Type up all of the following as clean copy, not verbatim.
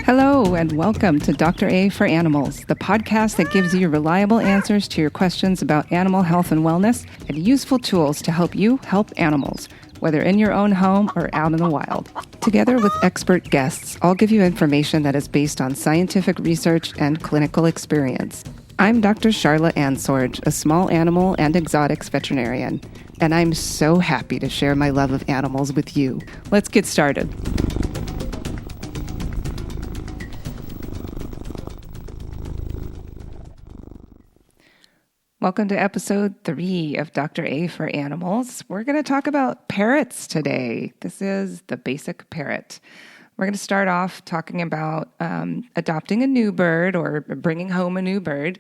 Hello, and welcome to Dr. A for Animals, the podcast that gives you reliable answers to your questions about animal health and wellness and useful tools to help you help animals, whether in your own home or out in the wild. Together with expert guests, I'll give you information that is based on scientific research and clinical experience. I'm Dr. Charla Ansorge, a small animal and exotics veterinarian, and I'm so happy to share my love of animals with you. Let's get started. Welcome to episode 3 of Dr. A for Animals. We're going to talk about parrots today. This is the Basic Parrot. We're going to start off talking about adopting a new bird or bringing home a new bird.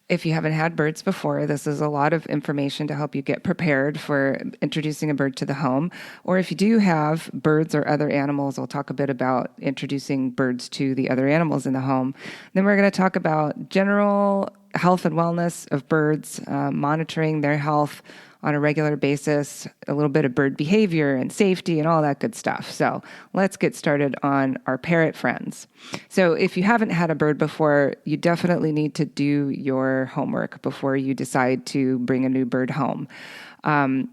If you haven't had birds before, this is a lot of information to help you get prepared for introducing a bird to the home. Or if you do have birds or other animals, I'll talk a bit about introducing birds to the other animals in the home. Then we're going to talk about general health and wellness of birds, monitoring their health on a regular basis, a little bit of bird behavior and safety and all that good stuff. So let's get started on our parrot friends. So if you haven't had a bird before, you definitely need to do your homework before you decide to bring a new bird home.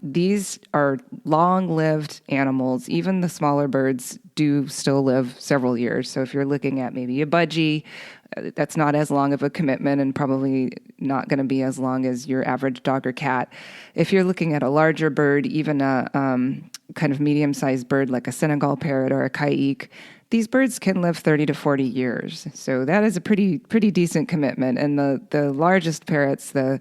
These are long-lived animals. Even the smaller birds do still live several years. So if you're looking at maybe a budgie, that's not as long of a commitment and probably not going to be as long as your average dog or cat. If you're looking at a larger bird, even a kind of medium-sized bird like a Senegal parrot or a kaique, these birds can live 30 to 40 years. So that is a pretty decent commitment. And the largest parrots, the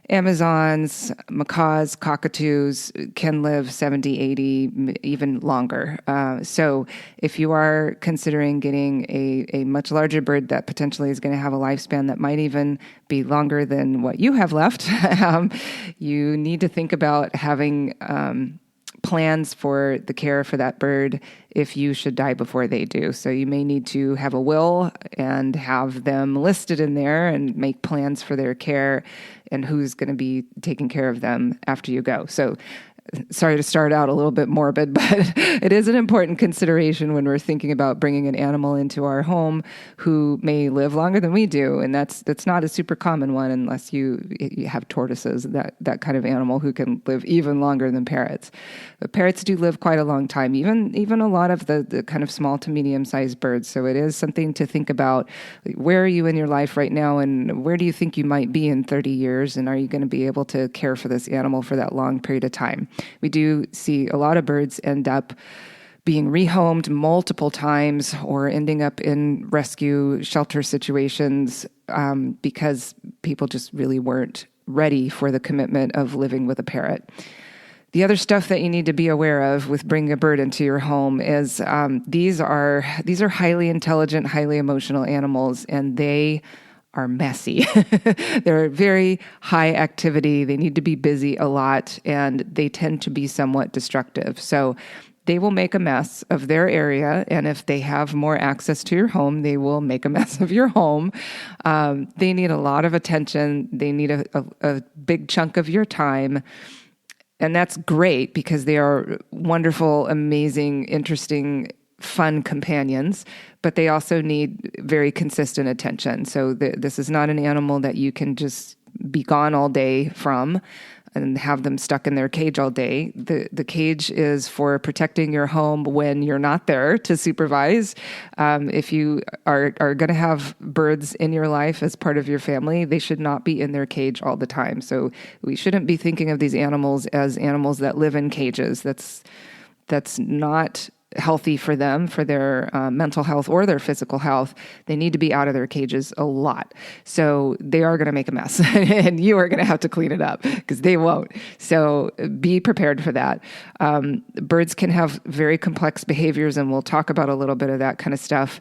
Amazons, macaws, cockatoos can live 70, 80, even longer. So if you are considering getting a much larger bird that potentially is going to have a lifespan that might even be longer than what you have left, you need to think about having plans for the care for that bird if you should die before they do. So you may need to have a will and have them listed in there and make plans for their care and who's going to be taking care of them after you go. So sorry to start out a little bit morbid, but it is an important consideration when we're thinking about bringing an animal into our home who may live longer than we do. And that's not a super common one unless you have tortoises, that kind of animal who can live even longer than parrots. But parrots do live quite a long time, even a lot of the kind of small to medium-sized birds. So it is something to think about. Where are you in your life right now, and where do you think you might be in 30 years? And are you going to be able to care for this animal for that long period of time? We do see a lot of birds end up being rehomed multiple times or ending up in rescue shelter situations because people just really weren't ready for the commitment of living with a parrot. The other stuff that you need to be aware of with bringing a bird into your home is these are highly intelligent, highly emotional animals, and they are messy. They're very high activity. They need to be busy a lot, and they tend to be somewhat destructive. So they will make a mess of their area, and if they have more access to your home, they will make a mess of your home. They need a lot of attention. They need a big chunk of your time. And that's great because they are wonderful, amazing, interesting, fun companions, but they also need very consistent attention. So this is not an animal that you can just be gone all day from and have them stuck in their cage all day. The cage is for protecting your home when you're not there to supervise. If you are going to have birds in your life as part of your family, they should not be in their cage all the time. So we shouldn't be thinking of these animals as animals that live in cages. That's not healthy for them, for their mental health or their physical health. They need to be out of their cages a lot. So they are going to make a mess and you are going to have to clean it up because they won't. So be prepared for that. Birds can have very complex behaviors, and we'll talk about a little bit of that kind of stuff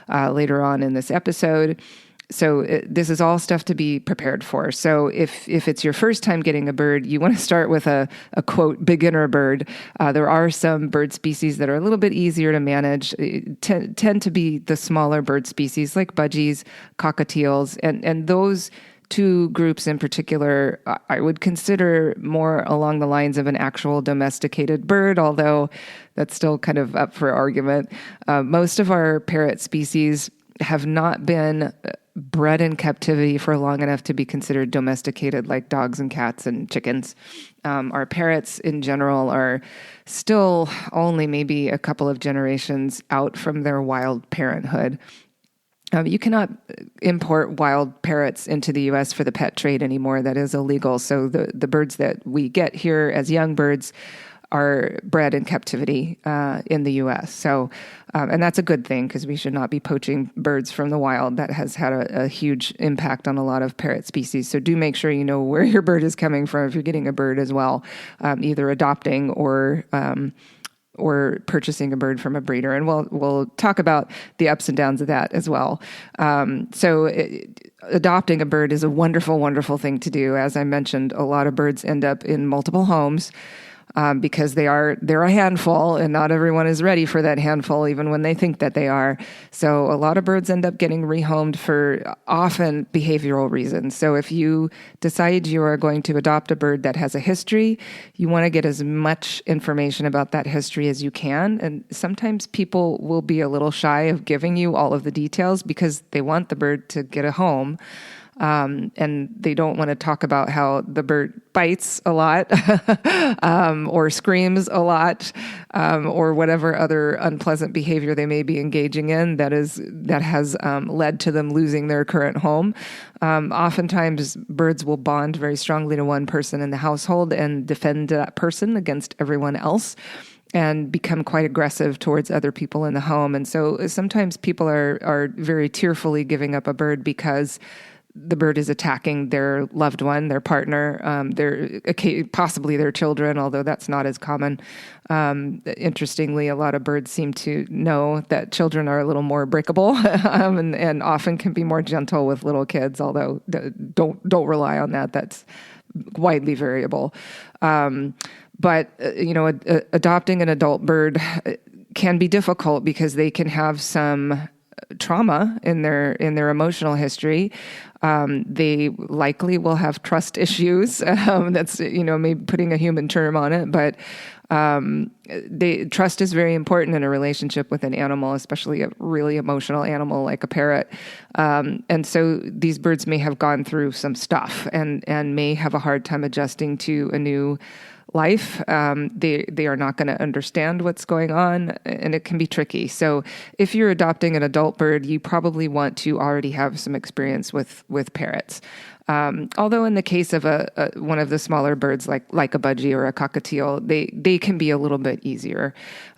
later on in this episode. So this is all stuff to be prepared for. So if it's your first time getting a bird, you want to start with a quote, beginner bird. There are some bird species that are a little bit easier to manage, tend to be the smaller bird species like budgies, cockatiels, and those two groups in particular I would consider more along the lines of an actual domesticated bird, although that's still kind of up for argument. Most of our parrot species have not been bred in captivity for long enough to be considered domesticated, like dogs and cats and chickens. Our parrots in general are still only maybe a couple of generations out from their wild parenthood. You cannot import wild parrots into the U.S. for the pet trade anymore. That is illegal. So the birds that we get here as young birds are bred in captivity in the U.S. So, and that's a good thing because we should not be poaching birds from the wild. That has had a huge impact on a lot of parrot species. So do make sure you know where your bird is coming from if you're getting a bird as well, either adopting or purchasing a bird from a breeder. And we'll talk about the ups and downs of that as well. Adopting a bird is a wonderful, wonderful thing to do. As I mentioned, a lot of birds end up in multiple homes because they're a handful, and not everyone is ready for that handful, even when they think that they are. So a lot of birds end up getting rehomed for often behavioral reasons. So if you decide you are going to adopt a bird that has a history, you want to get as much information about that history as you can. And sometimes people will be a little shy of giving you all of the details because they want the bird to get a home. And they don't want to talk about how the bird bites a lot, or screams a lot, or whatever other unpleasant behavior they may be engaging in that has led to them losing their current home. Oftentimes, birds will bond very strongly to one person in the household and defend that person against everyone else, and become quite aggressive towards other people in the home. And so sometimes people are very tearfully giving up a bird because the bird is attacking their loved one, their partner, possibly their children, although that's not as common. Interestingly, a lot of birds seem to know that children are a little more breakable and often can be more gentle with little kids, although don't rely on that. That's widely variable. But adopting an adult bird can be difficult because they can have some trauma in their emotional history. They likely will have trust issues. That's, maybe putting a human term on it, but trust is very important in a relationship with an animal, especially a really emotional animal like a parrot. And so these birds may have gone through some stuff and may have a hard time adjusting to a new life. They are not going to understand what's going on, and it can be tricky. So if you're adopting an adult bird, you probably want to already have some experience with parrots. Although in the case of one of the smaller birds like a budgie or a cockatiel, they can be a little bit easier.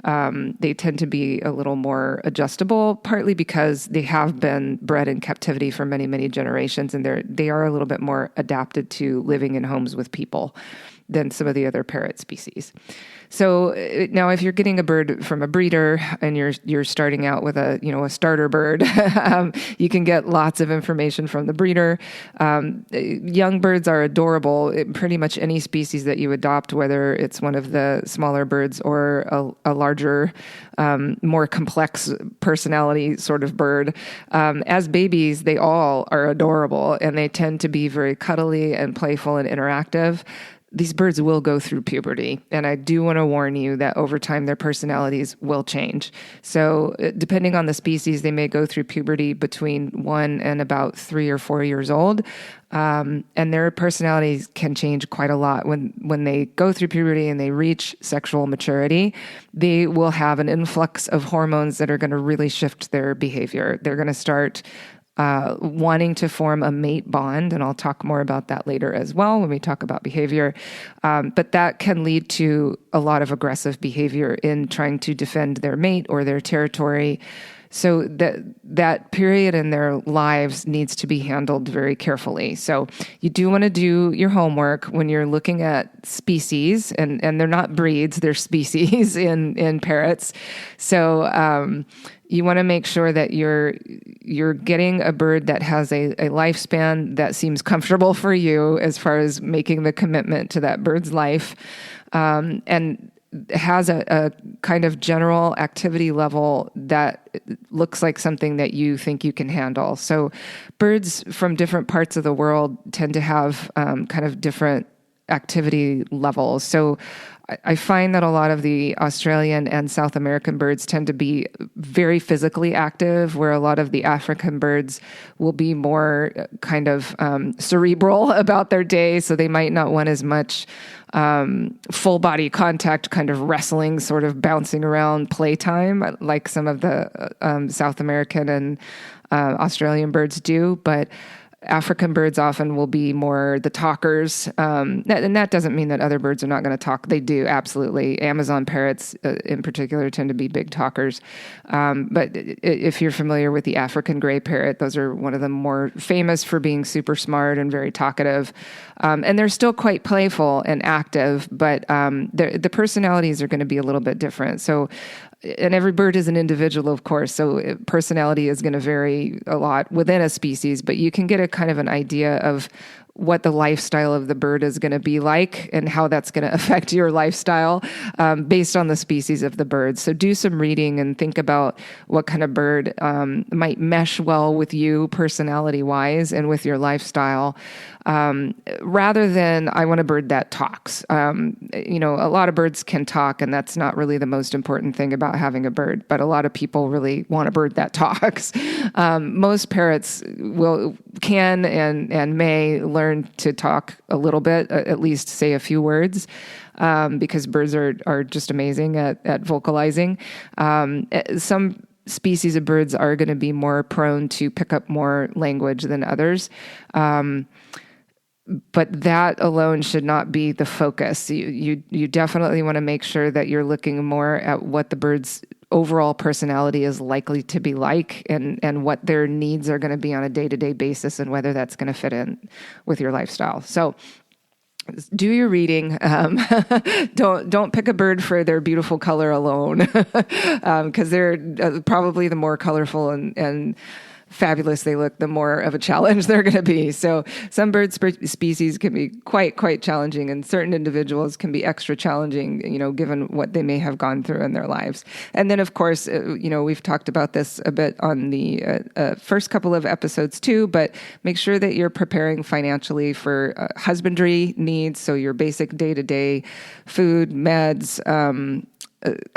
They tend to be a little more adjustable, partly because they have been bred in captivity for many, many generations, and they are a little bit more adapted to living in homes with people than some of the other parrot species. So now if you're getting a bird from a breeder and you're starting out with a starter bird, you can get lots of information from the breeder. Young birds are adorable. Pretty much any species that you adopt, whether it's one of the smaller birds or a larger, more complex personality sort of bird, as babies, they all are adorable, and they tend to be very cuddly and playful and interactive. These birds will go through puberty, and I do want to warn you that over time their personalities will change. So depending on the species, they may go through puberty between 1 and about 3 or 4 years old, and their personalities can change quite a lot. When they go through puberty and they reach sexual maturity, they will have an influx of hormones that are going to really shift their behavior. They're going to start wanting to form a mate bond, and I'll talk more about that later as well when we talk about behavior. But that can lead to a lot of aggressive behavior in trying to defend their mate or their territory. So that period in their lives needs to be handled very carefully. So you do want to do your homework when you're looking at species, and they're not breeds, they're species in parrots. So you want to make sure that you're getting a bird that has a lifespan that seems comfortable for you as far as making the commitment to that bird's life. And has a kind of general activity level that looks like something that you think you can handle. So birds from different parts of the world tend to have kind of different activity levels. So I find that a lot of the Australian and South American birds tend to be very physically active, where a lot of the African birds will be more kind of cerebral about their day. So they might not want as much full body contact, kind of wrestling, sort of bouncing around playtime like some of the South American and Australian birds do. But African birds often will be more the talkers. And that doesn't mean that other birds are not going to talk. They do, absolutely. Amazon parrots in particular tend to be big talkers. But if you're familiar with the African gray parrot, those are one of the more famous for being super smart and very talkative. And they're still quite playful and active, but the personalities are going to be a little bit different. So, and every bird is an individual, of course, so personality is going to vary a lot within a species, but you can get a kind of an idea of what the lifestyle of the bird is going to be like and how that's going to affect your lifestyle based on the species of the bird. So do some reading and think about what kind of bird might mesh well with you personality-wise and with your lifestyle. Rather than, I want a bird that talks. A lot of birds can talk, and that's not really the most important thing about having a bird, but a lot of people really want a bird that talks. Most parrots can and may learn to talk a little bit, at least say a few words, because birds are just amazing at vocalizing. Some species of birds are going to be more prone to pick up more language than others. But that alone should not be the focus. You definitely want to make sure that you're looking more at what the bird's overall personality is likely to be like and what their needs are going to be on a day-to-day basis and whether that's going to fit in with your lifestyle. So do your reading. Don't pick a bird for their beautiful color alone, because they're probably the more colorful and fabulous they look, the more of a challenge they're going to be. So some bird species can be quite challenging, and certain individuals can be extra challenging, given what they may have gone through in their lives. And then, of course, we've talked about this a bit on the first couple of episodes too, but make sure that you're preparing financially for husbandry needs. So your basic day-to-day food, meds,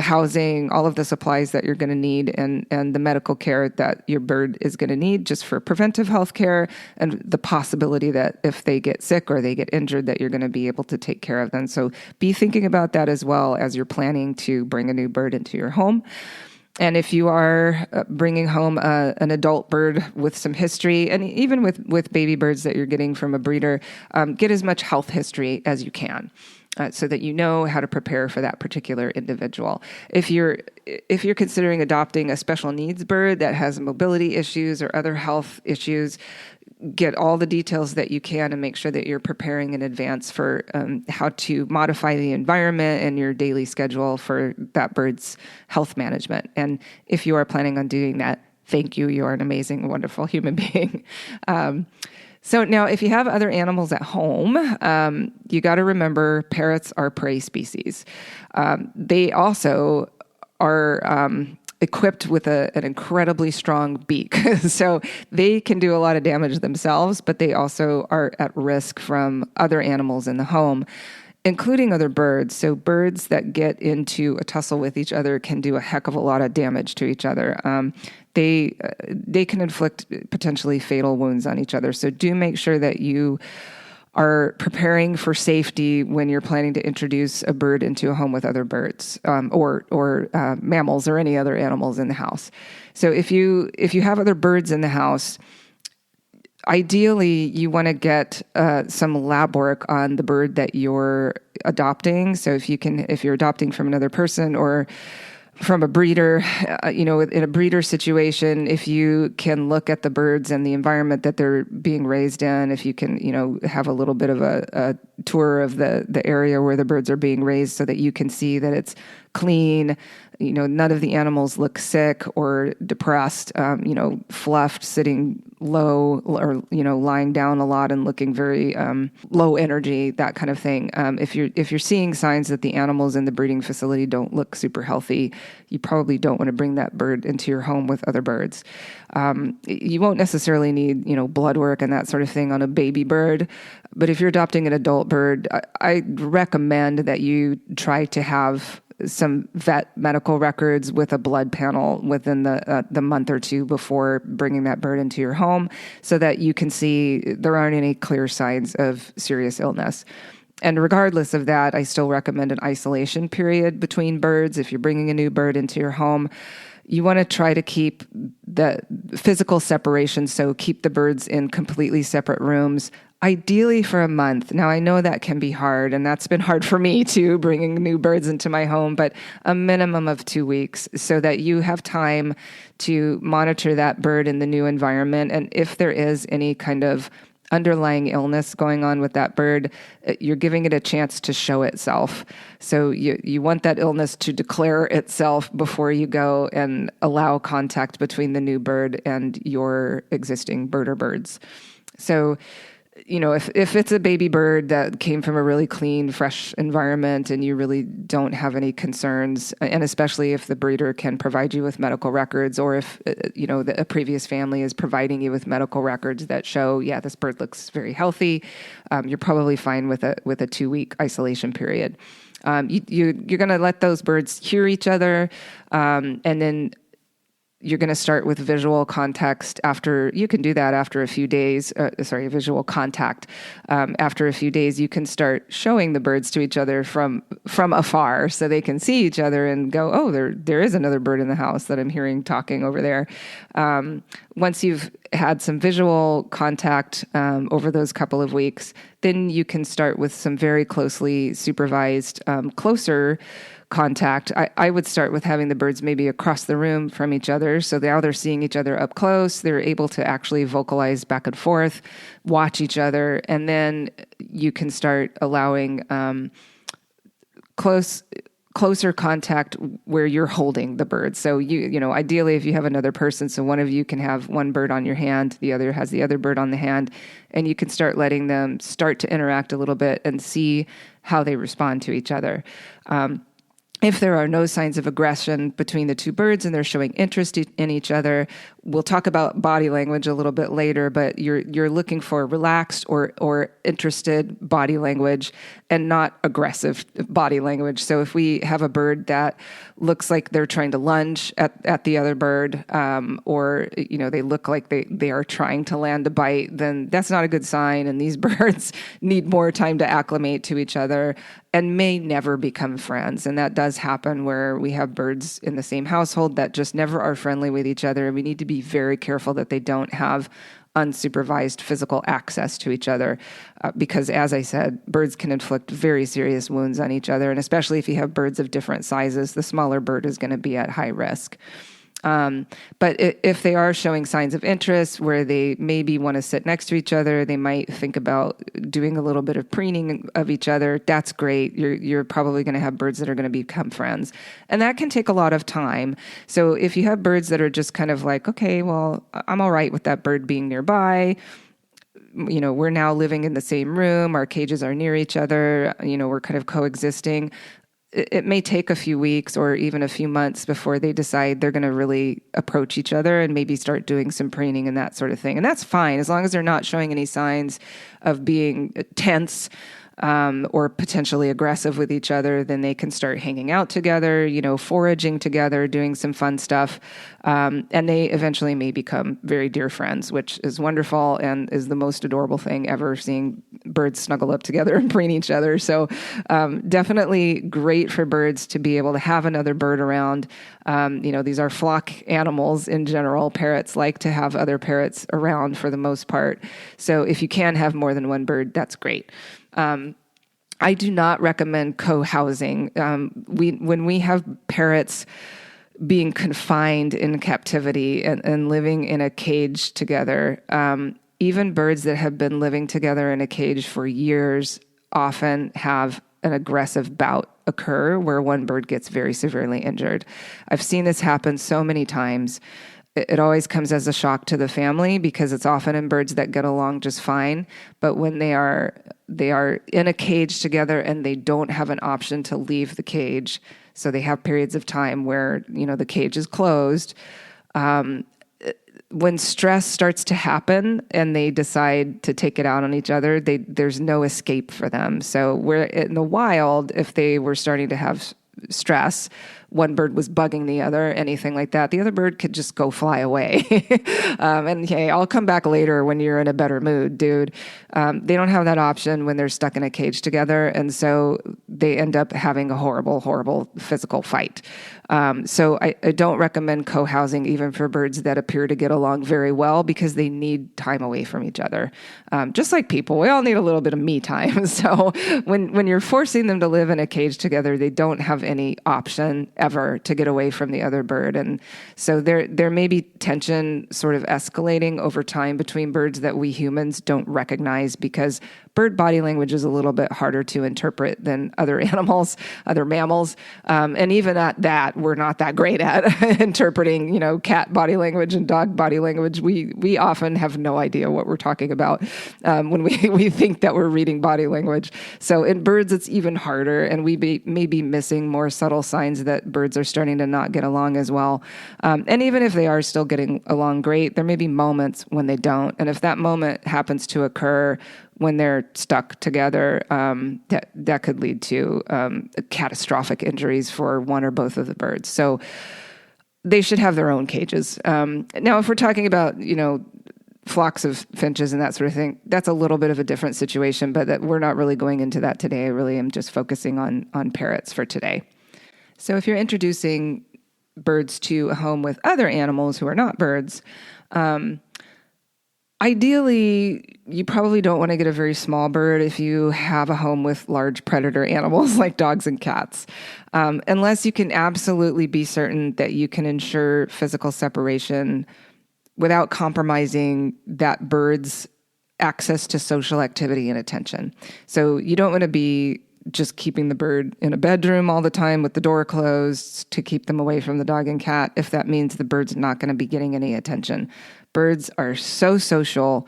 housing, all of the supplies that you're going to need, and the medical care that your bird is going to need just for preventive health care, and the possibility that if they get sick or they get injured, that you're going to be able to take care of them. So be thinking about that as well as you're planning to bring a new bird into your home. And if you are bringing home an adult bird with some history, and even with baby birds that you're getting from a breeder, get as much health history as you can. So that you know how to prepare for that particular individual. If you're considering adopting a special needs bird that has mobility issues or other health issues, get all the details that you can and make sure that you're preparing in advance for how to modify the environment and your daily schedule for that bird's health management. And if you are planning on doing that, thank you. You are an amazing, wonderful human being. So now, if you have other animals at home, you got to remember parrots are prey species. They also are equipped with an incredibly strong beak. So they can do a lot of damage themselves, but they also are at risk from other animals in the home, including other birds. So birds that get into a tussle with each other can do a heck of a lot of damage to each other. They can inflict potentially fatal wounds on each other. So do make sure that you are preparing for safety when you're planning to introduce a bird into a home with other birds, or mammals or any other animals in the house. So if you have other birds in the house, ideally you want to get some lab work on the bird that you're adopting. So if you're adopting from another person or from a breeder, in a breeder situation, if you can look at the birds and the environment that they're being raised in, if you can, have a little bit of a tour of the area where the birds are being raised so that you can see that it's clean. None of the animals look sick or depressed, fluffed, sitting low, or, lying down a lot and looking very low energy, that kind of thing. If you're seeing signs that the animals in the breeding facility don't look super healthy, you probably don't want to bring that bird into your home with other birds. You won't necessarily need, blood work and that sort of thing on a baby bird. But if you're adopting an adult bird, I recommend that you try to have some vet medical records with a blood panel within the month or two before bringing that bird into your home, so that you can see there aren't any clear signs of serious illness. And regardless of that, I still recommend an isolation period between birds. If you're bringing a new bird into your home, you want to try to keep the physical separation, so keep the birds in completely separate rooms, ideally for a month. Now, I know that can be hard, and that's been hard for me too, bringing new birds into my home, but a minimum of 2 weeks, so that you have time to monitor that bird in the new environment. And if there is any kind of underlying illness going on with that bird, you're giving it a chance to show itself. So you want that illness to declare itself before you go and allow contact between the new bird and your existing bird or birds. So, if it's a baby bird that came from a really clean, fresh environment and you really don't have any concerns, and especially if the breeder can provide you with medical records, or if, a previous family is providing you with medical records that show, yeah, this bird looks very healthy, you're probably fine with a 2-week isolation period. You're going to let those birds hear each other, and then you're going to start with visual context you can do that after a few days, visual contact. After a few days, you can start showing the birds to each other from afar, so they can see each other and go, oh, there is another bird in the house that I'm hearing talking over there. Once you've had some visual contact over those couple of weeks, then you can start with some very closely supervised, closer contact. I would start with having the birds maybe across the room from each other. So now they're seeing each other up close. They're able to actually vocalize back and forth, watch each other. And then you can start allowing closer contact where you're holding the bird. So ideally, if you have another person, so one of you can have one bird on your hand, the other has the other bird on the hand, and you can start letting them start to interact a little bit and see how they respond to each other. If there are no signs of aggression between the two birds and they're showing interest in each other, we'll talk about body language a little bit later, but you're looking for relaxed or interested body language and not aggressive body language. So if we have a bird that looks like they're trying to lunge at the other bird, or they look like they are trying to land a bite, then that's not a good sign. And these birds need more time to acclimate to each other and may never become friends. And that does happen where we have birds in the same household that just never are friendly with each other. And we need to be very careful that they don't have unsupervised physical access to each other, because, as I said, birds can inflict very serious wounds on each other. And especially if you have birds of different sizes, the smaller bird is going to be at high risk. But if they are showing signs of interest where they maybe want to sit next to each other, they might think about doing a little bit of preening of each other. That's great. You're probably going to have birds that are going to become friends. And that can take a lot of time. So if you have birds that are just kind of like, okay, well, I'm all right with that bird being nearby. We're now living in the same room. Our cages are near each other. We're kind of coexisting. It may take a few weeks or even a few months before they decide they're going to really approach each other and maybe start doing some preening and that sort of thing. And that's fine, as long as they're not showing any signs of being tense or potentially aggressive with each other. Then they can start hanging out together, foraging together, doing some fun stuff. And they eventually may become very dear friends, which is wonderful and is the most adorable thing ever, seeing birds snuggle up together and preen each other. So definitely great for birds to be able to have another bird around. These are flock animals in general. Parrots like to have other parrots around for the most part. So if you can have more than one bird, that's great. I do not recommend co-housing. When we have parrots being confined in captivity and living in a cage together, even birds that have been living together in a cage for years often have an aggressive bout occur where one bird gets very severely injured. I've seen this happen so many times. It always comes as a shock to the family because it's often in birds that get along just fine. But when they are in a cage together and they don't have an option to leave the cage, so they have periods of time where, the cage is closed. When stress starts to happen and they decide to take it out on each other, there's no escape for them. So where in the wild, if they were starting to have stress, one bird was bugging the other, anything like that, the other bird could just go fly away. And hey, I'll come back later when you're in a better mood, dude. They don't have that option when they're stuck in a cage together. And so they end up having a horrible, horrible physical fight. So I don't recommend co-housing even for birds that appear to get along very well because they need time away from each other. Just like people, we all need a little bit of me time. So when you're forcing them to live in a cage together, they don't have any option ever to get away from the other bird. And so there may be tension sort of escalating over time between birds that we humans don't recognize because bird body language is a little bit harder to interpret than other animals, other mammals. And even at that, we're not that great at interpreting, cat body language and dog body language. We often have no idea what we're talking about when we think that we're reading body language. So in birds, it's even harder, and we may be missing more subtle signs that birds are starting to not get along as well. And even if they are still getting along great, there may be moments when they don't. And if that moment happens to occur when they're stuck together, that could lead to catastrophic injuries for one or both of the birds. So they should have their own cages. Now, if we're talking about, flocks of finches and that sort of thing, that's a little bit of a different situation, but we're not really going into that today. I really am just focusing on parrots for today. So if you're introducing birds to a home with other animals who are not birds, ideally, you probably don't want to get a very small bird if you have a home with large predator animals like dogs and cats, unless you can absolutely be certain that you can ensure physical separation without compromising that bird's access to social activity and attention. So you don't want to be just keeping the bird in a bedroom all the time with the door closed to keep them away from the dog and cat if that means the bird's not going to be getting any attention. Birds are so social.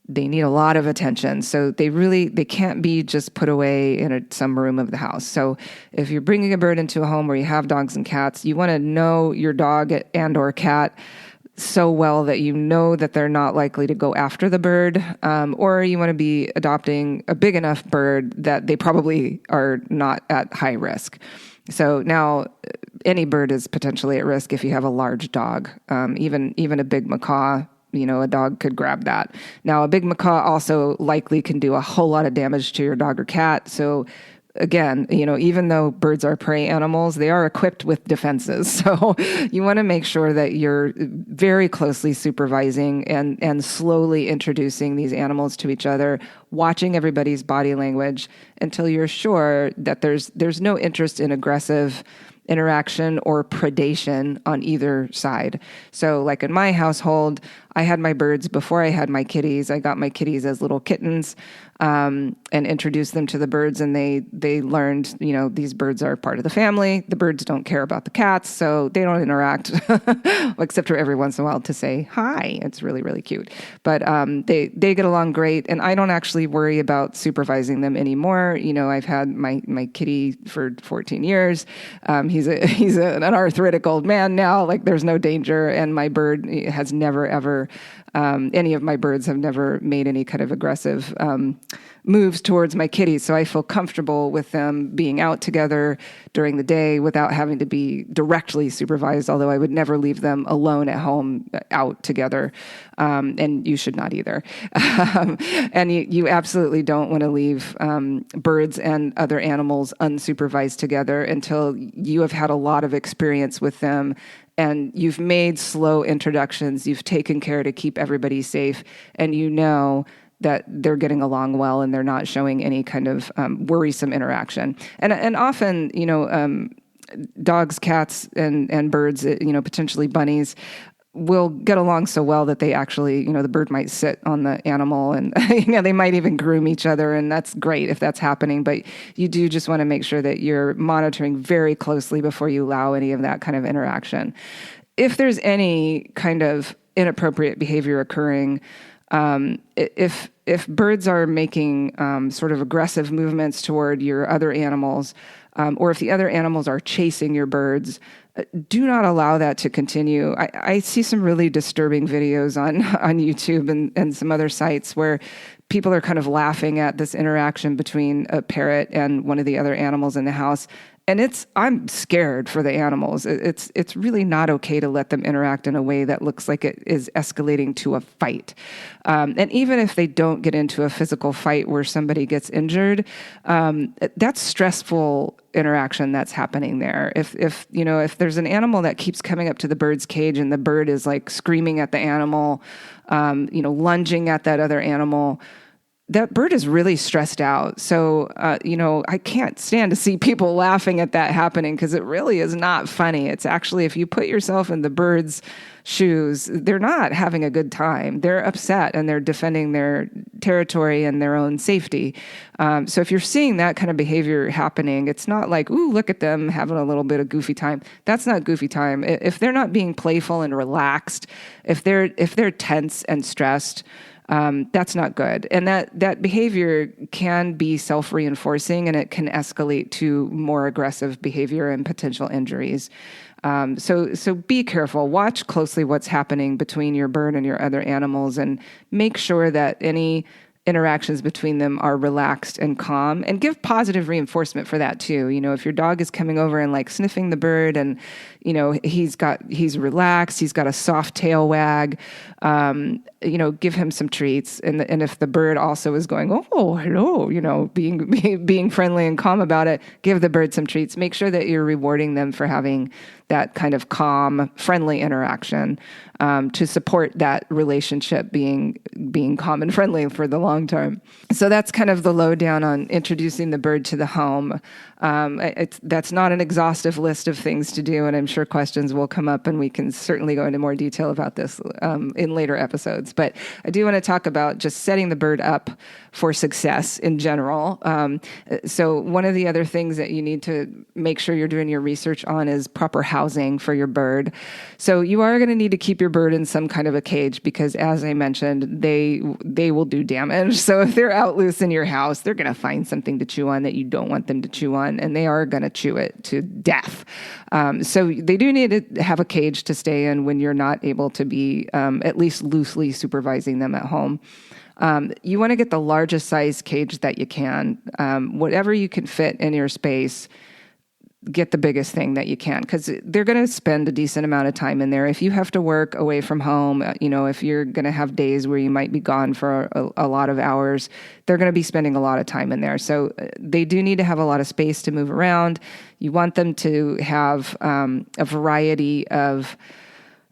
They need a lot of attention. So they can't be just put away in some room of the house. So if you're bringing a bird into a home where you have dogs and cats, you want to know your dog and or cat so well that you know that they're not likely to go after the bird, or you want to be adopting a big enough bird that they probably are not at high risk. So now any bird is potentially at risk if you have a large dog, even a big macaw. A dog could grab that. Now, a big macaw also likely can do a whole lot of damage to your dog or cat. So again, even though birds are prey animals, they are equipped with defenses. So you want to make sure that you're very closely supervising and slowly introducing these animals to each other, watching everybody's body language until you're sure that there's no interest in aggressive interaction or predation on either side. So like in my household, I had my birds before I had my kitties. I got my kitties as little kittens and introduced them to the birds, and they learned, these birds are part of the family. The birds don't care about the cats, so they don't interact, except for every once in a while to say hi. It's really, really cute. But they get along great, and I don't actually worry about supervising them anymore. I've had my kitty for 14 years. He's an arthritic old man now. Like there's no danger, and my bird has never ever. Any of my birds have never made any kind of aggressive moves towards my kitties. So I feel comfortable with them being out together during the day without having to be directly supervised, although I would never leave them alone at home out together. And you should not either. And you absolutely don't want to leave birds and other animals unsupervised together until you have had a lot of experience with them and you've made slow introductions, you've taken care to keep everybody safe, and that they're getting along well and they're not showing any kind of worrisome interaction. And often, dogs, cats, and birds, potentially bunnies, will get along so well that they actually, the bird might sit on the animal and, they might even groom each other. And that's great if that's happening. But you do just want to make sure that you're monitoring very closely before you allow any of that kind of interaction. If there's any kind of inappropriate behavior occurring, if birds are making sort of aggressive movements toward your other animals, or if the other animals are chasing your birds, do not allow that to continue. I see some really disturbing videos on YouTube and some other sites where people are kind of laughing at this interaction between a parrot and one of the other animals in the house. And I'm scared for the animals. It's really not okay to let them interact in a way that looks like it is escalating to a fight. And even if they don't get into a physical fight where somebody gets injured, that's stressful interaction that's happening there. If there's an animal that keeps coming up to the bird's cage and the bird is like screaming at the animal, lunging at that other animal, that bird is really stressed out. So, I can't stand to see people laughing at that happening because it really is not funny. It's actually, if you put yourself in the bird's shoes, they're not having a good time. They're upset and they're defending their territory and their own safety. So if you're seeing that kind of behavior happening, it's not like, ooh, look at them having a little bit of goofy time. That's not goofy time. If they're not being playful and relaxed, if they're tense and stressed, that's not good. And that behavior can be self-reinforcing and it can escalate to more aggressive behavior and potential injuries. So be careful. Watch closely what's happening between your bird and your other animals and make sure that any interactions between them are relaxed and calm, and give positive reinforcement for that too. If your dog is coming over and like sniffing the bird and, he's relaxed, he's got a soft tail wag, give him some treats. And if the bird also is going, oh, hello, being friendly and calm about it, give the bird some treats. Make sure that you're rewarding them for having that kind of calm, friendly interaction, to support that relationship being calm and friendly for the long term. So that's kind of the lowdown on introducing the bird to the home. That's not an exhaustive list of things to do, and I'm sure questions will come up, and we can certainly go into more detail about this in later episodes. But I do want to talk about just setting the bird up for success in general. So one of the other things that you need to make sure you're doing your research on is proper housing for your bird. So you are going to need to keep your bird in some kind of a cage because, as I mentioned, they will do damage. So if they're out loose in your house, they're going to find something to chew on that you don't want them to chew on, and they are going to chew it to death. So they do need to have a cage to stay in when you're not able to be at least loosely supervising them at home. You want to get the largest size cage that you can. Whatever you can fit in your space, get the biggest thing that you can, because they're going to spend a decent amount of time in there. If you have to work away from home, if you're going to have days where you might be gone for a lot of hours, they're going to be spending a lot of time in there. So they do need to have a lot of space to move around. You want them to have a variety of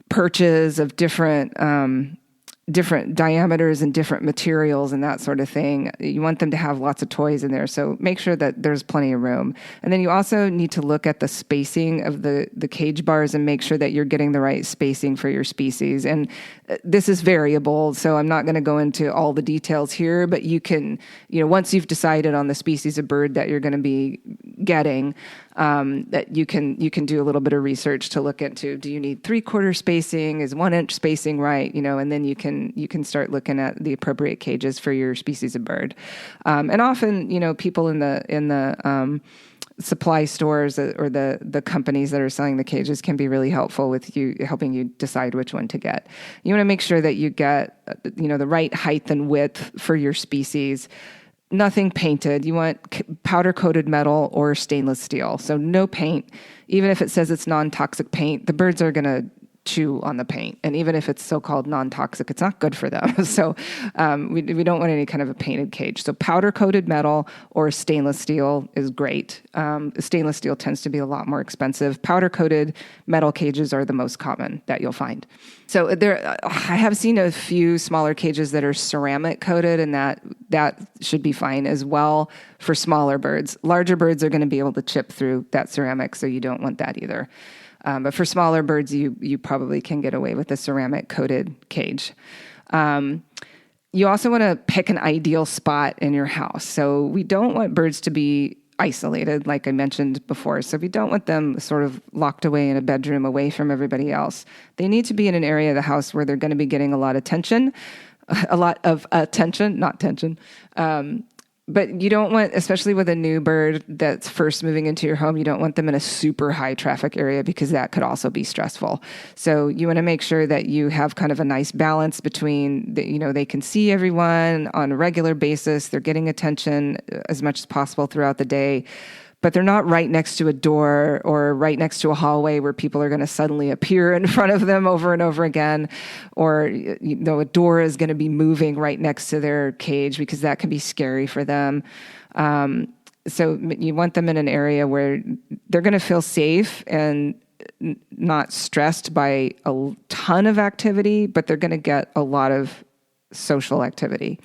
perches of different diameters and different materials and that sort of thing. You want them to have lots of toys in there. So make sure that there's plenty of room. And then you also need to look at the spacing of the cage bars and make sure that you're getting the right spacing for your species. And this is variable, so I'm not going to go into all the details here, but you can, once you've decided on the species of bird that you're going to be getting, that you can do a little bit of research to look into, do you need 3/4 spacing? Is 1 inch spacing right? And then you can start looking at the appropriate cages for your species of bird. And often, people in the supply stores or the companies that are selling the cages can be really helpful with helping you decide which one to get. You want to make sure that you get, the right height and width for your species. Nothing painted. You want powder-coated metal or stainless steel. So no paint. Even if it says it's non-toxic paint, the birds are going to chew on the paint. And even if it's so-called non-toxic, it's not good for them. So we don't want any kind of a painted cage. So powder-coated metal or stainless steel is great. Stainless steel tends to be a lot more expensive. Powder-coated metal cages are the most common that you'll find. So I have seen a few smaller cages that are ceramic coated, and that should be fine as well for smaller birds. Larger birds are going to be able to chip through that ceramic, so you don't want that either. But for smaller birds, you probably can get away with a ceramic coated cage. You also want to pick an ideal spot in your house. So we don't want birds to be isolated, like I mentioned before. So we don't want them sort of locked away in a bedroom away from everybody else. They need to be in an area of the house where they're going to be getting a lot of attention, not tension. But you don't want, especially with a new bird that's first moving into your home, you don't want them in a super high traffic area because that could also be stressful. So you want to make sure that you have kind of a nice balance between, they can see everyone on a regular basis. They're getting attention as much as possible throughout the day, but they're not right next to a door or right next to a hallway where people are going to suddenly appear in front of them over and over again, or a door is going to be moving right next to their cage because that can be scary for them. So you want them in an area where they're going to feel safe and not stressed by a ton of activity, but they're going to get a lot of social activity.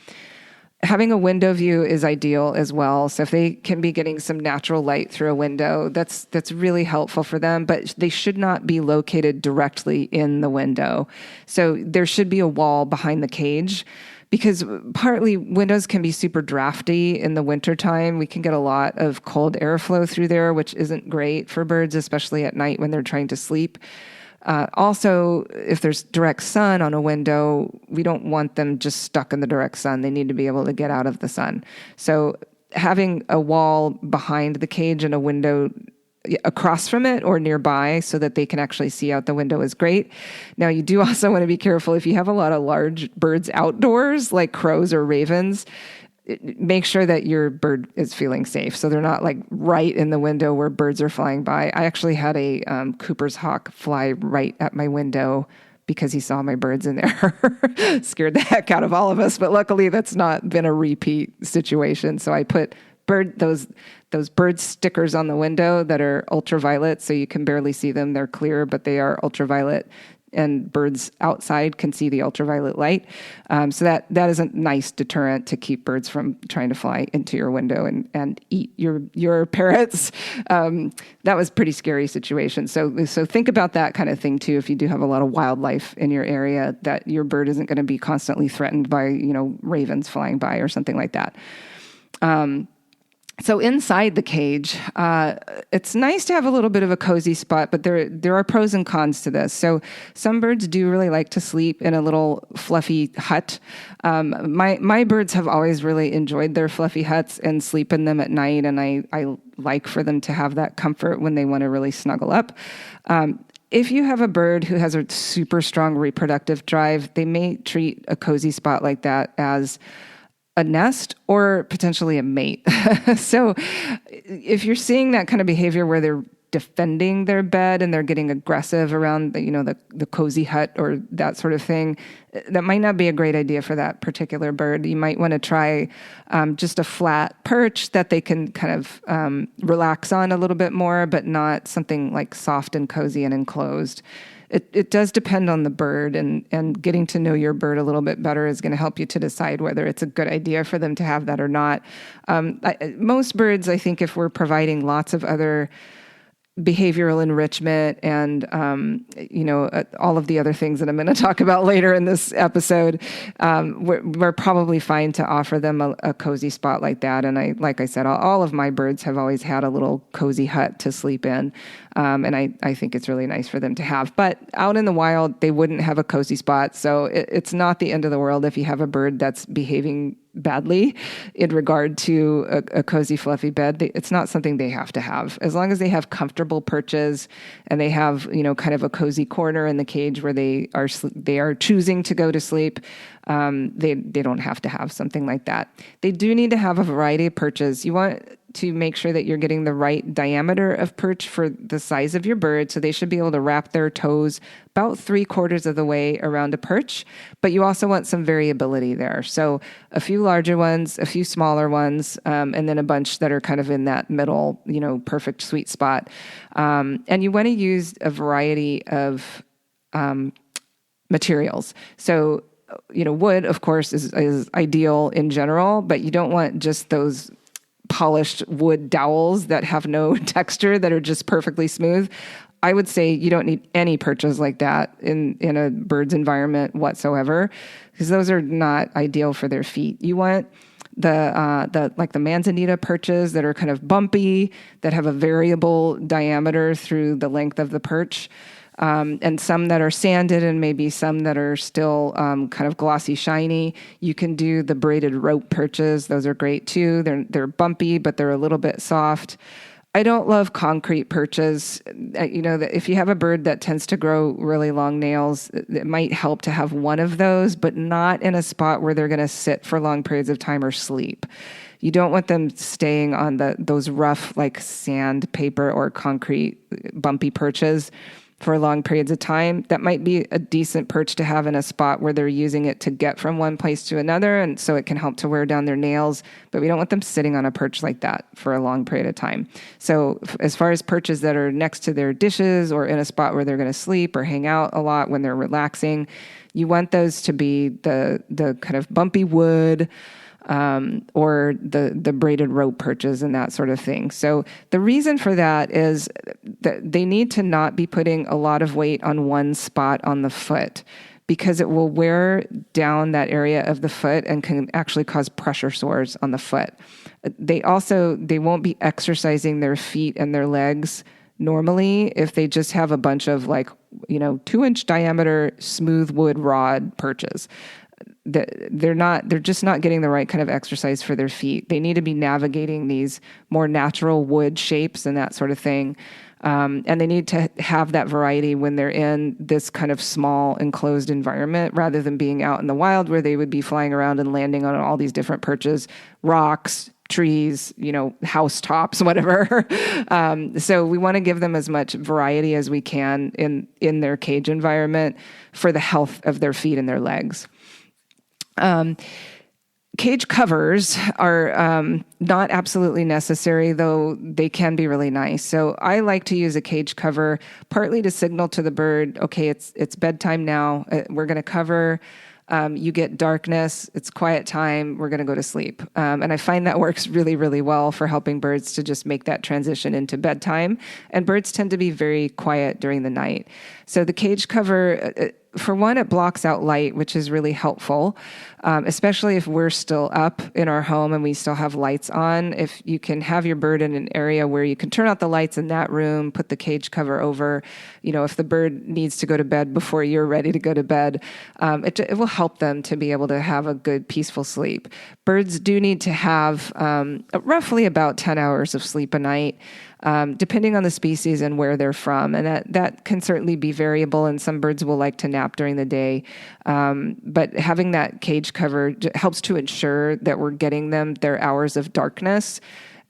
Having a window view is ideal as well. So if they can be getting some natural light through a window, that's really helpful for them, but they should not be located directly in the window. So there should be a wall behind the cage because partly windows can be super drafty in the wintertime. We can get a lot of cold airflow through there, which isn't great for birds, especially at night when they're trying to sleep. Also, if there's direct sun on a window, we don't want them just stuck in the direct sun. They need to be able to get out of the sun. So having a wall behind the cage and a window across from it or nearby so that they can actually see out the window is great. Now, you do also want to be careful if you have a lot of large birds outdoors, like crows or ravens. Make sure that your bird is feeling safe. So they're not like right in the window where birds are flying by. I actually had a Cooper's hawk fly right at my window because he saw my birds in there. Scared the heck out of all of us. But luckily that's not been a repeat situation. So I put those bird stickers on the window that are ultraviolet. So you can barely see them. They're clear, but they are ultraviolet. And birds outside can see the ultraviolet light. So that is a nice deterrent to keep birds from trying to fly into your window and eat your parrots. That was a pretty scary situation. So think about that kind of thing too. If you do have a lot of wildlife in your area, that your bird isn't going to be constantly threatened by, ravens flying by or something like that. So inside the cage, it's nice to have a little bit of a cozy spot, but there are pros and cons to this. So some birds do really like to sleep in a little fluffy hut. My birds have always really enjoyed their fluffy huts and sleep in them at night, and I like for them to have that comfort when they want to really snuggle up. If you have a bird who has a super strong reproductive drive, they may treat a cozy spot like that as a nest or potentially a mate. So if you're seeing that kind of behavior where they're defending their bed and they're getting aggressive around the cozy hut or that sort of thing, that might not be a great idea for that particular bird. You might want to try just a flat perch that they can kind of relax on a little bit more, but not something like soft and cozy and enclosed. It does depend on the bird, and getting to know your bird a little bit better is going to help you to decide whether it's a good idea for them to have that or not. Most birds, I think, if we're providing lots of other behavioral enrichment and, all of the other things that I'm going to talk about later in this episode, we're probably fine to offer them a cozy spot like that. And like I said, all of my birds have always had a little cozy hut to sleep in. And I think it's really nice for them to have. But out in the wild, they wouldn't have a cozy spot. So it's not the end of the world if you have a bird that's behaving badly in regard to a cozy, fluffy bed. It's not something they have to have. As long as they have comfortable perches and they have, kind of a cozy corner in the cage where they are choosing to go to sleep, they don't have to have something like that. They do need to have a variety of perches. You want to make sure that you're getting the right diameter of perch for the size of your bird. So they should be able to wrap their toes about 3/4 of the way around a perch, but you also want some variability there. So a few larger ones, a few smaller ones, and then a bunch that are kind of in that middle, perfect sweet spot. And you want to use a variety of materials. So, wood, of course, is ideal in general, but you don't want just those polished wood dowels that have no texture, that are just perfectly smooth. I would say you don't need any perches like that in a bird's environment whatsoever, because those are not ideal for their feet. You want the manzanita perches that are kind of bumpy, that have a variable diameter through the length of the perch. And some that are sanded and maybe some that are still kind of glossy, shiny. You can do the braided rope perches. Those are great too. They're bumpy, but they're a little bit soft. I don't love concrete perches. If you have a bird that tends to grow really long nails, it might help to have one of those, but not in a spot where they're going to sit for long periods of time or sleep. You don't want them staying on those rough, like sandpaper or concrete bumpy perches for long periods of time. That might be a decent perch to have in a spot where they're using it to get from one place to another, and so it can help to wear down their nails, but we don't want them sitting on a perch like that for a long period of time. So as far as perches that are next to their dishes or in a spot where they're going to sleep or hang out a lot when they're relaxing, you want those to be the kind of bumpy wood, or the braided rope perches and that sort of thing. So the reason for that is that they need to not be putting a lot of weight on one spot on the foot, because it will wear down that area of the foot and can actually cause pressure sores on the foot. They won't be exercising their feet and their legs normally if they just have a bunch of 2-inch diameter smooth wood rod perches. They're just not getting the right kind of exercise for their feet. They need to be navigating these more natural wood shapes and that sort of thing. And they need to have that variety when they're in this kind of small enclosed environment, rather than being out in the wild where they would be flying around and landing on all these different perches, rocks, trees, house tops, whatever. So we want to give them as much variety as we can in their cage environment for the health of their feet and their legs. Cage covers are not absolutely necessary, though they can be really nice. So I like to use a cage cover partly to signal to the bird, okay, it's bedtime now. We're going to cover. You get darkness. It's quiet time. We're going to go to sleep. And I find that works really, really well for helping birds to just make that transition into bedtime. And birds tend to be very quiet during the night. So the cage cover, for one, it blocks out light, which is really helpful, especially if we're still up in our home and we still have lights on. If you can have your bird in an area where you can turn out the lights in that room, put the cage cover over, if the bird needs to go to bed before you're ready to go to bed, it will help them to be able to have a good, peaceful sleep. Birds do need to have roughly about 10 hours of sleep a night, depending on the species and where they're from. And that can certainly be variable, and some birds will like to nap during the day. But having that cage cover helps to ensure that we're getting them their hours of darkness.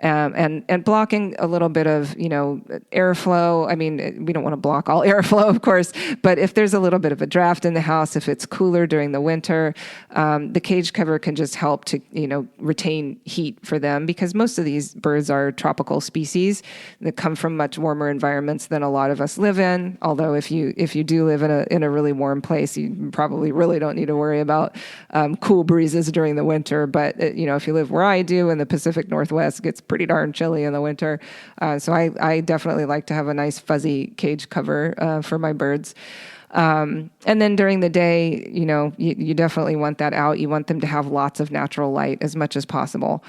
And blocking a little bit of, airflow. I mean, we don't want to block all airflow, of course, but if there's a little bit of a draft in the house, if it's cooler during the winter, the cage cover can just help to, retain heat for them, because most of these birds are tropical species that come from much warmer environments than a lot of us live in. Although if you do live in a really warm place, you probably really don't need to worry about cool breezes during the winter. But, if you live where I do in the Pacific Northwest, it gets pretty darn chilly in the winter. So I definitely like to have a nice fuzzy cage cover for my birds. And then during the day, you definitely want that out. You want them to have lots of natural light as much as possible.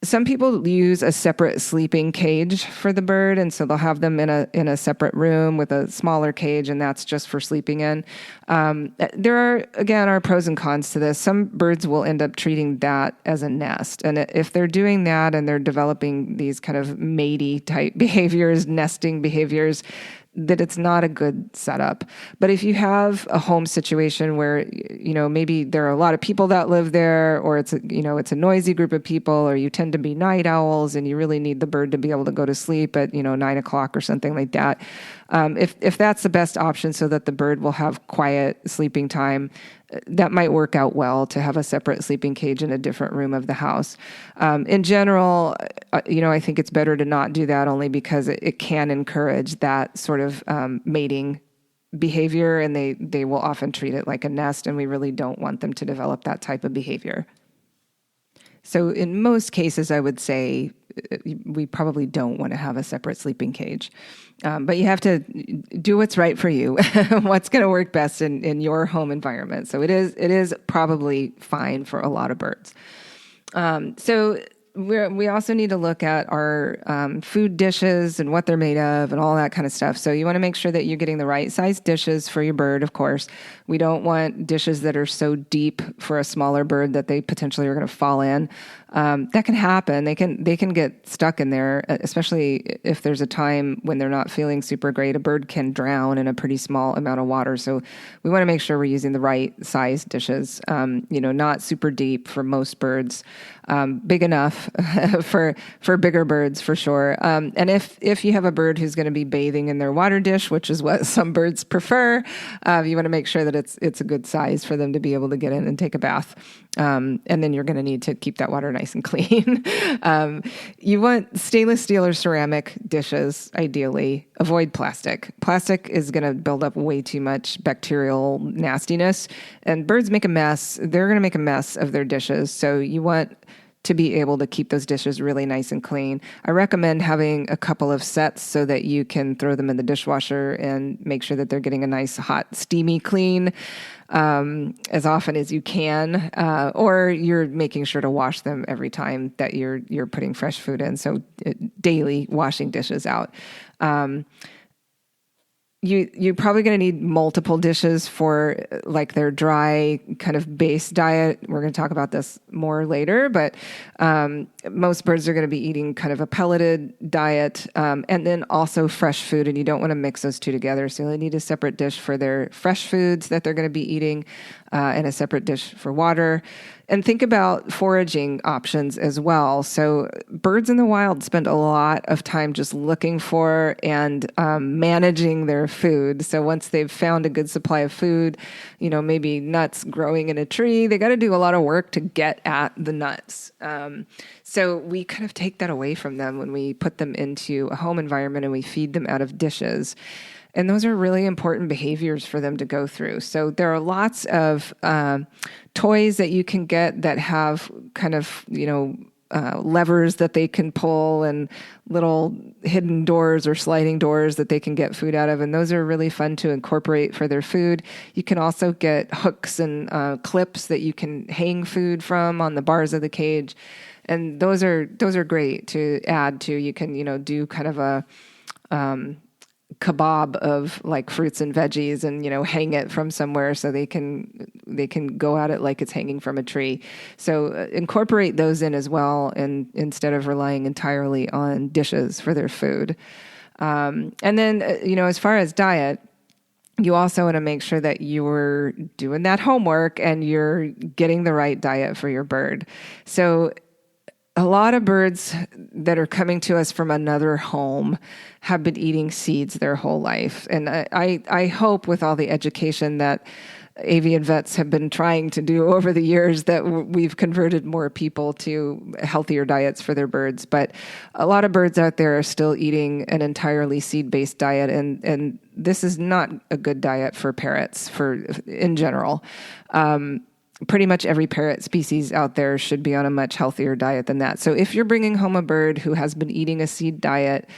Some people use a separate sleeping cage for the bird, and so they'll have them in a separate room with a smaller cage, and that's just for sleeping in. There are pros and cons to this. Some birds will end up treating that as a nest, and if they're doing that and they're developing these kind of matey type behaviors, nesting behaviors, that it's not a good setup. But if you have a home situation where, maybe there are a lot of people that live there, or it's a noisy group of people, or you tend to be night owls and you really need the bird to be able to go to sleep at, 9:00 or something like that. If that's the best option so that the bird will have quiet sleeping time, that might work out well to have a separate sleeping cage in a different room of the house. In general, I think it's better to not do that, only because it can encourage that sort of mating behavior, and they will often treat it like a nest, and we really don't want them to develop that type of behavior. So in most cases, I would say we probably don't want to have a separate sleeping cage. But you have to do what's right for you, what's going to work best in your home environment. So it is probably fine for a lot of birds. So we also need to look at our food dishes and what they're made of and all that kind of stuff. So you want to make sure that you're getting the right size dishes for your bird, of course. We don't want dishes that are so deep for a smaller bird that they potentially are going to fall in. That can happen. They can get stuck in there, especially if there's a time when they're not feeling super great. A bird can drown in a pretty small amount of water. So we want to make sure we're using the right size dishes, not super deep for most birds, big enough for bigger birds for sure. And if you have a bird who's going to be bathing in their water dish, which is what some birds prefer, you want to make sure that it's a good size for them to be able to get in and take a bath. And then you're going to need to keep that water nice and clean. You want stainless steel or ceramic dishes, ideally. Avoid plastic. Plastic is going to build up way too much bacterial nastiness, and birds make a mess. They're going to make a mess of their dishes. So you want to be able to keep those dishes really nice and clean. I recommend having a couple of sets so that you can throw them in the dishwasher and make sure that they're getting a nice, hot, steamy clean as often as you can, or you're making sure to wash them every time that you're putting fresh food in. So daily washing dishes out. You're probably going to need multiple dishes for like their dry kind of base diet. We're going to talk about this more later, but most birds are going to be eating kind of a pelleted diet and then also fresh food, and you don't want to mix those two together. So they need a separate dish for their fresh foods that they're going to be eating and a separate dish for water. And think about foraging options as well. So birds in the wild spend a lot of time just looking for and managing their food. So once they've found a good supply of food, maybe nuts growing in a tree, they got to do a lot of work to get at the nuts. So we kind of take that away from them when we put them into a home environment and we feed them out of dishes. And those are really important behaviors for them to go through. So there are lots of toys that you can get that have kind of, levers that they can pull and little hidden doors or sliding doors that they can get food out of. And those are really fun to incorporate for their food. You can also get hooks and clips that you can hang food from on the bars of the cage. And those are great to add to. You can, do kind of a kebab of like fruits and veggies and, hang it from somewhere so they can go at it like it's hanging from a tree. So incorporate those in as well, and instead of relying entirely on dishes for their food. And then, as far as diet, you also want to make sure that you're doing that homework and you're getting the right diet for your bird. So a lot of birds that are coming to us from another home have been eating seeds their whole life. And I hope with all the education that avian vets have been trying to do over the years that we've converted more people to healthier diets for their birds. But a lot of birds out there are still eating an entirely seed-based diet, and this is not a good diet for parrots in general. Pretty much every parrot species out there should be on a much healthier diet than that. So if you're bringing home a bird who has been eating a seed diet,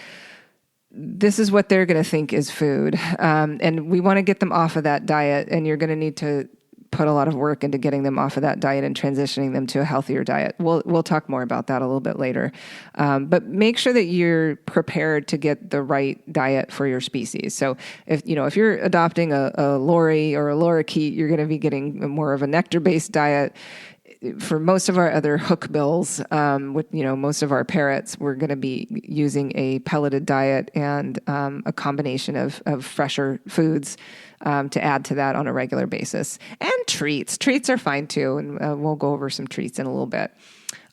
this is what they're going to think is food. And we want to get them off of that diet, and you're going to need to put a lot of work into getting them off of that diet and transitioning them to a healthier diet. We'll talk more about that a little bit later. But make sure that you're prepared to get the right diet for your species. So if you're adopting a lory or a lorikeet, you're going to be getting more of a nectar-based diet. For most of our other hookbills, with most of our parrots, we're going to be using a pelleted diet and a combination of fresher foods to add to that on a regular basis. And treats. Treats are fine too, and we'll go over some treats in a little bit.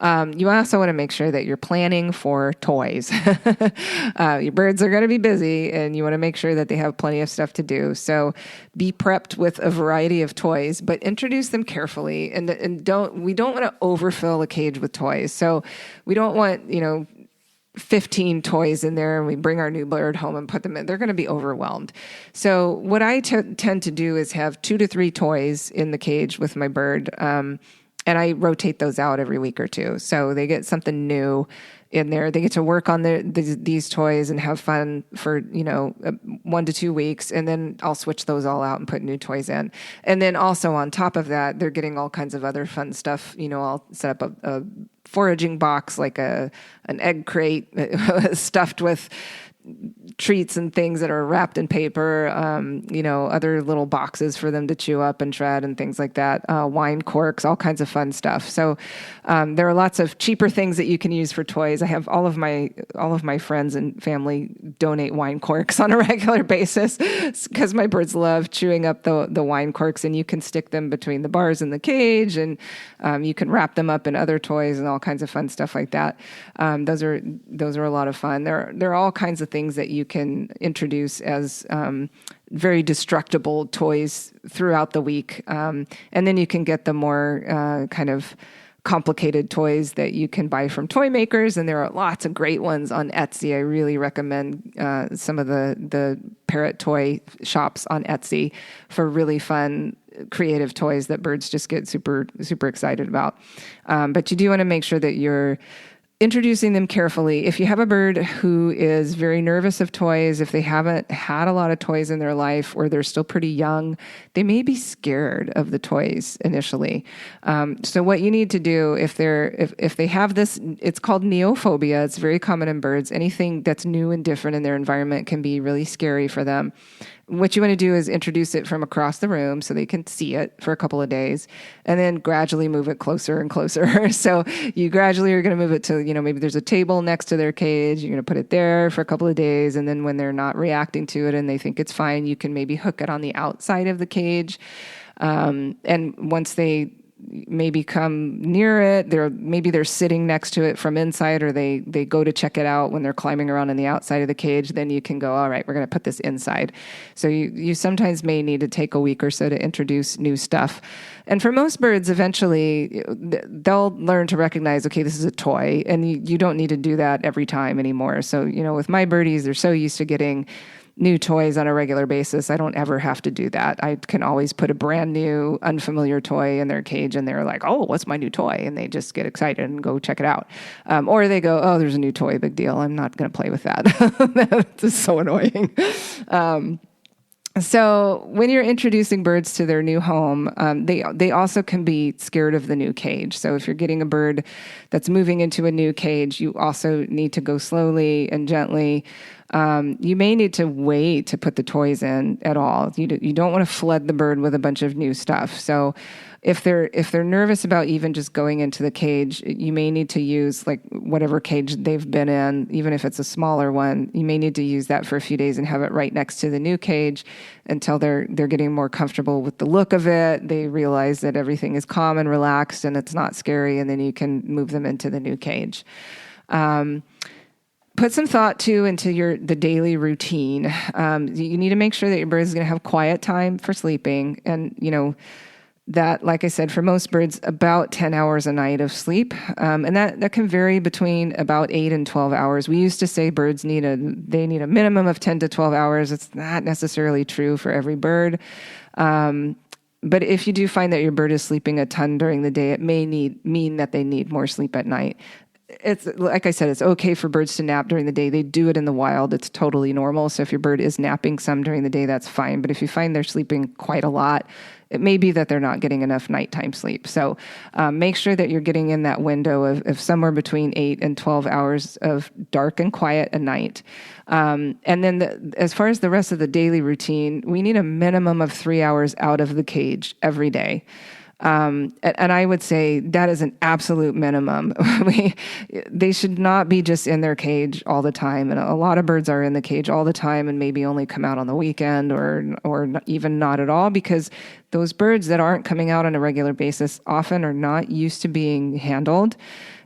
You also want to make sure that you're planning for toys. Your birds are going to be busy, and you want to make sure that they have plenty of stuff to do. So be prepped with a variety of toys, but introduce them carefully. And we don't want to overfill a cage with toys. So we don't want, 15 toys in there, and we bring our new bird home and put them in. They're going to be overwhelmed. So what I tend to do is have 2 to 3 toys in the cage with my bird. And I rotate those out every week or two. So they get something new in there. They get to work on these toys and have fun for, 1 to 2 weeks. And then I'll switch those all out and put new toys in. And then also on top of that, they're getting all kinds of other fun stuff. I'll set up a foraging box, like an egg crate stuffed with treats and things that are wrapped in paper, other little boxes for them to chew up and shred and things like that, wine corks, all kinds of fun stuff. So there are lots of cheaper things that you can use for toys. I have all of my friends and family donate wine corks on a regular basis because my birds love chewing up the wine corks, and you can stick them between the bars in the cage, and you can wrap them up in other toys and all kinds of fun stuff like that. Those are a lot of fun. There are all kinds of things that you can introduce as very destructible toys throughout the week. And then you can get the more kind of complicated toys that you can buy from toy makers. And there are lots of great ones on Etsy. I really recommend some of the parrot toy shops on Etsy for really fun, creative toys that birds just get super, super excited about. But you do want to make sure that you're introducing them carefully. If you have a bird who is very nervous of toys, if they haven't had a lot of toys in their life, or they're still pretty young, they may be scared of the toys initially. So what you need to do if they have this, it's called neophobia. It's very common in birds. Anything that's new and different in their environment can be really scary for them. What you want to do is introduce it from across the room so they can see it for a couple of days, and then gradually move it closer and closer. So you gradually are going to move it to, maybe there's a table next to their cage. You're going to put it there for a couple of days. And then when they're not reacting to it and they think it's fine, you can maybe hook it on the outside of the cage. And once they maybe come near it, they're sitting next to it from inside, or they go to check it out when they're climbing around on the outside of the cage, then you can go, all right, we're going to put this inside. So you sometimes may need to take a week or so to introduce new stuff. And for most birds, eventually they'll learn to recognize, okay, this is a toy, and you don't need to do that every time anymore. So, with my birdies, they're so used to getting new toys on a regular basis. I don't ever have to do that. I can always put a brand new, unfamiliar toy in their cage, and they're like, oh, what's my new toy? And they just get excited and go check it out. Or they go, oh, there's a new toy, big deal. I'm not going to play with that. That's so annoying. So when you're introducing birds to their new home, they also can be scared of the new cage. So if you're getting a bird that's moving into a new cage, you also need to go slowly and gently. You may need to wait to put the toys in at all. You don't want to flood the bird with a bunch of new stuff. So if they're nervous about even just going into the cage, you may need to use like whatever cage they've been in, even if it's a smaller one. You may need to use that for a few days and have it right next to the new cage until they're getting more comfortable with the look of it. They realize that everything is calm and relaxed and it's not scary, and then you can move them into the new cage. Put some thought too into the daily routine. You need to make sure that your bird is going to have quiet time for sleeping, and that, like I said, for most birds, about 10 hours a night of sleep. And that can vary between about 8 and 12 hours. We used to say birds need a minimum of 10 to 12 hours. It's not necessarily true for every bird. But if you do find that your bird is sleeping a ton during the day, it may mean that they need more sleep at night. It's like I said, it's okay for birds to nap during the day. They do it in the wild. It's totally normal. So if your bird is napping some during the day, that's fine. But if you find they're sleeping quite a lot, it may be that they're not getting enough nighttime sleep. So make sure that you're getting in that window of somewhere between 8 and 12 hours of dark and quiet a night. And then as far as the rest of the daily routine, we need a minimum of 3 hours out of the cage every day. And I would say that is an absolute minimum. They should not be just in their cage all the time. And a lot of birds are in the cage all the time and maybe only come out on the weekend or even not at all, because those birds that aren't coming out on a regular basis often are not used to being handled,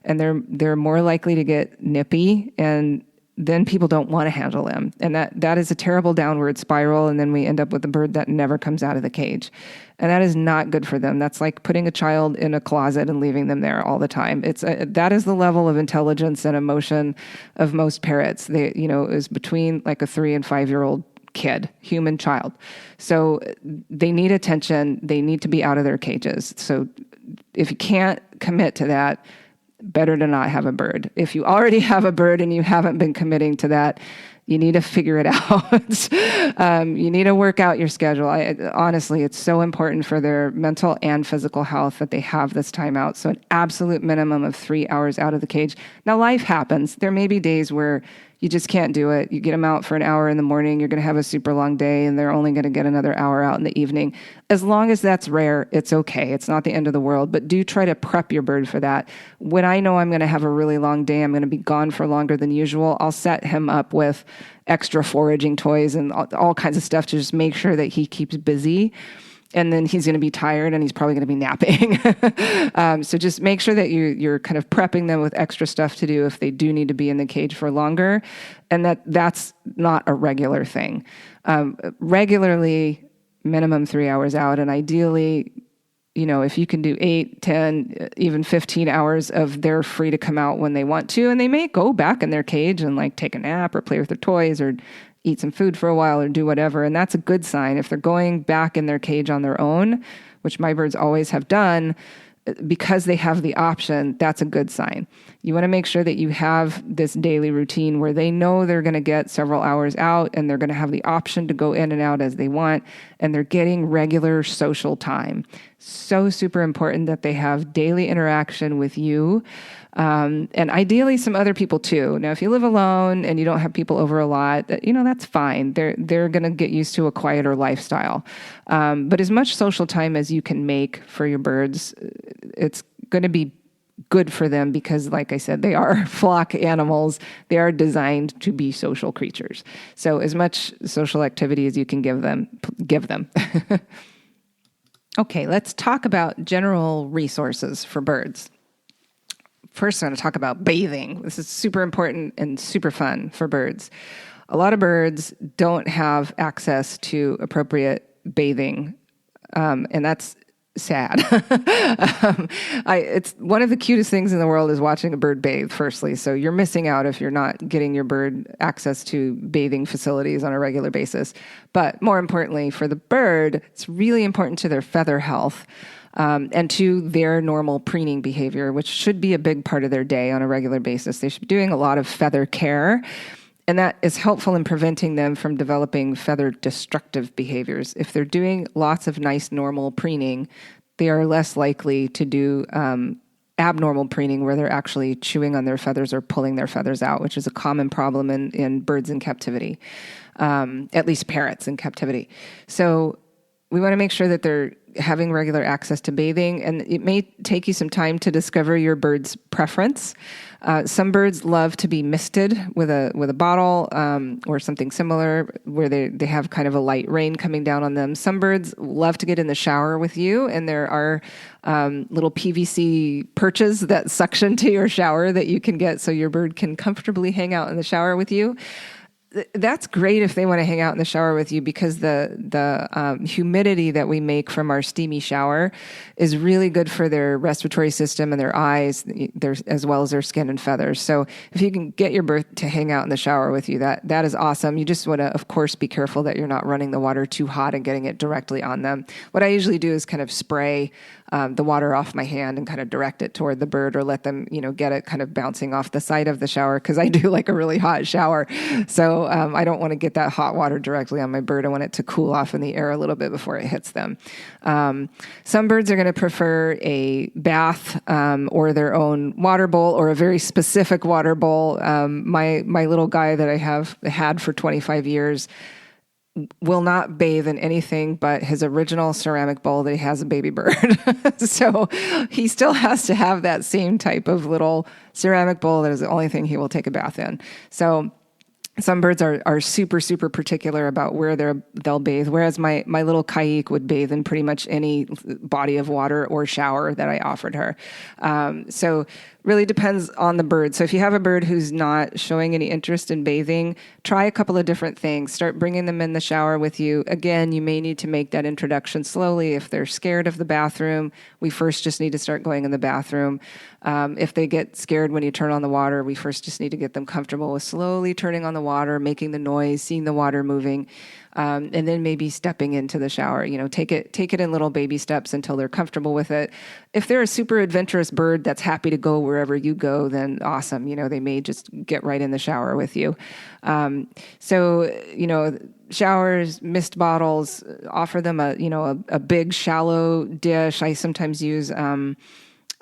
and they're more likely to get nippy, and then people don't want to handle them. And that is a terrible downward spiral. And then we end up with a bird that never comes out of the cage. And that is not good for them. That's like putting a child in a closet and leaving them there all the time. That is the level of intelligence and emotion of most parrots. They, is between like a 3 and 5 year old kid, human child. So they need attention. They need to be out of their cages. So if you can't commit to that, better to not have a bird. If you already have a bird and you haven't been committing to that, you need to figure it out. You need to work out your schedule. Honestly, it's so important for their mental and physical health that they have this time out. So an absolute minimum of 3 hours out of the cage. Now, life happens. There may be days where you just can't do it. You get them out for an hour in the morning, you're going to have a super long day, and they're only going to get another hour out in the evening. As long as that's rare, it's okay. It's not the end of the world, but do try to prep your bird for that. When I know I'm going to have a really long day, I'm going to be gone for longer than usual, I'll set him up with extra foraging toys and all kinds of stuff to just make sure that he keeps busy. And then he's going to be tired and he's probably going to be napping. So just make sure that you're kind of prepping them with extra stuff to do if they do need to be in the cage for longer. And that's not a regular thing. Regularly, minimum 3 hours out. And ideally, if you can do 8, 10, even 15 hours of they're free to come out when they want to. And they may go back in their cage and like take a nap or play with their toys or eat some food for a while or do whatever. And that's a good sign. If they're going back in their cage on their own, which my birds always have done, because they have the option, that's a good sign. You want to make sure that you have this daily routine where they know they're going to get several hours out and they're going to have the option to go in and out as they want, and they're getting regular social time. So super important that they have daily interaction with you. And ideally some other people too. Now, if you live alone and you don't have people over a lot, that's fine. They're going to get used to a quieter lifestyle. But as much social time as you can make for your birds, it's going to be good for them because, like I said, they are flock animals. They are designed to be social creatures. So as much social activity as you can give them, give them. Okay, let's talk about general resources for birds. First, I'm going to talk about bathing. This is super important and super fun for birds. A lot of birds don't have access to appropriate bathing, and that's sad. It's one of the cutest things in the world is watching a bird bathe, firstly. So you're missing out if you're not getting your bird access to bathing facilities on a regular basis. But more importantly, for the bird, it's really important to their feather health. And to their normal preening behavior, which should be a big part of their day on a regular basis. They should be doing a lot of feather care, and that is helpful in preventing them from developing feather destructive behaviors. If they're doing lots of nice normal preening, they are less likely to do abnormal preening where they're actually chewing on their feathers or pulling their feathers out, which is a common problem in birds in captivity, at least parrots in captivity. So we want to make sure that they're having regular access to bathing, and it may take you some time to discover your bird's preference. Some birds love to be misted with a bottle or something similar where they have kind of a light rain coming down on them. Some birds love to get in the shower with you, and there are little PVC perches that suction to your shower that you can get so your bird can comfortably hang out in the shower with you. That's great if they want to hang out in the shower with you because the humidity that we make from our steamy shower is really good for their respiratory system and their eyes, as well as their skin and feathers. So if you can get your bird to hang out in the shower with you, that is awesome. You just want to, of course, be careful that you're not running the water too hot and getting it directly on them. What I usually do is kind of spray the water off my hand and kind of direct it toward the bird or let them, get it kind of bouncing off the side of the shower because I do like a really hot shower. So I don't want to get that hot water directly on my bird. I want it to cool off in the air a little bit before it hits them. Some birds are going to prefer a bath or their own water bowl or a very specific water bowl. My little guy that I have had for 25 years will not bathe in anything but his original ceramic bowl that he has a baby bird. So he still has to have that same type of little ceramic bowl that is the only thing he will take a bath in. So some birds are super, super particular about where they'll bathe, whereas my little Kayik would bathe in pretty much any body of water or shower that I offered her. So really depends on the bird. So if you have a bird who's not showing any interest in bathing, try a couple of different things. Start bringing them in the shower with you. Again, you may need to make that introduction slowly. If they're scared of the bathroom, we first just need to start going in the bathroom. If they get scared when you turn on the water, we first just need to get them comfortable with slowly turning on the water, making the noise, seeing the water moving, and then maybe stepping into the shower. Take it in little baby steps until they're comfortable with it. If they're a super adventurous bird that's happy to go wherever you go, then awesome. They may just get right in the shower with you. Showers, mist bottles, offer them a big shallow dish. I sometimes use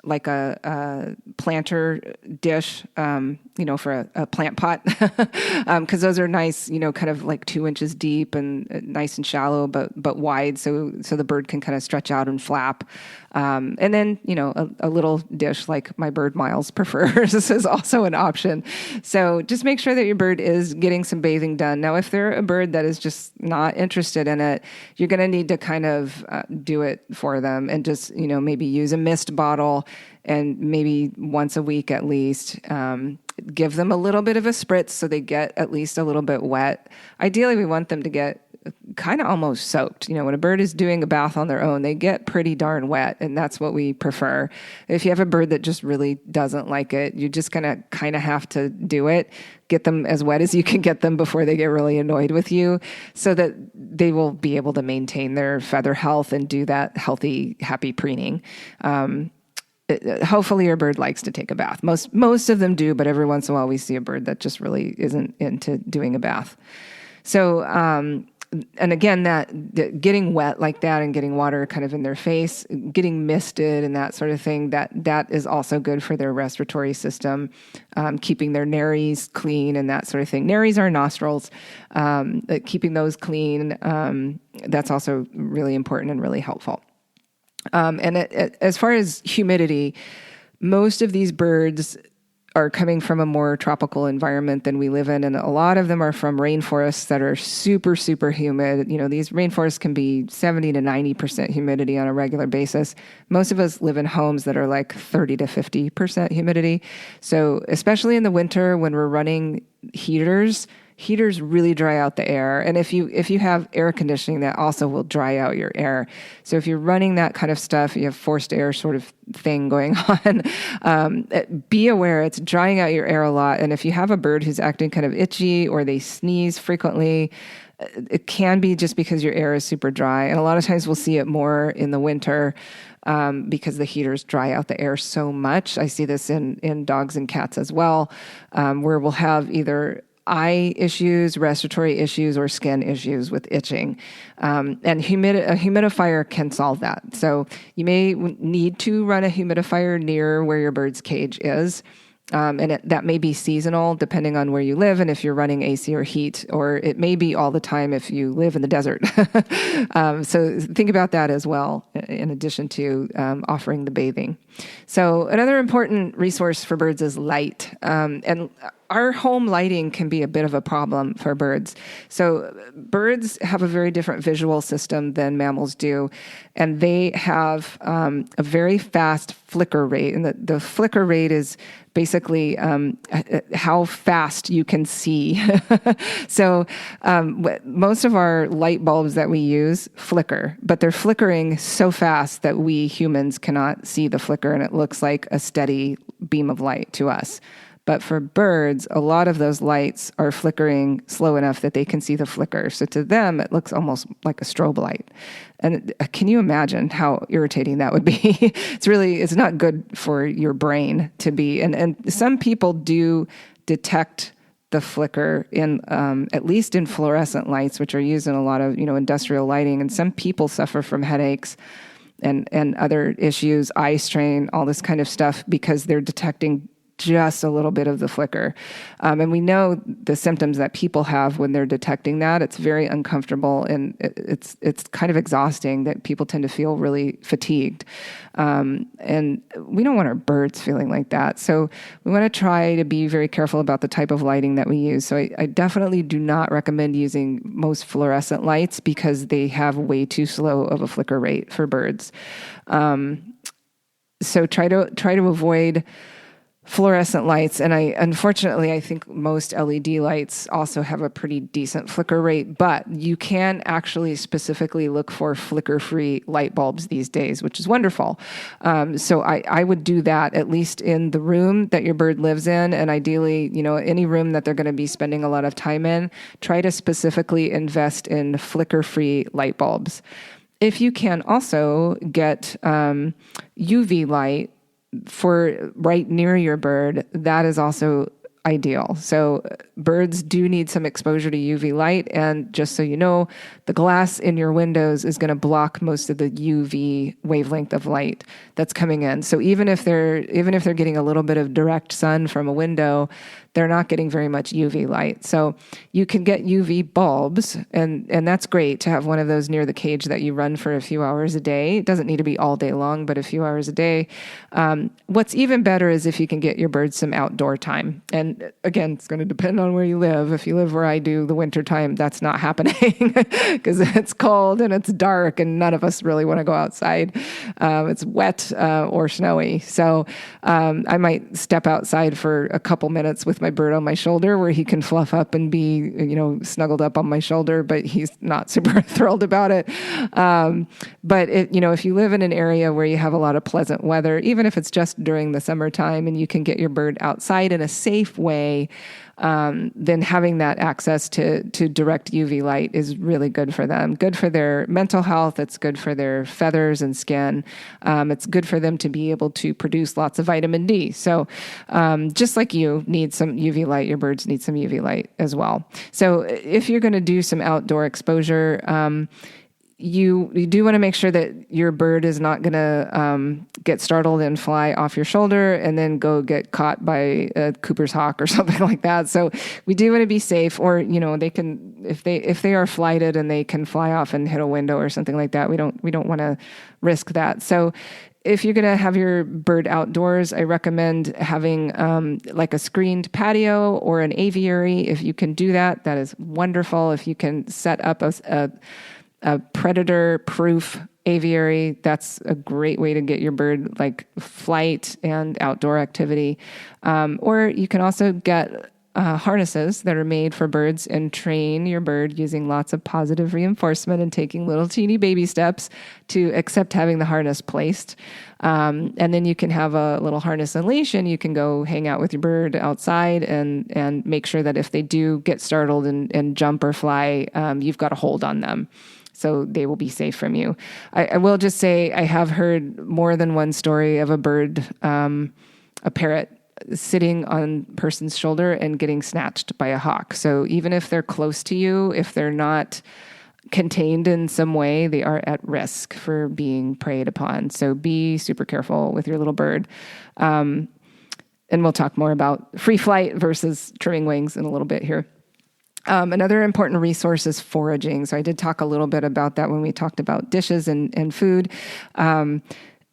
like a planter dish, for a plant pot, because those are nice, kind of like 2 inches deep and nice and shallow, but wide, so the bird can kind of stretch out and flap. And then, a little dish like my bird Miles prefers is also an option. So just make sure that your bird is getting some bathing done. Now, if they're a bird that is just not interested in it, you're going to need to kind of do it for them and just, maybe use a mist bottle and maybe once a week at least, give them a little bit of a spritz so they get at least a little bit wet. Ideally, we want them to get kind of almost soaked. When a bird is doing a bath on their own, they get pretty darn wet, and that's what we prefer. If you have a bird that just really doesn't like it, you're just going to kind of have to do it. Get them as wet as you can get them before they get really annoyed with you, so that they will be able to maintain their feather health and do that healthy, happy preening. Hopefully your bird likes to take a bath. Most of them do, but every once in a while we see a bird that just really isn't into doing a bath. So, and again, that getting wet like that and getting water kind of in their face, getting misted and that sort of thing, that is also good for their respiratory system, keeping their nares clean and that sort of thing. Nares are nostrils, keeping those clean, that's also really important and really helpful. As far as humidity, most of these birds are coming from a more tropical environment than we live in, and a lot of them are from rainforests that are super, super humid. These rainforests can be 70 to 90% humidity on a regular basis. Most of us live in homes that are like 30 to 50% humidity. So especially in the winter when we're running heaters really dry out the air. And if you have air conditioning, that also will dry out your air. So if you're running that kind of stuff, you have forced air sort of thing going on, be aware it's drying out your air a lot. And if you have a bird who's acting kind of itchy or they sneeze frequently, it can be just because your air is super dry. And a lot of times we'll see it more in the winter because the heaters dry out the air so much. I see this in dogs and cats as well, where we'll have either eye issues, respiratory issues, or skin issues with itching. And a humidifier can solve that. So you may need to run a humidifier near where your bird's cage is. That may be seasonal depending on where you live and if you're running AC or heat, or it may be all the time if you live in the desert. So think about that as well, in addition to offering the bathing. So another important resource for birds is light. And our home lighting can be a bit of a problem for birds. So birds have a very different visual system than mammals do, and they have a very fast flicker rate. And the flicker rate is basically how fast you can see. So most of our light bulbs that we use flicker, but they're flickering so fast that we humans cannot see the flicker, and it looks like a steady beam of light to us. But for birds, a lot of those lights are flickering slow enough that they can see the flicker. So to them, it looks almost like a strobe light. And can you imagine how irritating that would be? It's not good for your brain to be. And some people do detect the flicker in, at least in fluorescent lights, which are used in a lot of, industrial lighting. And some people suffer from headaches and other issues, eye strain, all this kind of stuff, because they're detecting just a little bit of the flicker. And we know the symptoms that people have when they're detecting that. It's very uncomfortable, and it's kind of exhausting that people tend to feel really fatigued. And we don't want our birds feeling like that. So we want to try to be very careful about the type of lighting that we use. So I definitely do not recommend using most fluorescent lights because they have way too slow of a flicker rate for birds. So try to avoid fluorescent lights. And unfortunately, I think most LED lights also have a pretty decent flicker rate, but you can actually specifically look for flicker-free light bulbs these days, which is wonderful. So I would do that at least in the room that your bird lives in. And ideally, any room that they're going to be spending a lot of time in, try to specifically invest in flicker-free light bulbs. If you can also get UV light for right near your bird, that is also ideal. So birds do need some exposure to UV light. And just so you know, the glass in your windows is going to block most of the UV wavelength of light that's coming in. So even if they're getting a little bit of direct sun from a window, they're not getting very much UV light. So you can get UV bulbs, and that's great to have one of those near the cage that you run for a few hours a day. It doesn't need to be all day long, but a few hours a day. What's even better is if you can get your birds some outdoor time. And again, it's going to depend on where you live. If you live where I do, the winter time, that's not happening because it's cold and it's dark and none of us really want to go outside. It's wet or snowy. So I might step outside for a couple minutes with my bird on my shoulder where he can fluff up and be, snuggled up on my shoulder, but he's not super thrilled about it. But if you live in an area where you have a lot of pleasant weather, even if it's just during the summertime and you can get your bird outside in a safe way, then having that access to direct UV light is really good for them. Good for their mental health. It's good for their feathers and skin. It's good for them to be able to produce lots of vitamin D. So just like you need some UV light, your birds need some UV light as well. So if you're going to do some outdoor exposure, you do want to make sure that your bird is not going to get startled and fly off your shoulder and then go get caught by a Cooper's hawk or something like that. So we do want to be safe, or they can, if they are flighted and they can fly off and hit a window or something like that, we don't want to risk that. So if you're going to have your bird outdoors, I recommend having like a screened patio or an aviary. If you can do that, that is wonderful. If you can set up a predator-proof aviary, that's a great way to get your bird like flight and outdoor activity. Or you can also get harnesses that are made for birds and train your bird using lots of positive reinforcement and taking little teeny baby steps to accept having the harness placed. And then you can have a little harness and leash, and you can go hang out with your bird outside and make sure that if they do get startled and jump or fly, you've got a hold on them, so they will be safe from you. I will just say I have heard more than one story of a bird, a parrot, sitting on a person's shoulder and getting snatched by a hawk. So even if they're close to you, if they're not contained in some way, they are at risk for being preyed upon. So be super careful with your little bird. And we'll talk more about free flight versus trimming wings in a little bit here. Another important resource is foraging. So I did talk a little bit about that when we talked about dishes and food.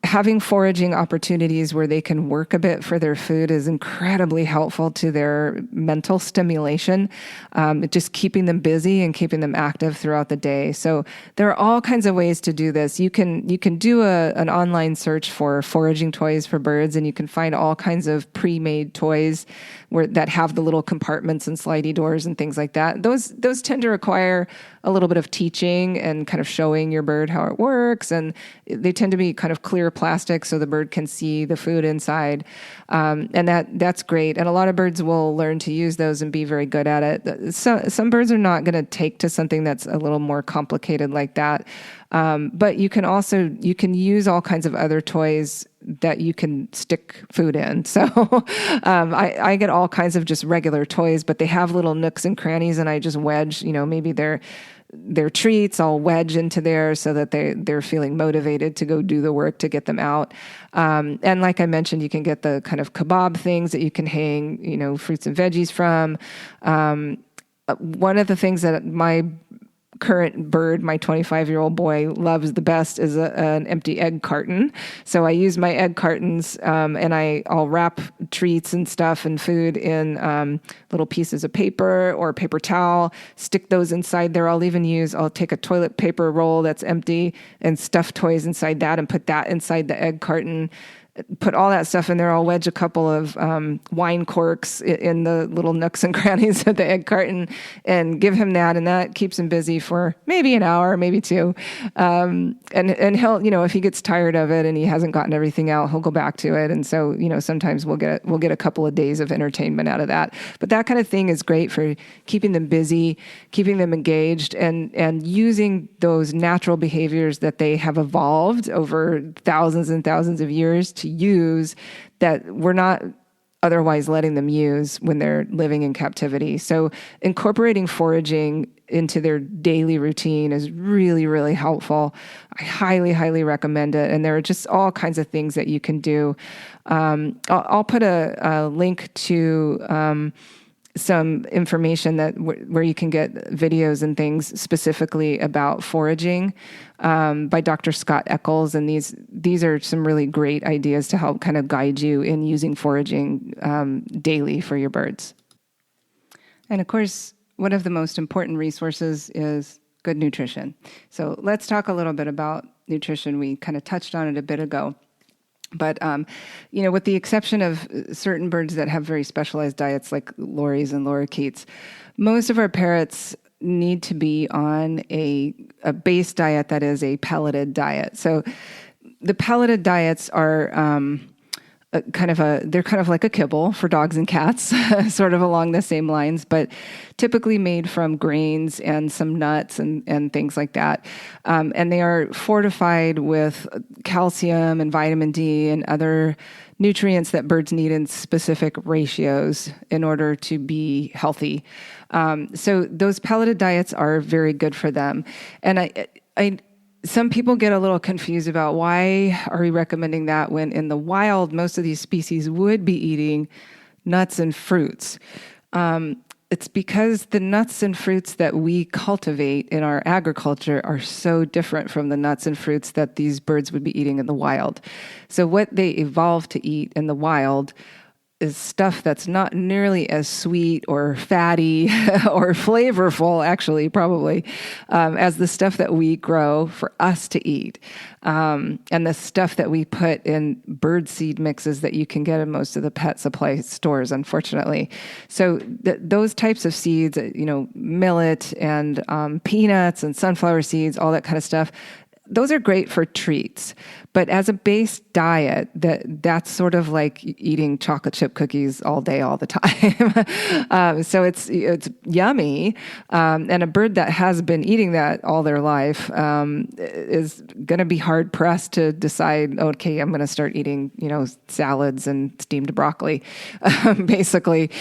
Having foraging opportunities where they can work a bit for their food is incredibly helpful to their mental stimulation, just keeping them busy and keeping them active throughout the day. So there are all kinds of ways to do this. You can do an online search for foraging toys for birds, and you can find all kinds of pre-made toys that have the little compartments and slidey doors and things like that. Those tend to require a little bit of teaching and kind of showing your bird how it works, and they tend to be kind of clear plastic so the bird can see the food inside, and that's great. And a lot of birds will learn to use those and be very good at it. Some birds are not going to take to something that's a little more complicated like that, but you can use all kinds of other toys that you can stick food in. So I get all kinds of just regular toys, but they have little nooks and crannies, and I just wedge, maybe their treats, I'll wedge into there so that they're feeling motivated to go do the work to get them out. And like I mentioned, you can get the kind of kebab things that you can hang, fruits and veggies from. One of the things that my current bird, my 25-year-old boy, loves the best is an empty egg carton. So I use my egg cartons, and I'll wrap treats and stuff and food in little pieces of paper or paper towel, stick those inside there. I'll take a toilet paper roll that's empty and stuff toys inside that and put that inside the egg carton. put all that stuff in there. I'll wedge a couple of wine corks in the little nooks and crannies of the egg carton and give him that. And that keeps him busy for maybe an hour, maybe two. And he'll, if he gets tired of it and he hasn't gotten everything out, he'll go back to it. And so, sometimes we'll get a couple of days of entertainment out of that. But that kind of thing is great for keeping them busy, keeping them engaged, and using those natural behaviors that they have evolved over thousands and thousands of years to use that we're not otherwise letting them use when they're living in captivity. So incorporating foraging into their daily routine is really, really helpful. I highly, highly recommend it. And there are just all kinds of things that you can do. I'll put a link to some information where you can get videos and things specifically about foraging by Dr. Scott Eccles. And these are some really great ideas to help kind of guide you in using foraging daily for your birds. And of course, one of the most important resources is good nutrition. So let's talk a little bit about nutrition. We kind of touched on it a bit ago. But, with the exception of certain birds that have very specialized diets like lories and lorikeets, most of our parrots need to be on a base diet that is a pelleted diet. So the pelleted diets are they're kind of like a kibble for dogs and cats, sort of along the same lines, but typically made from grains and some nuts and things like that. And they are fortified with calcium and vitamin D and other nutrients that birds need in specific ratios in order to be healthy. So those pelleted diets are very good for them. And some people get a little confused about why are we recommending that when in the wild, most of these species would be eating nuts and fruits. It's because the nuts and fruits that we cultivate in our agriculture are so different from the nuts and fruits that these birds would be eating in the wild. So what they evolved to eat in the wild is stuff that's not nearly as sweet or fatty or flavorful, actually, probably, as the stuff that we grow for us to eat. And the stuff that we put in bird seed mixes that you can get in most of the pet supply stores, unfortunately. So those types of seeds, millet and peanuts and sunflower seeds, all that kind of stuff, those are great for treats, but as a base diet, that's sort of like eating chocolate chip cookies all day, all the time. So it's yummy, and a bird that has been eating that all their life is going to be hard pressed to decide, okay, I'm going to start eating, salads and steamed broccoli, basically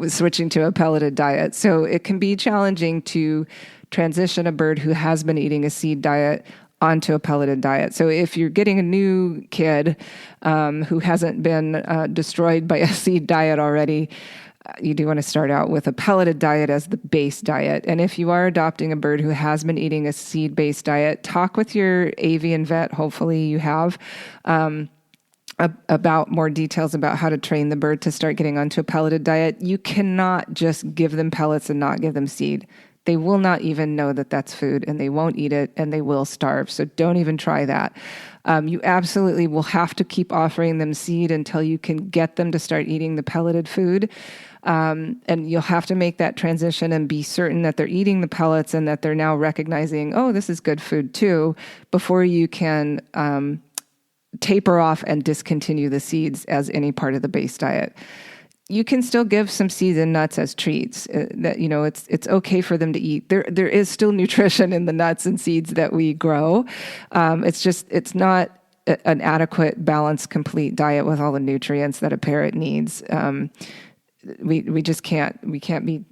switching to a pelleted diet. So it can be challenging to transition a bird who has been eating a seed diet onto a pelleted diet. So if you're getting a new kid who hasn't been destroyed by a seed diet already, you do want to start out with a pelleted diet as the base diet. And if you are adopting a bird who has been eating a seed-based diet, talk with your avian vet, hopefully you have, about more details about how to train the bird to start getting onto a pelleted diet. You cannot just give them pellets and not give them seed. They will not even know that that's food, and they won't eat it, and they will starve. So don't even try that. You absolutely will have to keep offering them seed until you can get them to start eating the pelleted food. And you'll have to make that transition and be certain that they're eating the pellets and that they're now recognizing, oh, this is good food too, before you can taper off and discontinue the seeds as any part of the base diet. You can still give some seeds and nuts as treats. It's okay for them to eat. There is still nutrition in the nuts and seeds that we grow. It's not an adequate, balanced, complete diet with all the nutrients that a parrot needs. We just can't. We can't be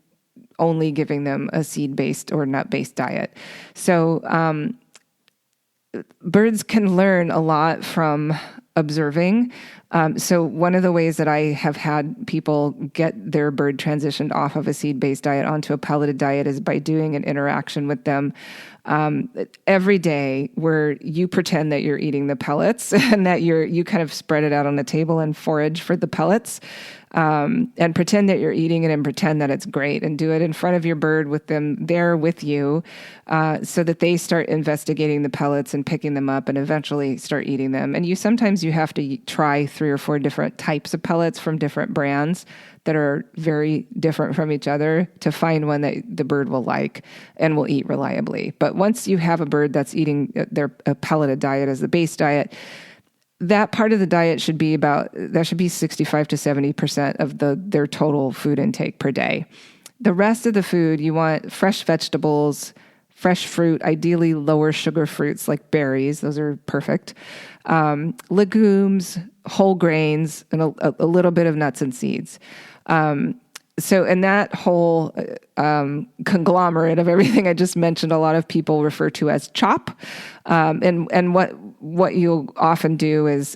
only giving them a seed-based or nut-based diet. So birds can learn a lot from observing. So one of the ways that I have had people get their bird transitioned off of a seed-based diet onto a pelleted diet is by doing an interaction with them every day where you pretend that you're eating the pellets and that you kind of spread it out on the table and forage for the pellets. And pretend that you're eating it and pretend that it's great, and do it in front of your bird with them there with you, so that they start investigating the pellets and picking them up and eventually start eating them. And sometimes you have to try 3 or 4 different types of pellets from different brands that are very different from each other to find one that the bird will like and will eat reliably. But once you have a bird that's eating a pelleted diet as the base diet, that part of the diet should be 65 to 70% of their total food intake per day. The rest of the food, you want fresh vegetables, fresh fruit, ideally lower sugar fruits like berries. Those are perfect. Legumes, whole grains, and a little bit of nuts and seeds. And that whole conglomerate of everything I just mentioned, a lot of people refer to as chop. And what you'll often do is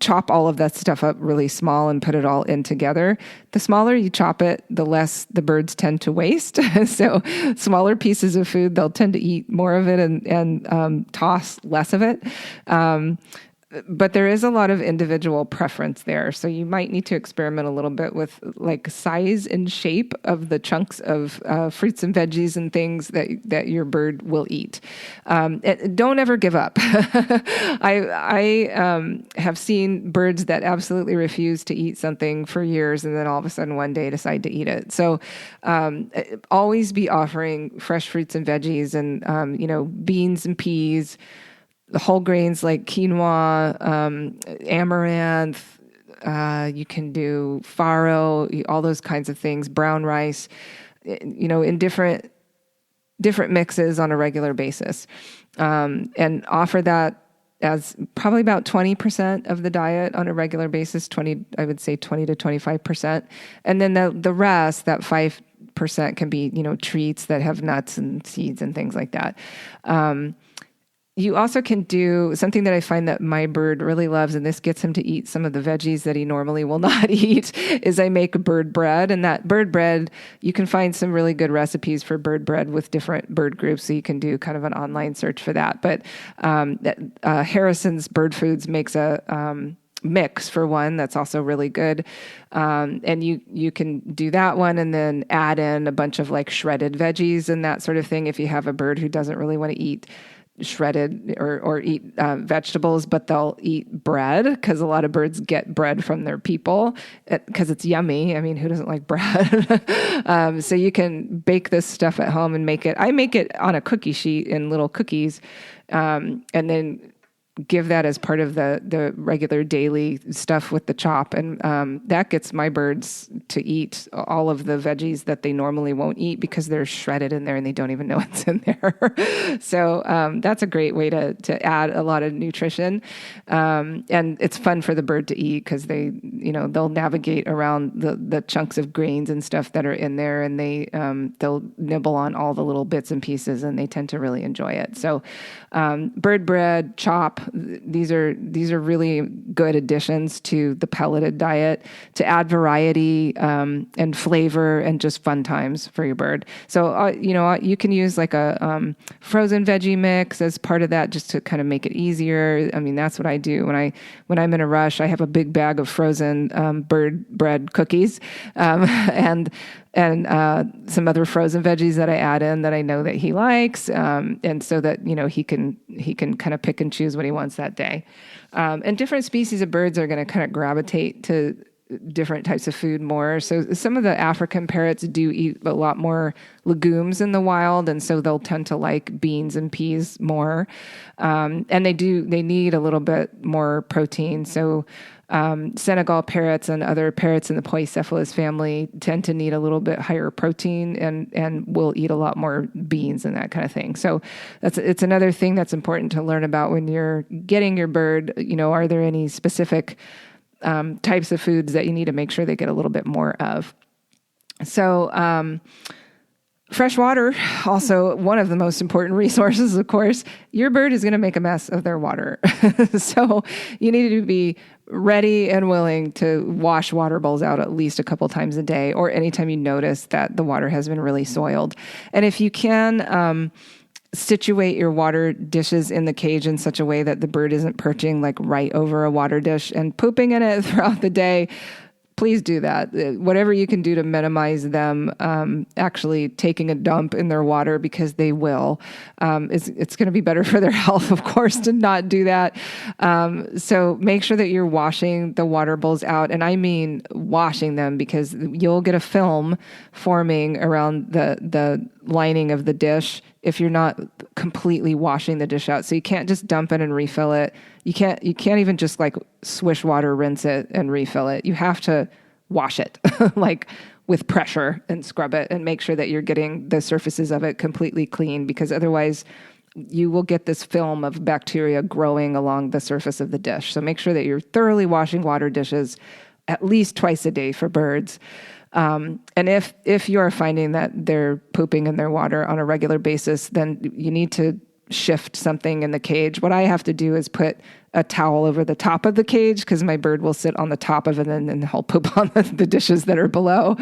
chop all of that stuff up really small and put it all in together. The smaller you chop it, the less the birds tend to waste. So smaller pieces of food, they'll tend to eat more of it and toss less of it. But there is a lot of individual preference there. So you might need to experiment a little bit with like size and shape of the chunks of fruits and veggies and things that your bird will eat. Don't ever give up. I have seen birds that absolutely refuse to eat something for years and then all of a sudden one day decide to eat it. So always be offering fresh fruits and veggies and, beans and peas, the whole grains like quinoa, amaranth, you can do farro, all those kinds of things, brown rice, in different mixes on a regular basis. And offer that as probably about 20% of the diet on a regular basis, I would say 20 to 25%. And then the rest, that 5% can be, treats that have nuts and seeds and things like that. You also can do something that I find that my bird really loves, and this gets him to eat some of the veggies that he normally will not eat, is I make bird bread. And that bird bread, you can find some really good recipes for bird bread with different bird groups, so you can do kind of an online search for that. But Harrison's Bird Foods makes a mix for one that's also really good. And you can do that one and then add in a bunch of like shredded veggies and that sort of thing if you have a bird who doesn't really want to eat shredded or eat vegetables, but they'll eat bread, because a lot of birds get bread from their people because it's yummy. I mean, who doesn't like bread? So you can bake this stuff at home and make it. I make it on a cookie sheet in little cookies, and then give that as part of the regular daily stuff with the chop. And that gets my birds to eat all of the veggies that they normally won't eat because they're shredded in there and they don't even know it's in there. So that's a great way to add a lot of nutrition. And it's fun for the bird to eat because they'll navigate around the chunks of grains and stuff that are in there, and they'll nibble on all the little bits and pieces, and they tend to really enjoy it. So bird bread, chop, these are really good additions to the pelleted diet to add variety and flavor and just fun times for your bird. So you can use like a frozen veggie mix as part of that, just to kind of make it easier. I mean, that's what I do when I'm in a rush. I have a big bag of frozen bird bread cookies and some other frozen veggies that I add in that I know that he likes, and so that he can kind of pick and choose what he wants that day. And different species of birds are going to kind of gravitate to different types of food more. So some of the African parrots do eat a lot more legumes in the wild, and so they'll tend to like beans and peas more. And they need a little bit more protein. So Senegal parrots and other parrots in the Poicephalus family tend to need a little bit higher protein and will eat a lot more beans and that kind of thing. So it's another thing that's important to learn about when you're getting your bird. Are there any specific types of foods that you need to make sure they get a little bit more of? So Fresh water, also one of the most important resources, of course. Your bird is going to make a mess of their water. So you need to be ready and willing to wash water bowls out at least a couple times a day, or anytime you notice that the water has been really soiled. And if you can situate your water dishes in the cage in such a way that the bird isn't perching like right over a water dish and pooping in it throughout the day, please do that. Whatever you can do to minimize them actually taking a dump in their water, because they will. It's going to be better for their health, of course, to not do that. So make sure that you're washing the water bowls out. And I mean washing them, because you'll get a film forming around the lining of the dish if you're not completely washing the dish out. So you can't just dump it and refill it. You can't even just like swish water, rinse it, and refill it. You have to wash it like with pressure and scrub it and make sure that you're getting the surfaces of it completely clean, because otherwise you will get this film of bacteria growing along the surface of the dish. So make sure that you're thoroughly washing water dishes at least twice a day for birds. And if you are finding that they're pooping in their water on a regular basis, then you need to shift something in the cage. What I have to do is put a towel over the top of the cage, because my bird will sit on the top of it and then he'll poop on the dishes that are below.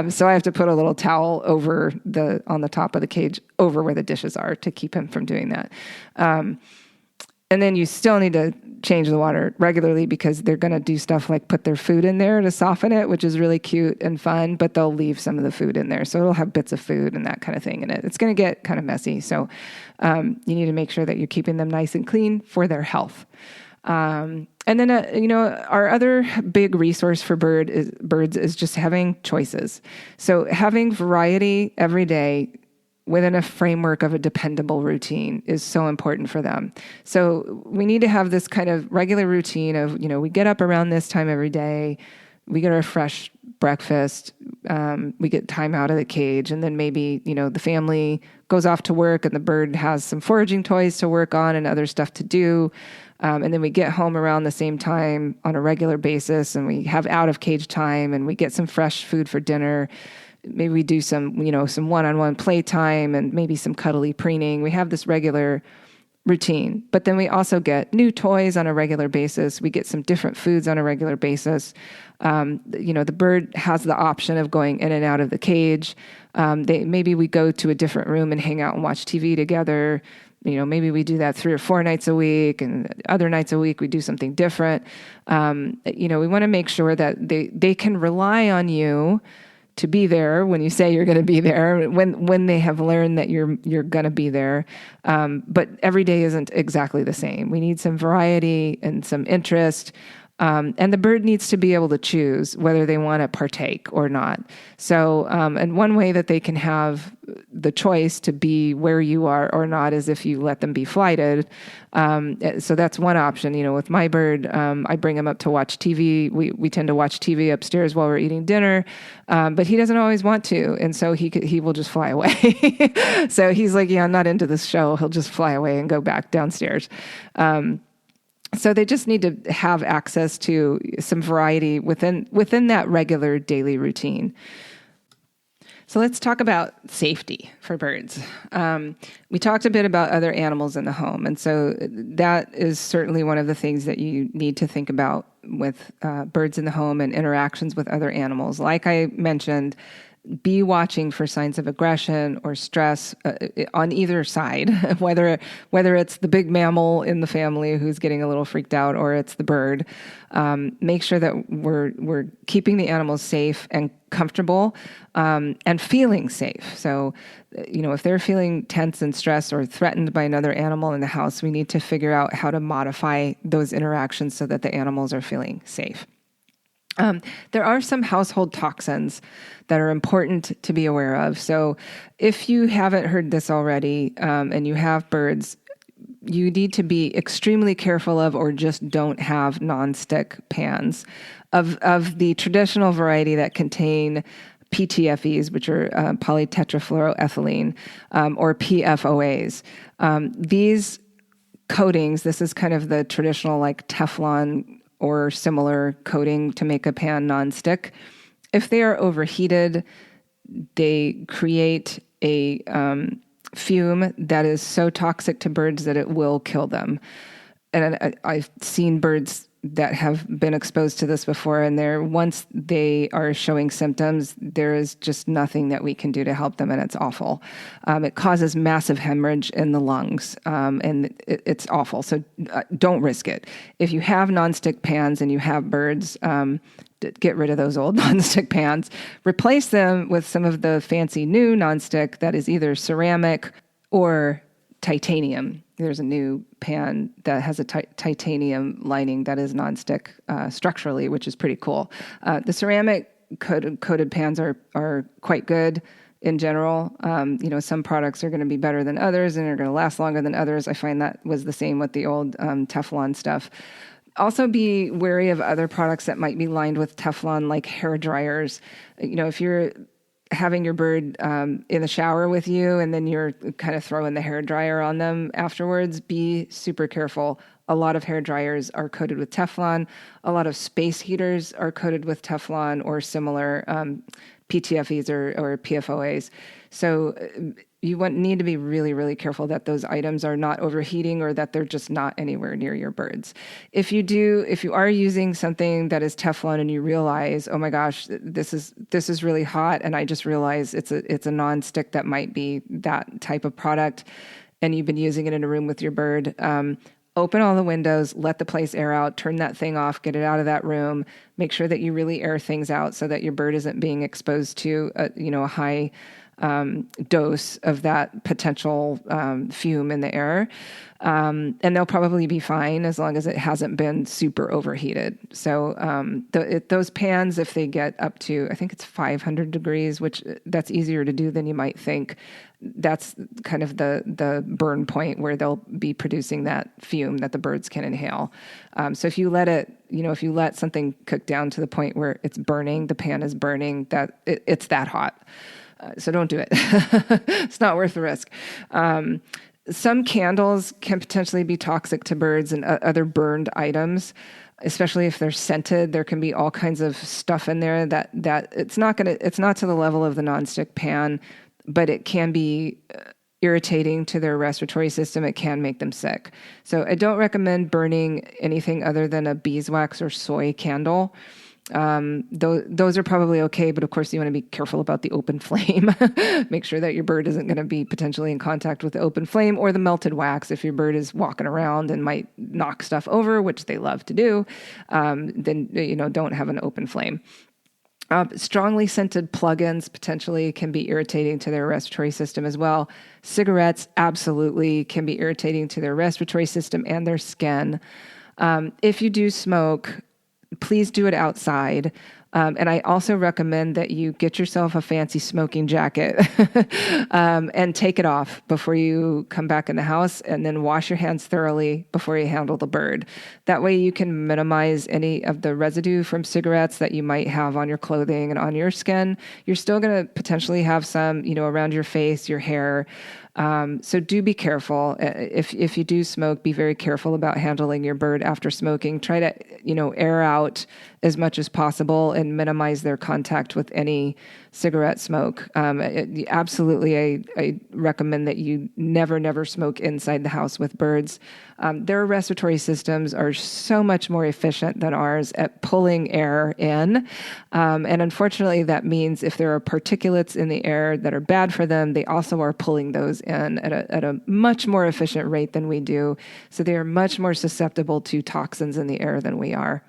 So I have to put a little towel on the top of the cage over where the dishes are to keep him from doing that. And then you still need to change the water regularly, because they're going to do stuff like put their food in there to soften it, which is really cute and fun, but they'll leave some of the food in there. So it'll have bits of food and that kind of thing in it. It's going to get kind of messy. So you need to make sure that you're keeping them nice and clean for their health. And then, our other big resource for birds is just having choices. So having variety every day within a framework of a dependable routine is so important for them. So we need to have this kind of regular routine of, we get up around this time every day, we get our fresh breakfast, we get time out of the cage, and then maybe, the family goes off to work and the bird has some foraging toys to work on and other stuff to do. And then we get home around the same time on a regular basis, and we have out of cage time, and we get some fresh food for dinner. Maybe we do some one-on-one playtime and maybe some cuddly preening. We have this regular routine, but then we also get new toys on a regular basis. We get some different foods on a regular basis. The bird has the option of going in and out of the cage. Maybe we go to a different room and hang out and watch TV together. Maybe we do that 3 or 4 nights a week, and other nights a week we do something different. We want to make sure that they can rely on you to be there when you say you're going to be there, when they have learned that you're going to be there. But every day isn't exactly the same. We need some variety and some interest. And the bird needs to be able to choose whether they want to partake or not. So, and one way that they can have the choice to be where you are or not is if you let them be flighted. So that's one option. With my bird, I bring him up to watch TV. We tend to watch TV upstairs while we're eating dinner, but he doesn't always want to, and so he will just fly away. So he's like, I'm not into this show. He'll just fly away and go back downstairs. So they just need to have access to some variety within that regular daily routine. So let's talk about safety for birds. We talked a bit about other animals in the home, and so that is certainly one of the things that you need to think about with birds in the home and interactions with other animals. Like I mentioned, be watching for signs of aggression or stress on either side, whether it's the big mammal in the family who's getting a little freaked out or it's the bird. Make sure that we're keeping the animals safe and comfortable and feeling safe. So, if they're feeling tense and stressed or threatened by another animal in the house, we need to figure out how to modify those interactions so that the animals are feeling safe. There are some household toxins that are important to be aware of. So if you haven't heard this already, and you have birds, you need to be extremely careful of, or just don't have nonstick pans of the traditional variety that contain PTFEs, which are polytetrafluoroethylene, or PFOAs. These coatings, this is kind of the traditional like Teflon or similar coating to make a pan nonstick. If they are overheated, they create a fume that is so toxic to birds that it will kill them. And I've seen birds that have been exposed to this before, and once they are showing symptoms, there is just nothing that we can do to help them, and it's awful. It causes massive hemorrhage in the lungs, and it's awful. So don't risk it. If you have nonstick pans and you have birds, get rid of those old nonstick pans. Replace them with some of the fancy new nonstick that is either ceramic or titanium. There's a new pan that has a titanium lining that is nonstick structurally, which is pretty cool. The ceramic coated pans are quite good in general. Some products are going to be better than others and are going to last longer than others. I find that was the same with the old Teflon stuff. Also be wary of other products that might be lined with Teflon, like hair dryers. If you're having your bird in the shower with you and then you're kind of throwing the hair dryer on them afterwards, be super careful. A lot of hair dryers are coated with Teflon. A lot of space heaters are coated with Teflon or similar PTFEs or PFOAs. So you need to be really, really careful that those items are not overheating or that they're just not anywhere near your birds. If you are using something that is Teflon and you realize, oh my gosh, this is really hot, and I just realized it's a nonstick that might be that type of product, and you've been using it in a room with your bird, open all the windows, let the place air out, turn that thing off, get it out of that room, make sure that you really air things out so that your bird isn't being exposed to a high dose of that potential fume in the air. And they'll probably be fine as long as it hasn't been super overheated. So those pans, if they get up to, I think it's 500 degrees, which that's easier to do than you might think. That's kind of the burn point where they'll be producing that fume that the birds can inhale. So if you let something cook down to the point where it's burning, the pan is burning, it's that hot. So don't do it. It's not worth the risk. Some candles can potentially be toxic to birds and other burned items, especially if they're scented. There can be all kinds of stuff in there that it's not to the level of the nonstick pan, but it can be irritating to their respiratory system. It can make them sick. So I don't recommend burning anything other than a beeswax or soy candle. Those are probably okay, but of course you want to be careful about the open flame. Make sure that your bird isn't going to be potentially in contact with the open flame or the melted wax. If your bird is walking around and might knock stuff over, which they love to do, then don't have an open flame. Strongly scented plugins potentially can be irritating to their respiratory system as well. Cigarettes absolutely can be irritating to their respiratory system and their skin. If you do smoke, please do it outside. And I also recommend that you get yourself a fancy smoking jacket and take it off before you come back in the house, and then wash your hands thoroughly before you handle the bird. That way you can minimize any of the residue from cigarettes that you might have on your clothing and on your skin. You're still going to potentially have some, around your face, your hair. So do be careful. If you do smoke, be very careful about handling your bird after smoking. Try to, air out as much as possible and minimize their contact with any cigarette smoke. Absolutely, I recommend that you never smoke inside the house with birds. Their respiratory systems are so much more efficient than ours at pulling air in. And unfortunately, that means if there are particulates in the air that are bad for them, they also are pulling those in at a much more efficient rate than we do. So they are much more susceptible to toxins in the air than we are.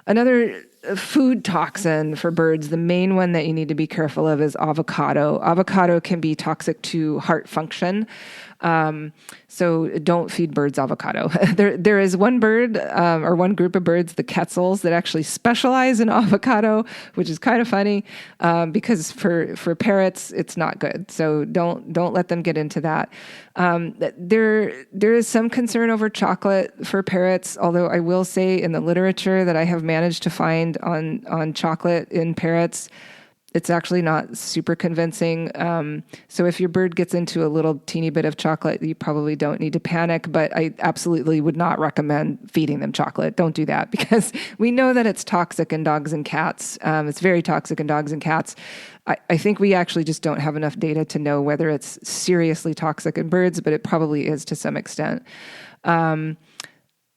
Another food toxin for birds, the main one that you need to be careful of is avocado. Avocado can be toxic to heart function. So don't feed birds avocado. There is one bird or one group of birds, the quetzals, that actually specialize in avocado, which is kind of funny because for parrots it's not good. So don't let them get into that. There is some concern over chocolate for parrots, although I will say in the literature that I have managed to find on chocolate in parrots, it's actually not super convincing. So if your bird gets into a little teeny bit of chocolate, you probably don't need to panic, but I absolutely would not recommend feeding them chocolate. Don't do that because we know that it's toxic in dogs and cats. It's very toxic in dogs and cats. I think we actually just don't have enough data to know whether it's seriously toxic in birds, but it probably is to some extent.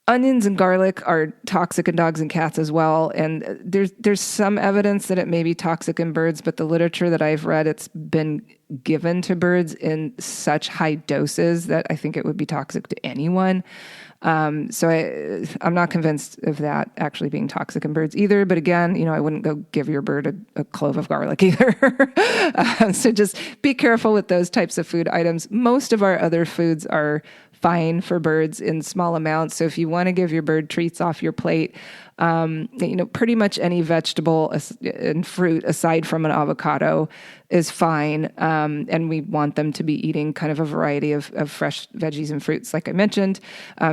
Onions and garlic are toxic in dogs and cats as well. And there's some evidence that it may be toxic in birds, but the literature that I've read, it's been given to birds in such high doses that I think it would be toxic to anyone. So I'm not convinced of that actually being toxic in birds either. But again, I wouldn't go give your bird a clove of garlic either. So just be careful with those types of food items. Most of our other foods are fine for birds in small amounts. So if you want to give your bird treats off your plate, pretty much any vegetable and fruit aside from an avocado is fine. And we want them to be eating kind of a variety of fresh veggies and fruits, like I mentioned.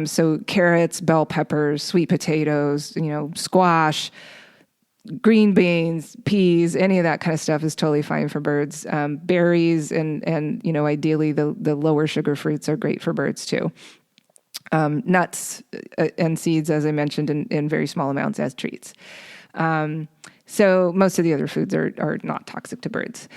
So carrots, bell peppers, sweet potatoes, squash, green beans, peas, any of that kind of stuff is totally fine for birds. Berries and ideally the lower sugar fruits are great for birds too. Nuts and seeds, as I mentioned, in very small amounts as treats. So most of the other foods are not toxic to birds.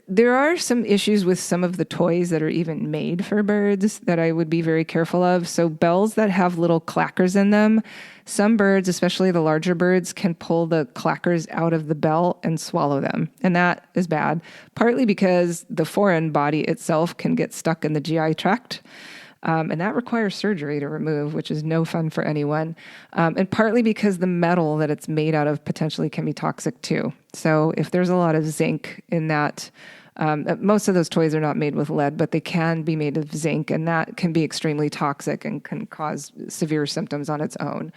There are some issues with some of the toys that are even made for birds that I would be very careful of. So bells that have little clackers in them, some birds, especially the larger birds, can pull the clackers out of the bell and swallow them. And that is bad, partly because the foreign body itself can get stuck in the GI tract. And that requires surgery to remove, which is no fun for anyone. And partly because the metal that it's made out of potentially can be toxic too. So if there's a lot of zinc in that, most of those toys are not made with lead, but they can be made of zinc, and that can be extremely toxic and can cause severe symptoms on its own.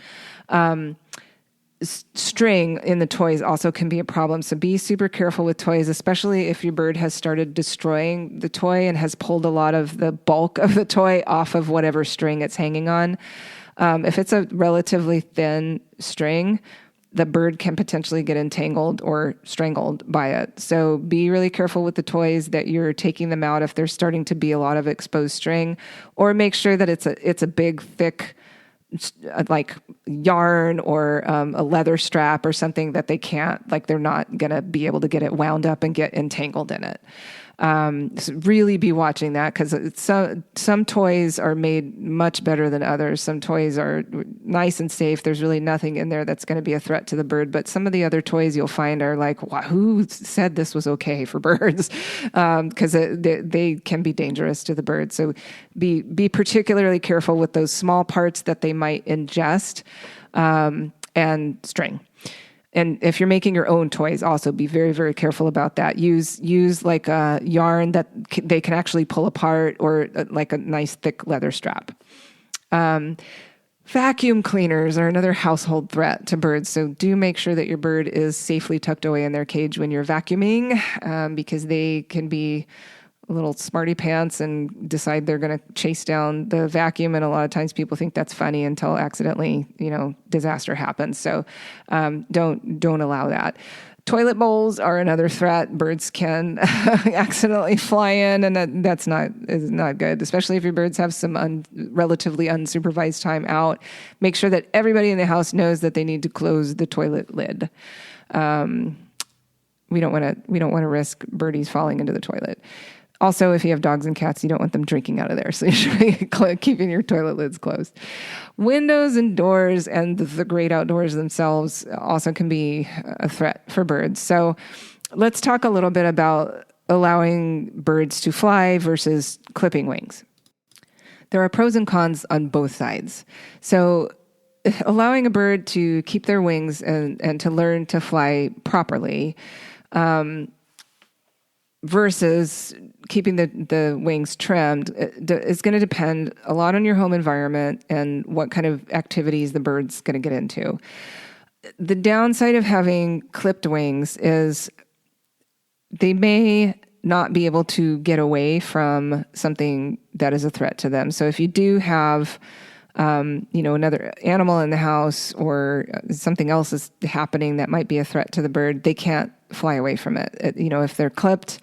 String in the toys also can be a problem. So be super careful with toys, especially if your bird has started destroying the toy and has pulled a lot of the bulk of the toy off of whatever string it's hanging on. If it's a relatively thin string, the bird can potentially get entangled or strangled by it. So be really careful with the toys that you're taking them out if there's starting to be a lot of exposed string, or make sure that it's a big, thick, like yarn or a leather strap or something that they're not going to be able to get it wound up and get entangled in it. So really be watching that, because some toys are made much better than others. Some toys are nice and safe. There's really nothing in there that's going to be a threat to the bird. But some of the other toys you'll find are like, who said this was okay for birds? Because they can be dangerous to the bird. So be particularly careful with those small parts that they might ingest, and string. And if you're making your own toys, also be very, very careful about that. Use like a yarn that they can actually pull apart, or like a nice thick leather strap. Vacuum cleaners are another household threat to birds. So do make sure that your bird is safely tucked away in their cage when you're vacuuming, because they can be little smarty pants and decide they're going to chase down the vacuum. And a lot of times people think that's funny until accidentally, disaster happens. So don't allow that. Toilet bowls are another threat. Birds can accidentally fly in, and that's not good, especially if your birds have some relatively unsupervised time out. Make sure that everybody in the house knows that they need to close the toilet lid. We don't want to risk birdies falling into the toilet. Also, if you have dogs and cats, you don't want them drinking out of there. So you should be keeping your toilet lids closed. Windows and doors and the great outdoors themselves also can be a threat for birds. So let's talk a little bit about allowing birds to fly versus clipping wings. There are pros and cons on both sides. So allowing a bird to keep their wings and to learn to fly properly, versus keeping the wings trimmed is going to depend a lot on your home environment and what kind of activities the bird's going to get into. The downside of having clipped wings is they may not be able to get away from something that is a threat to them. So if you do have another animal in the house, or something else is happening that might be a threat to the bird, they can't fly away from it. If they're clipped,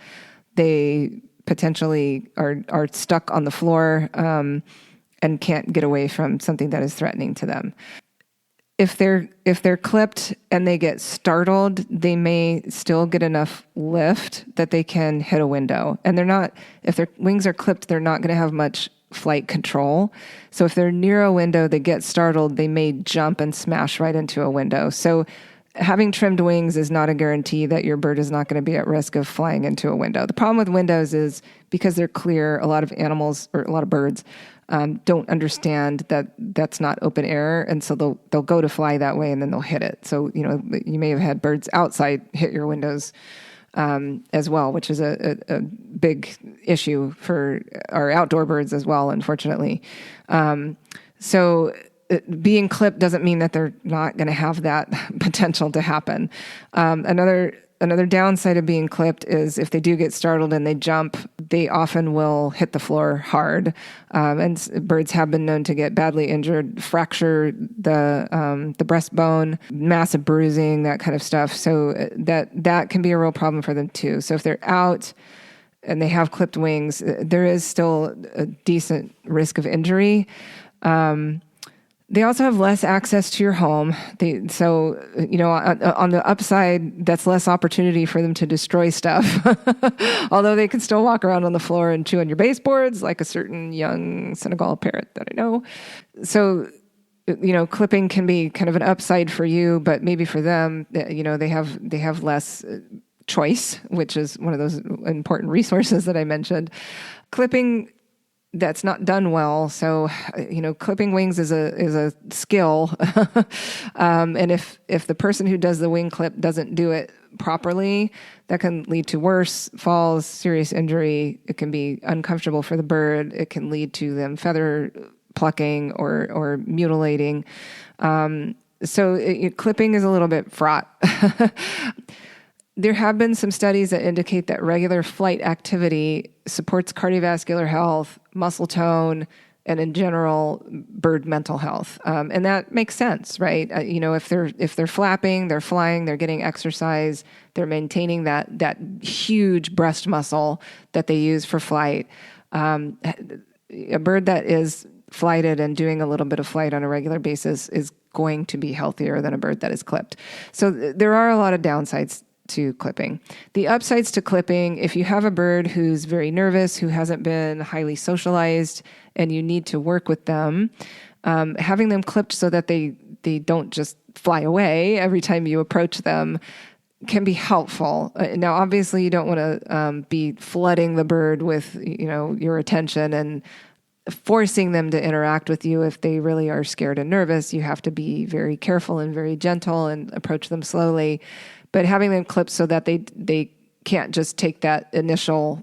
they potentially are stuck on the floor, and can't get away from something that is threatening to them. if they're clipped and they get startled, they may still get enough lift that they can hit a window. And if their wings are clipped, they're not going to have much flight control. So if they're near a window, they get startled, they may jump and smash right into a window. So having trimmed wings is not a guarantee that your bird is not going to be at risk of flying into a window. The problem with windows is because they're clear, a lot of animals or a lot of birds don't understand that that's not open air, and so they'll go to fly that way, and then they'll hit it. So you may have had birds outside hit your windows as well, which is a big issue for our outdoor birds as well, unfortunately. So being clipped doesn't mean that they're not going to have that potential to happen. Another downside of being clipped is if they do get startled and they jump, they often will hit the floor hard. And birds have been known to get badly injured, fracture the breastbone, massive bruising, that kind of stuff. So that can be a real problem for them too. So if they're out and they have clipped wings, there is still a decent risk of injury. They also have less access to your home. So on the upside, that's less opportunity for them to destroy stuff. Although they can still walk around on the floor and chew on your baseboards, like a certain young Senegal parrot that I know. So, clipping can be kind of an upside for you, but maybe for them, they have less choice, which is one of those important resources that I mentioned. Clipping that's not done well. So, clipping wings is a skill. And if the person who does the wing clip doesn't do it properly, that can lead to worse falls, serious injury. It can be uncomfortable for the bird. It can lead to them feather plucking or mutilating. So clipping is a little bit fraught. There have been some studies that indicate that regular flight activity supports cardiovascular health, muscle tone, and in general, bird mental health. And that makes sense, right? If they're flapping, they're flying, they're getting exercise, they're maintaining that huge breast muscle that they use for flight. A bird that is flighted and doing a little bit of flight on a regular basis is going to be healthier than a bird that is clipped. So there are a lot of downsides to clipping. The upsides to clipping, if you have a bird who's very nervous, who hasn't been highly socialized, and you need to work with them, having them clipped so that they don't just fly away every time you approach them can be helpful. Now, obviously, you don't want to be flooding the bird with your attention and forcing them to interact with you if they really are scared and nervous. You have to be very careful and very gentle and approach them slowly. But having them clipped so that they can't just take that initial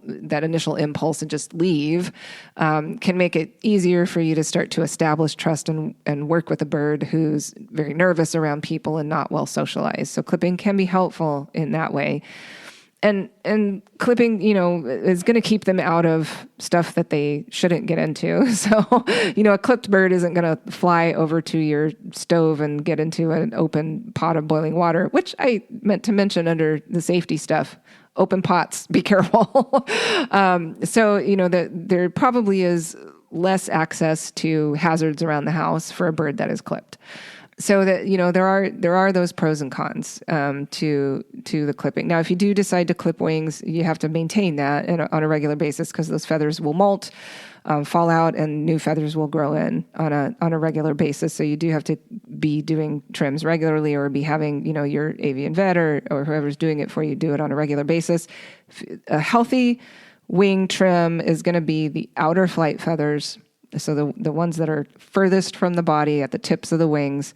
impulse and just leave can make it easier for you to start to establish trust and work with a bird who's very nervous around people and not well socialized. So clipping can be helpful in that way. And clipping, is going to keep them out of stuff that they shouldn't get into. So, a clipped bird isn't going to fly over to your stove and get into an open pot of boiling water, which I meant to mention under the safety stuff. Open pots, be careful. There probably is less access to hazards around the house for a bird that is clipped. So that, there are those pros and cons to the clipping. Now, if you do decide to clip wings, you have to maintain that on a regular basis because those feathers will molt, fall out, and new feathers will grow in on a regular basis. So you do have to be doing trims regularly, or be having your avian vet or whoever's doing it for you do it on a regular basis. A healthy wing trim is going to be the outer flight feathers. So the ones that are furthest from the body at the tips of the wings,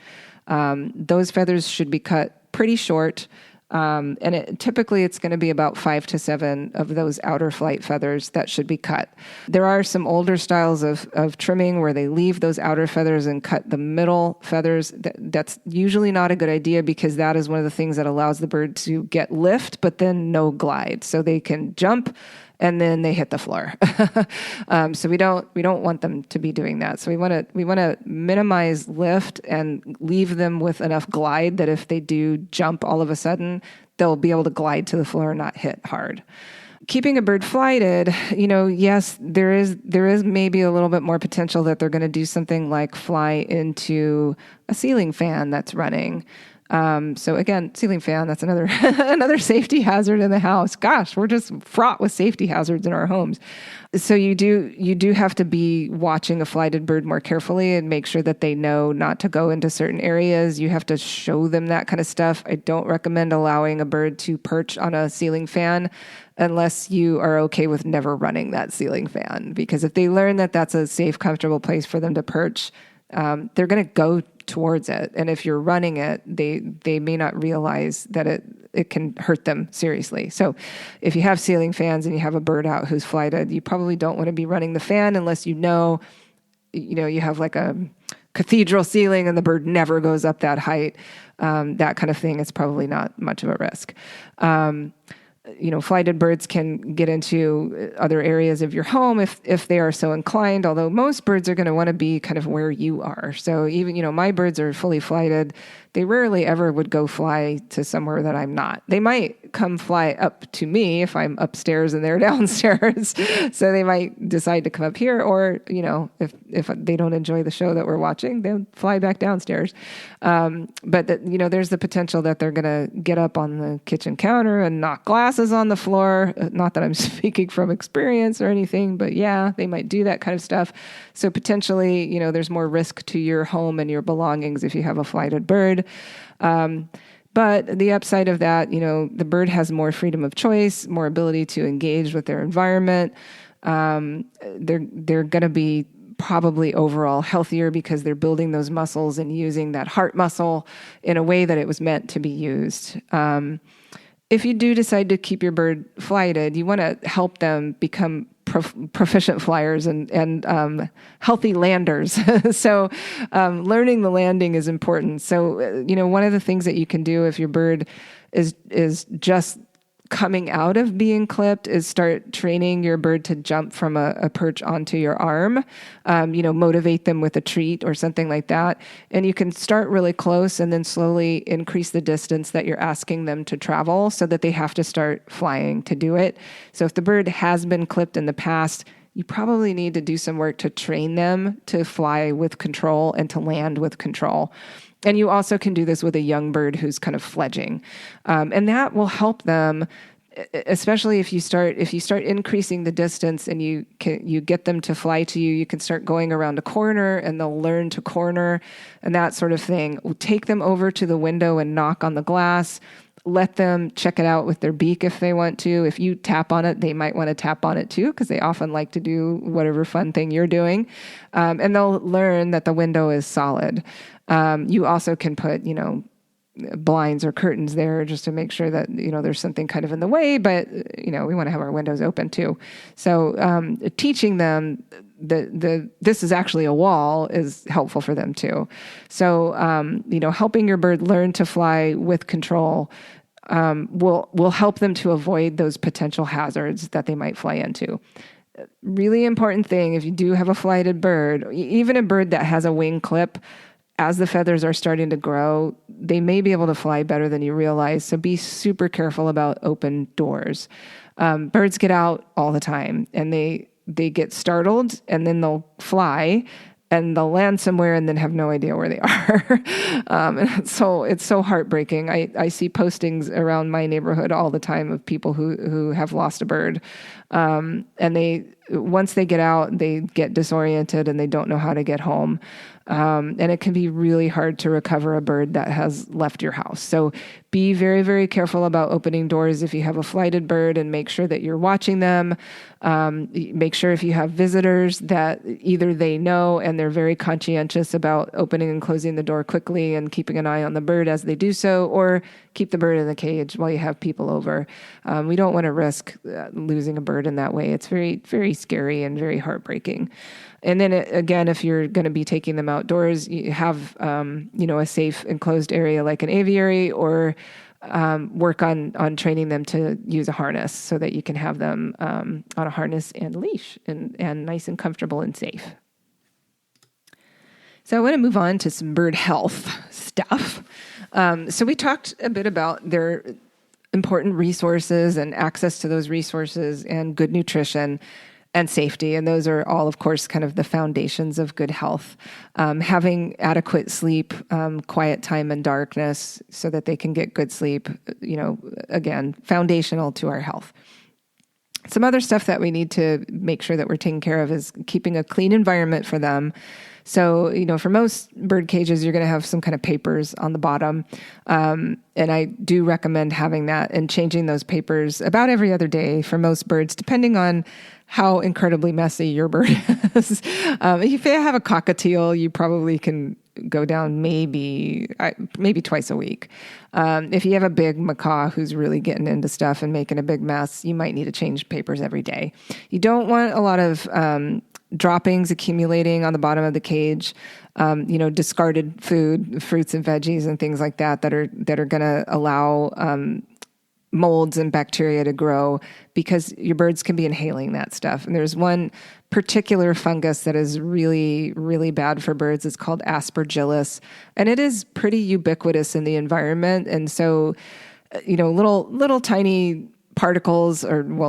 those feathers should be cut pretty short. And typically it's going to be about 5 to 7 of those outer flight feathers that should be cut. There are some older styles of trimming where they leave those outer feathers and cut the middle feathers. That's usually not a good idea because that is one of the things that allows the bird to get lift, but then no glide. So they can jump and then they hit the floor. So we don't want them to be doing that. So we want to minimize lift and leave them with enough glide that if they do jump all of a sudden, they'll be able to glide to the floor and not hit hard. Keeping a bird flighted, yes, there is maybe a little bit more potential that they're going to do something like fly into a ceiling fan that's running. So again, ceiling fan, that's another another safety hazard in the house. Gosh, we're just fraught with safety hazards in our homes. So you do have to be watching a flighted bird more carefully and make sure that they know not to go into certain areas. You have to show them that kind of stuff. I don't recommend allowing a bird to perch on a ceiling fan unless you are okay with never running that ceiling fan, because if they learn that that's a safe, comfortable place for them to perch, they're going to go towards it. And if you're running it, they may not realize that it can hurt them seriously. So if you have ceiling fans and you have a bird out who's flighted, you probably don't want to be running the fan unless you have like a cathedral ceiling and the bird never goes up that height. That kind of thing is probably not much of a risk. Flighted birds can get into other areas of your home if they are so inclined, although most birds are going to want to be kind of where you are. So even, my birds are fully flighted. They rarely ever would go fly to somewhere that I'm not. They might come fly up to me if I'm upstairs and they're downstairs. So they might decide to come up here, or, if they don't enjoy the show that we're watching, they'll fly back downstairs. But there's the potential that they're going to get up on the kitchen counter and knock glasses on the floor. Not that I'm speaking from experience or anything, but yeah, they might do that kind of stuff. So potentially, there's more risk to your home and your belongings if you have a flighted bird. But the upside of that, the bird has more freedom of choice, more ability to engage with their environment. They're going to be probably overall healthier because they're building those muscles and using that heart muscle in a way that it was meant to be used. If you do decide to keep your bird flighted, you want to help them become proficient flyers and healthy landers. So learning the landing is important. So, one of the things that you can do if your bird is just coming out of being clipped is start training your bird to jump from a perch onto your arm. Motivate them with a treat or something like that. And you can start really close and then slowly increase the distance that you're asking them to travel so that they have to start flying to do it. So if the bird has been clipped in the past, you probably need to do some work to train them to fly with control and to land with control. And you also can do this with a young bird who's kind of fledging. And that will help them, especially if you start increasing the distance and you get them to fly to you. You can start going around a corner and they'll learn to corner and that sort of thing. Take them over to the window and knock on the glass. Let them check it out with their beak if they want to. If you tap on it, they might want to tap on it too, because they often like to do whatever fun thing you're doing. And they'll learn that the window is solid. You also can put, blinds or curtains there just to make sure that, there's something kind of in the way, but, we want to have our windows open too. So teaching them this is actually a wall is helpful for them too. So, helping your bird learn to fly with control will help them to avoid those potential hazards that they might fly into. Really important thing, if you do have a flighted bird, even a bird that has a wing clip, as the feathers are starting to grow, they may be able to fly better than you realize. So be super careful about open doors. Birds get out all the time and they get startled and then they'll fly and they'll land somewhere and then have no idea where they are. And it's so heartbreaking. I see postings around my neighborhood all the time of people who have lost a bird. And once they get out, they get disoriented and they don't know how to get home. And it can be really hard to recover a bird that has left your house. So be very, very careful about opening doors if you have a flighted bird, and make sure that you're watching them. Make sure if you have visitors that either they know and they're very conscientious about opening and closing the door quickly and keeping an eye on the bird as they do so, or keep the bird in the cage while you have people over. We don't want to risk losing a bird in that way. It's very, very scary and very heartbreaking. And then again, if you're going to be taking them outdoors, you have, a safe enclosed area like an aviary, or work on training them to use a harness so that you can have them on a harness and leash and nice and comfortable and safe. So I want to move on to some bird health stuff. So we talked a bit about their important resources and access to those resources and good nutrition and safety. And those are all, of course, kind of the foundations of good health. Having adequate sleep, quiet time and darkness so that they can get good sleep, again, foundational to our health. Some other stuff that we need to make sure that we're taking care of is keeping a clean environment for them. So, for most bird cages, you're going to have some kind of papers on the bottom. And I do recommend having that and changing those papers about every other day for most birds, depending on how incredibly messy your bird is. If you have a cockatiel, you probably can go down maybe twice a week. If you have a big macaw who's really getting into stuff and making a big mess, you might need to change papers every day. You don't want a lot of droppings accumulating on the bottom of the cage, discarded food, fruits and veggies and things like that are going to allow molds and bacteria to grow, because your birds can be inhaling that stuff. And there's one particular fungus that is really, really bad for birds. It's called Aspergillus, and it is pretty ubiquitous in the environment. And so, little tiny particles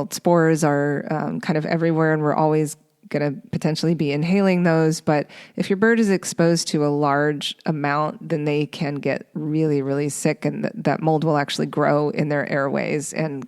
spores are kind of everywhere, and we're always going to potentially be inhaling those. But if your bird is exposed to a large amount, then they can get really, really sick, and that mold will actually grow in their airways and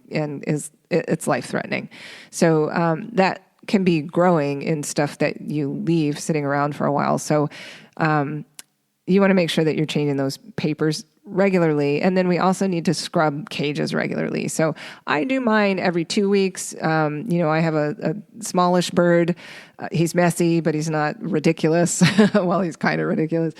it's life-threatening. So that can be growing in stuff that you leave sitting around for a while. So you want to make sure that you're changing those papers regularly. And then we also need to scrub cages regularly. So I do mine every 2 weeks. I have a smallish bird. He's messy, but he's not ridiculous. Well, he's kind of ridiculous.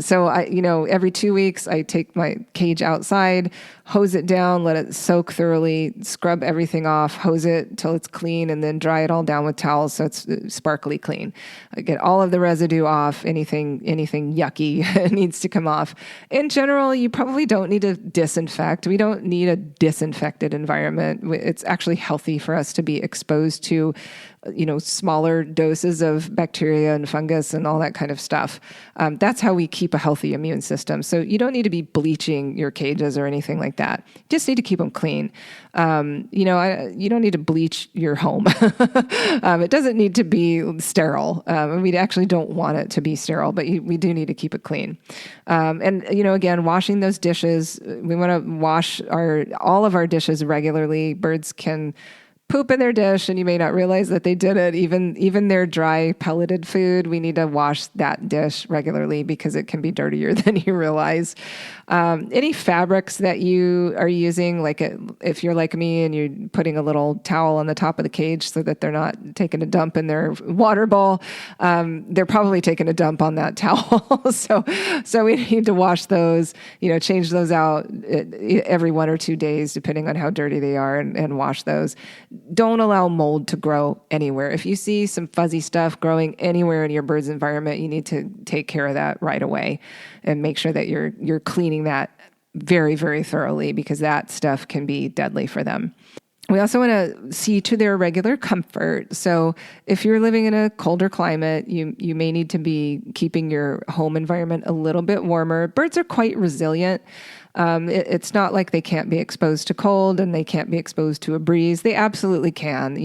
So every 2 weeks I take my cage outside, hose it down, let it soak thoroughly, scrub everything off, hose it till it's clean, and then dry it all down with towels so it's sparkly clean. I get all of the residue off. Anything yucky needs to come off. In general, you probably don't need to disinfect. We don't need a disinfected environment. It's actually healthy for us to be exposed to smaller doses of bacteria and fungus and all that kind of stuff. That's how we keep a healthy immune system. So you don't need to be bleaching your cages or anything like that. You just need to keep them clean. You don't need to bleach your home. It doesn't need to be sterile. We actually don't want it to be sterile, but we do need to keep it clean. Again, washing those dishes. We want to wash all of our dishes regularly. Birds can poop in their dish, and you may not realize that they did it. Even their dry pelleted food, we need to wash that dish regularly because it can be dirtier than you realize. Any fabrics that you are using, if you're like me and you're putting a little towel on the top of the cage so that they're not taking a dump in their water bowl, they're probably taking a dump on that towel. So we need to wash those, change those out every 1 or 2 days, depending on how dirty they are, and wash those. Don't allow mold to grow anywhere. If you see some fuzzy stuff growing anywhere in your bird's environment, you need to take care of that right away and make sure that you're cleaning that very, very thoroughly, because that stuff can be deadly for them. We also want to see to their regular comfort. So if you're living in a colder climate, you may need to be keeping your home environment a little bit warmer. Birds are quite resilient. It's not like they can't be exposed to cold and they can't be exposed to a breeze. They absolutely can.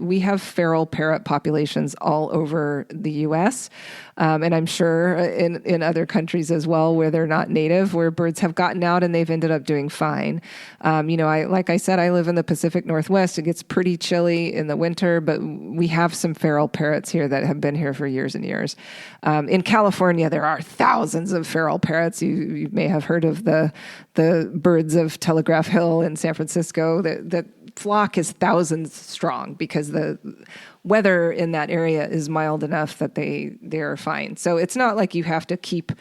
We have feral parrot populations all over the U.S., and I'm sure in other countries as well where they're not native, where birds have gotten out and they've ended up doing fine. Like I said, I live in the Pacific Northwest. It gets pretty chilly in the winter, but we have some feral parrots here that have been here for years and years. In California, there are thousands of feral parrots. You may have heard of the birds of Telegraph Hill in San Francisco. That flock is thousands strong because the weather in that area is mild enough that they're fine. So it's not like you have to keep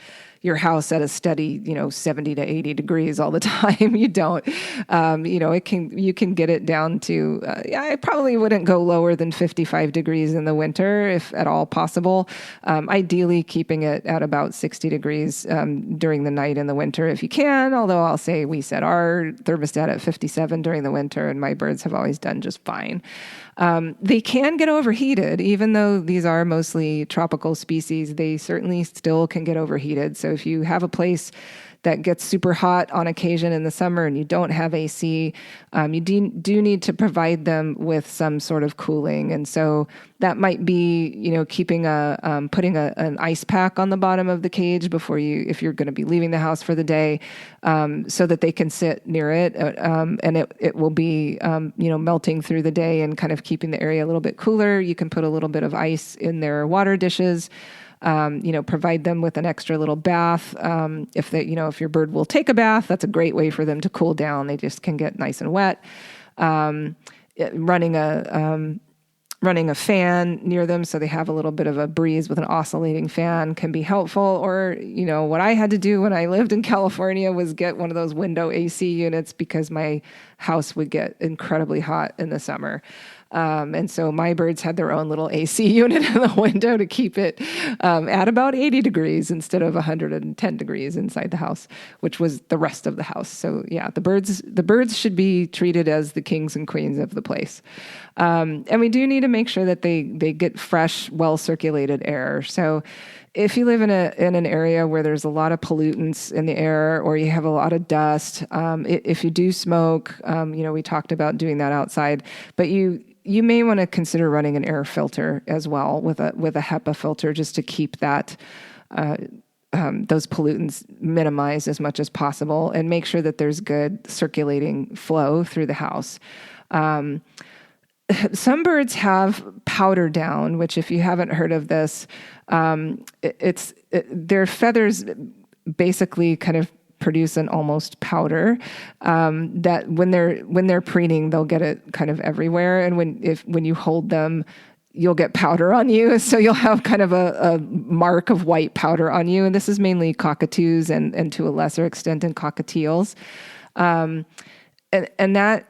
your house at a steady, 70 to 80 degrees all the time. You don't. You can get it down to, I probably wouldn't go lower than 55 degrees in the winter, if at all possible. Ideally keeping it at about 60 degrees during the night in the winter if you can, although I'll say we set our thermostat at 57 during the winter, and my birds have always done just fine. They can get overheated, even though these are mostly tropical species. They certainly still can get overheated. So if you have a place that gets super hot on occasion in the summer and you don't have AC, you do need to provide them with some sort of cooling. And so that might be, keeping putting an ice pack on the bottom of the cage if you're going to be leaving the house for the day, so that they can sit near it, and it will be, melting through the day and kind of keeping the area a little bit cooler. You can put a little bit of ice in their water dishes. Provide them with an extra little bath. If your bird will take a bath, that's a great way for them to cool down. They just can get nice and wet. Running a fan near them so they have a little bit of a breeze with an oscillating fan can be helpful. Or, what I had to do when I lived in California was get one of those window AC units because my house would get incredibly hot in the summer. And so my birds had their own little AC unit in the window to keep it at about 80 degrees instead of 110 degrees inside the house, which was the rest of the house. So yeah, the birds should be treated as the kings and queens of the place. And we do need to make sure that they get fresh, well-circulated air. So if you live in an area where there's a lot of pollutants in the air, or you have a lot of dust, if you do smoke, we talked about doing that outside, but you may want to consider running an air filter as well with a HEPA filter, just to keep that those pollutants minimized as much as possible, and make sure that there's good circulating flow through the house. Some birds have powder down, which, if you haven't heard of this, their feathers basically kind of produce an almost powder that when they're preening, they'll get it kind of everywhere, and when you hold them, you'll get powder on you. So you'll have kind of a mark of white powder on you, and this is mainly cockatoos and to a lesser extent in cockatiels, and that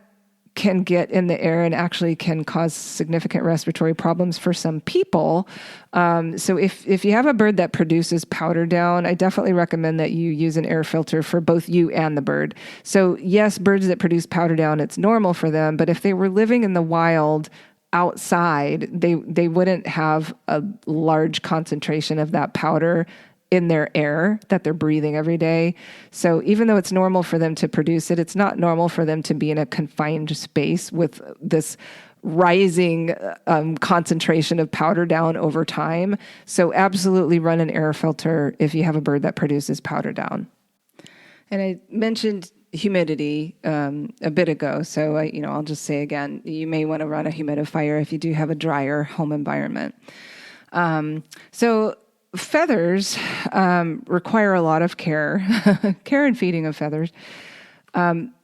can get in the air and actually can cause significant respiratory problems for some people. So if you have a bird that produces powder down, I definitely recommend that you use an air filter for both you and the bird. So yes, birds that produce powder down, it's normal for them, but if they were living in the wild outside, they wouldn't have a large concentration of that powder in their air that they're breathing every day. So even though it's normal for them to produce it, it's not normal for them to be in a confined space with this rising concentration of powder down over time. So absolutely run an air filter if you have a bird that produces powder down. And I mentioned humidity a bit ago, so I'll just say again, you may want to run a humidifier if you do have a drier home environment. So feathers require a lot of care and feeding of feathers.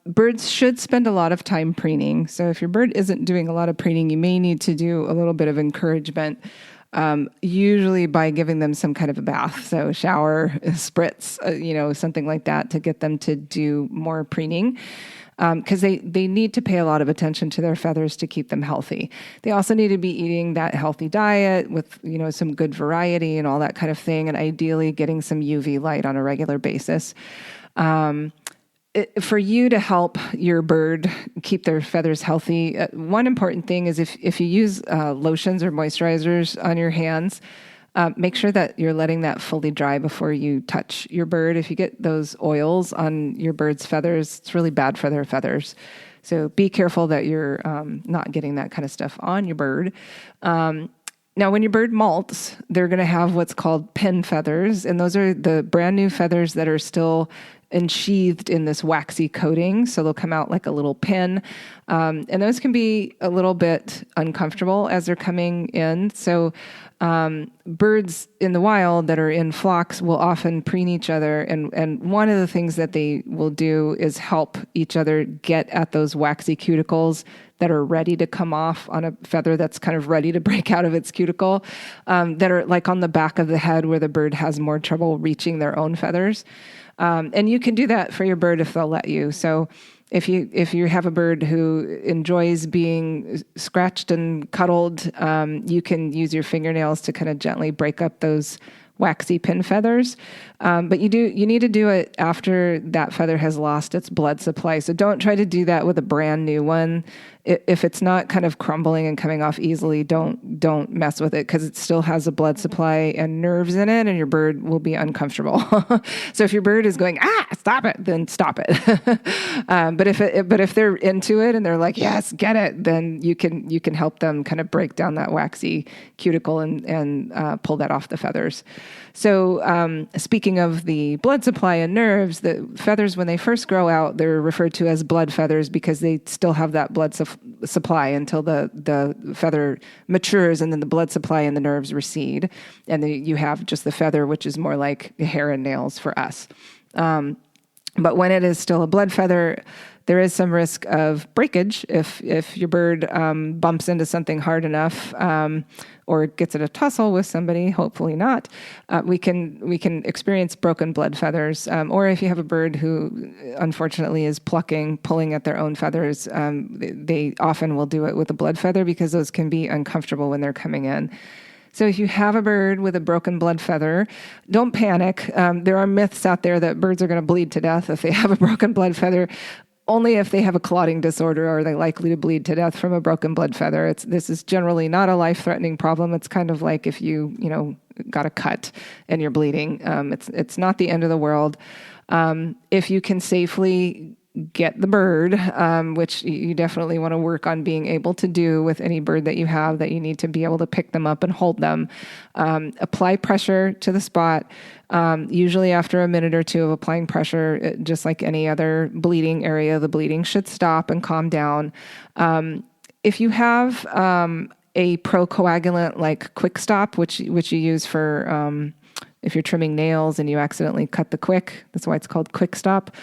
Birds should spend a lot of time preening. So if your bird isn't doing a lot of preening, you may need to do a little bit of encouragement, usually by giving them some kind of a bath. So shower, spritz, something like that to get them to do more preening. Because they need to pay a lot of attention to their feathers to keep them healthy. They also need to be eating that healthy diet with, some good variety and all that kind of thing, and ideally getting some UV light on a regular basis. For you to help your bird keep their feathers healthy, one important thing is if you use lotions or moisturizers on your hands, make sure that you're letting that fully dry before you touch your bird. If you get those oils on your bird's feathers, it's really bad for their feathers. So be careful that you're not getting that kind of stuff on your bird. Now, when your bird molts, they're going to have what's called pin feathers, and those are the brand new feathers that are still ensheathed in this waxy coating, so they'll come out like a little pin. And those can be a little bit uncomfortable as they're coming in. So birds in the wild that are in flocks will often preen each other. And one of the things that they will do is help each other get at those waxy cuticles that are ready to come off on a feather that's kind of ready to break out of its cuticle, that are like on the back of the head where the bird has more trouble reaching their own feathers. And you can do that for your bird if they'll let you. So if you have a bird who enjoys being scratched and cuddled, you can use your fingernails to kind of gently break up those waxy pin feathers. But you need to do it after that feather has lost its blood supply. So don't try to do that with a brand new one. If it's not kind of crumbling and coming off easily, don't mess with it because it still has a blood supply and nerves in it, and your bird will be uncomfortable. So if your bird is going, stop it, then stop it. But if they're into it and they're like, yes, get it, then you can help them kind of break down that waxy cuticle and pull that off the feathers. So speaking of the blood supply and nerves, the feathers, when they first grow out, they're referred to as blood feathers because they still have that blood supply until the feather matures, and then the blood supply and the nerves recede. And then you have just the feather, which is more like hair and nails for us. But when it is still a blood feather, there is some risk of breakage if your bird bumps into something hard enough or gets in a tussle with somebody. Hopefully not. We can experience broken blood feathers, or if you have a bird who unfortunately is pulling at their own feathers, they often will do it with a blood feather because those can be uncomfortable when they're coming in. So if you have a bird with a broken blood feather, don't panic. There are myths out there that birds are going to bleed to death if they have a broken blood feather. Only if they have a clotting disorder are they likely to bleed to death from a broken blood feather. This is generally not a life-threatening problem. It's kind of like if you got a cut and you're bleeding. It's not the end of the world. If you can safely get the bird, which you definitely want to work on being able to do with any bird that you have, that you need to be able to pick them up and hold them. Apply pressure to the spot. Usually after a minute or two of applying pressure, just like any other bleeding area, the bleeding should stop and calm down. If you have a procoagulant like Quick Stop, which you use for if you're trimming nails and you accidentally cut the quick, that's why it's called Quick Stop.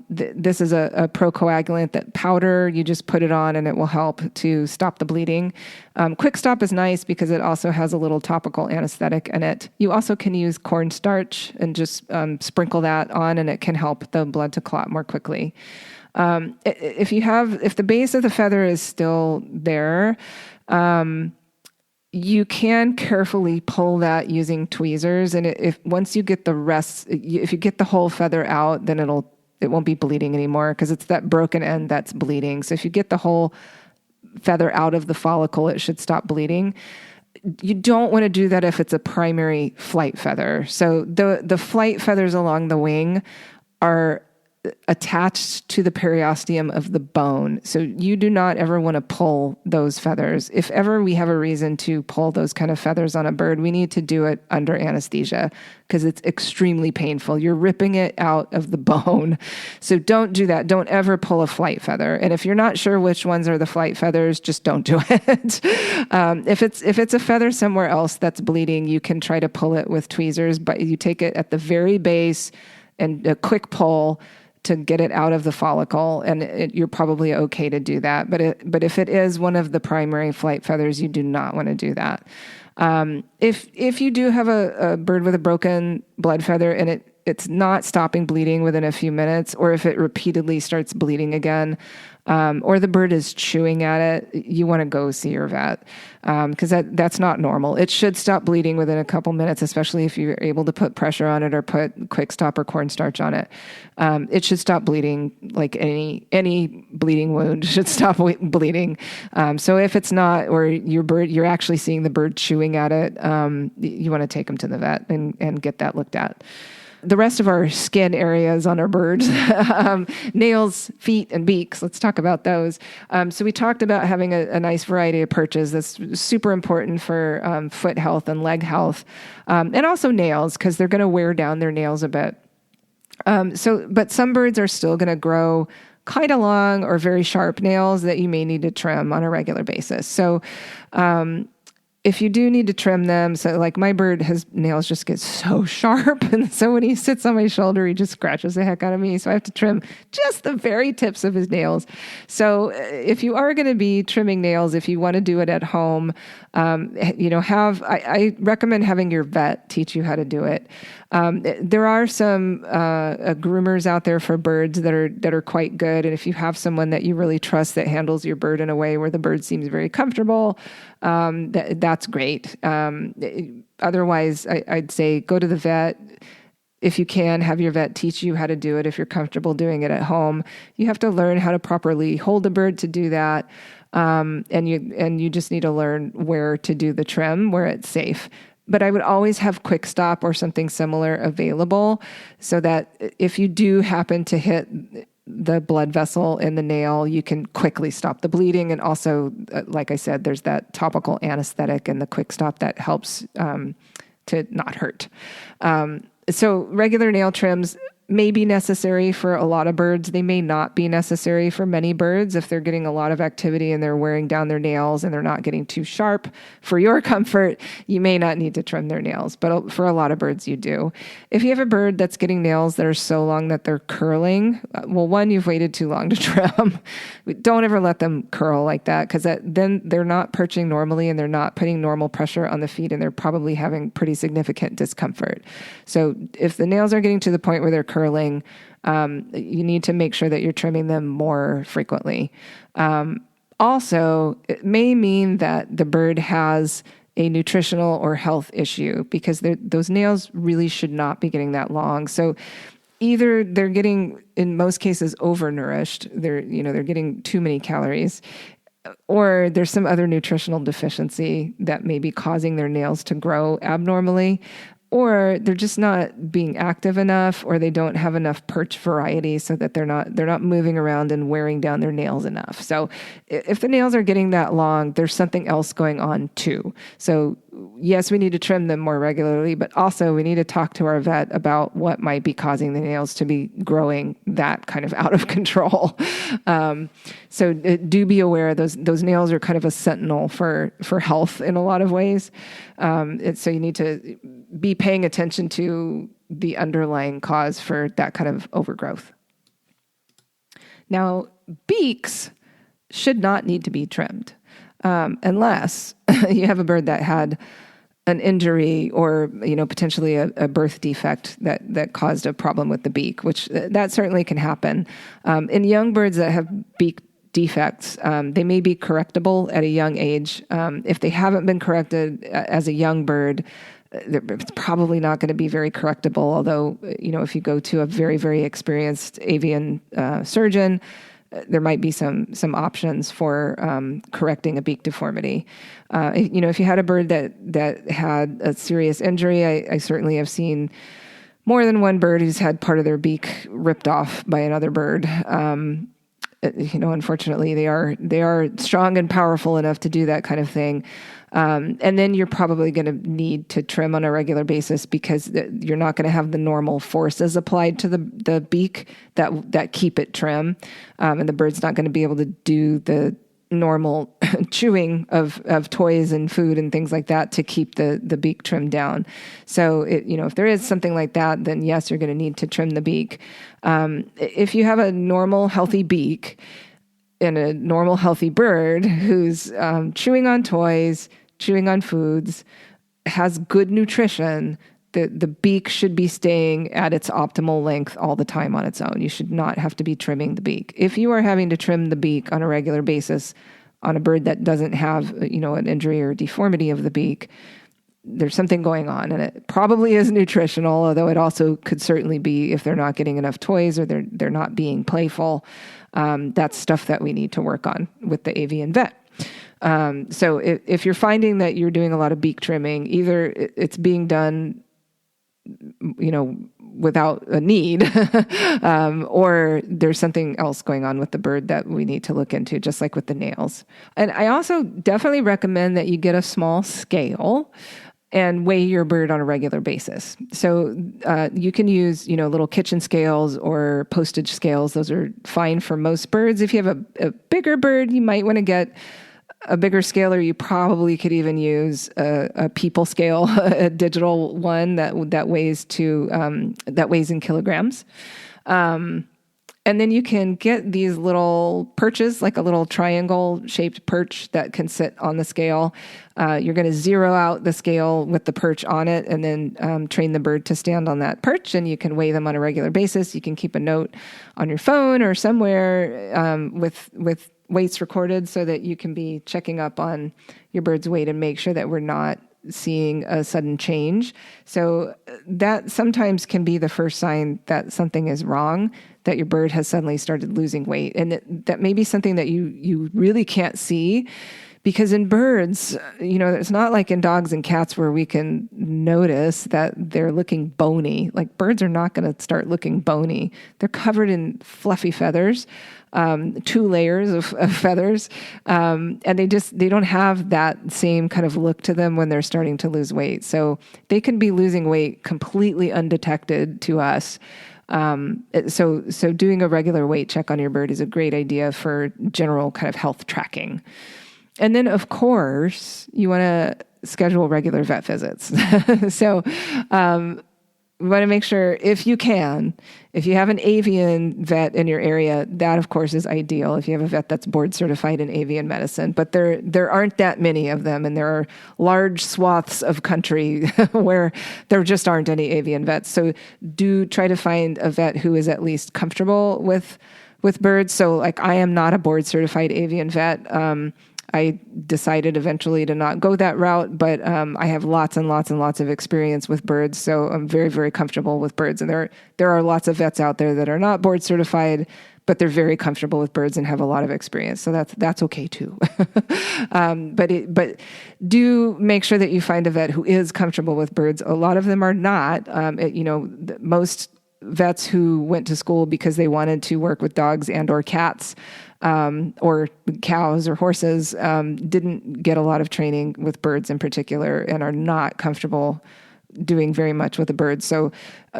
This is a procoagulant that powder, you just put it on and it will help to stop the bleeding. Quick Stop is nice because it also has a little topical anesthetic in it. You also can use cornstarch and just sprinkle that on, and it can help the blood to clot more quickly. If the base of the feather is still there, you can carefully pull that using tweezers, and once you get the rest, if you get the whole feather out, then it won't be bleeding anymore because it's that broken end that's bleeding. So if you get the whole feather out of the follicle, it should stop bleeding. You don't want to do that if it's a primary flight feather. So the flight feathers along the wing are attached to the periosteum of the bone. So you do not ever want to pull those feathers. If ever we have a reason to pull those kind of feathers on a bird, we need to do it under anesthesia because it's extremely painful. You're ripping it out of the bone. So don't do that. Don't ever pull a flight feather. And if you're not sure which ones are the flight feathers, just don't do it. If it's a feather somewhere else that's bleeding, you can try to pull it with tweezers, but you take it at the very base and a quick pull to get it out of the follicle, and you're probably okay to do that. But if it is one of the primary flight feathers, you do not want to do that. If you do have a bird with a broken blood feather and it's not stopping bleeding within a few minutes, or if it repeatedly starts bleeding again, or the bird is chewing at it, you want to go see your vet because that's not normal. It should stop bleeding within a couple minutes, especially if you're able to put pressure on it or put Quick Stop or cornstarch on it. It should stop bleeding like any bleeding wound should stop bleeding. So if it's not, or you're actually seeing the bird chewing at it, you want to take them to the vet and get that looked at. The rest of our skin areas on our birds, nails, feet, and beaks. Let's talk about those. So we talked about having a nice variety of perches. That's super important for foot health and leg health, and also nails because they're going to wear down their nails a bit. But some birds are still going to grow kind of long or very sharp nails that you may need to trim on a regular basis. So if you do need to trim them, so like my bird, his nails just get so sharp. And so when he sits on my shoulder, he just scratches the heck out of me. So I have to trim just the very tips of his nails. So if you are going to be trimming nails, if you want to do it at home, I recommend having your vet teach you how to do it. There are some groomers out there for birds that are quite good. And if you have someone that you really trust that handles your bird in a way where the bird seems very comfortable, that's great. Otherwise, I'd say go to the vet. if you can, have your vet teach you how to do it if you're comfortable doing it at home. You have to learn how to properly hold a bird to do that. And you just need to learn where to do the trim, where it's safe. But I would always have Quick Stop or something similar available so that if you do happen to hit the blood vessel in the nail, you can quickly stop the bleeding. And also, like I said, there's that topical anesthetic in the Quick Stop that helps to not hurt. So regular nail trims may be necessary for a lot of birds. They may not be necessary for many birds. If they're getting a lot of activity and they're wearing down their nails and they're not getting too sharp for your comfort, you may not need to trim their nails. But for a lot of birds, you do. If you have a bird that's getting nails that are so long that they're curling, well, one, you've waited too long to trim. Don't ever let them curl like that, because then they're not perching normally and they're not putting normal pressure on the feet, and they're probably having pretty significant discomfort. So if the nails are getting to the point where they're curling, you need to make sure that you're trimming them more frequently. Also, it may mean that the bird has a nutritional or health issue, because those nails really should not be getting that long. So either they're getting, in most cases, overnourished, they're getting too many calories, or there's some other nutritional deficiency that may be causing their nails to grow abnormally, or they're just not being active enough, or they don't have enough perch variety so that they're not moving around and wearing down their nails enough. So if the nails are getting that long, there's something else going on too. So yes, we need to trim them more regularly, but also we need to talk to our vet about what might be causing the nails to be growing that kind of out of control. So do be aware those nails are kind of a sentinel for health in a lot of ways. So you need to be paying attention to the underlying cause for that kind of overgrowth. Now, beaks should not need to be trimmed unless you have a bird that had an injury or potentially a birth defect that caused a problem with the beak, which that certainly can happen. In young birds that have beak defects, they may be correctable at a young age. If they haven't been corrected as a young bird, it's probably not going to be very correctable. Although, if you go to a very, very experienced avian surgeon, there might be some options for correcting a beak deformity. If you had a bird that had a serious injury, I certainly have seen more than one bird who's had part of their beak ripped off by another bird. Unfortunately, they are strong and powerful enough to do that kind of thing. And then you're probably going to need to trim on a regular basis, because you're not going to have the normal forces applied to the beak that keep it trim. And the bird's not going to be able to do the normal chewing of toys and food and things like that to keep the beak trimmed down. So if there is something like that, then yes, you're going to need to trim the beak. If you have a normal healthy beak in a normal healthy bird who's chewing on toys, chewing on foods, has good nutrition, the beak should be staying at its optimal length all the time on its own. You should not have to be trimming the beak. If you are having to trim the beak on a regular basis on a bird that doesn't have, an injury or deformity of the beak, there's something going on, and it probably is nutritional, although it also could certainly be if they're not getting enough toys or they're not being playful. That's stuff that we need to work on with the avian vet. So if you're finding that you're doing a lot of beak trimming, either it's being done without a need, or there's something else going on with the bird that we need to look into, just like with the nails. And I also definitely recommend that you get a small scale and weigh your bird on a regular basis. So you can use, little kitchen scales or postage scales. Those are fine for most birds. If you have a bigger bird, you might want to get a bigger scale, or you probably could even use a people scale, a digital one that weighs in kilograms. And then you can get these little perches, like a little triangle shaped perch that can sit on the scale. You're going to zero out the scale with the perch on it, and then train the bird to stand on that perch, and you can weigh them on a regular basis. You can keep a note on your phone or somewhere with weights recorded, so that you can be checking up on your bird's weight and make sure that we're not seeing a sudden change. So that sometimes can be the first sign that something is wrong, that your bird has suddenly started losing weight. And that may be something that you really can't see, because in birds, it's not like in dogs and cats where we can notice that they're looking bony. Like, birds are not going to start looking bony. They're covered in fluffy feathers, 2 layers of feathers. And they don't have that same kind of look to them when they're starting to lose weight. So they can be losing weight completely undetected to us. So doing a regular weight check on your bird is a great idea for general kind of health tracking. And then, of course, you want to schedule regular vet visits. So we want to make sure, if you have an avian vet in your area, that, of course, is ideal if you have a vet that's board certified in avian medicine. But there aren't that many of them, and there are large swaths of country where there just aren't any avian vets. So do try to find a vet who is at least comfortable with birds. So, like, I am not a board certified avian vet. I decided eventually to not go that route, but I have lots and lots and lots of experience with birds, so I'm very, very comfortable with birds. And there are lots of vets out there that are not board certified, but they're very comfortable with birds and have a lot of experience. So that's okay too. But do make sure that you find a vet who is comfortable with birds. A lot of them are not. Most vets who went to school because they wanted to work with dogs and or cats, or cows or horses, didn't get a lot of training with birds in particular, and are not comfortable doing very much with the birds. So,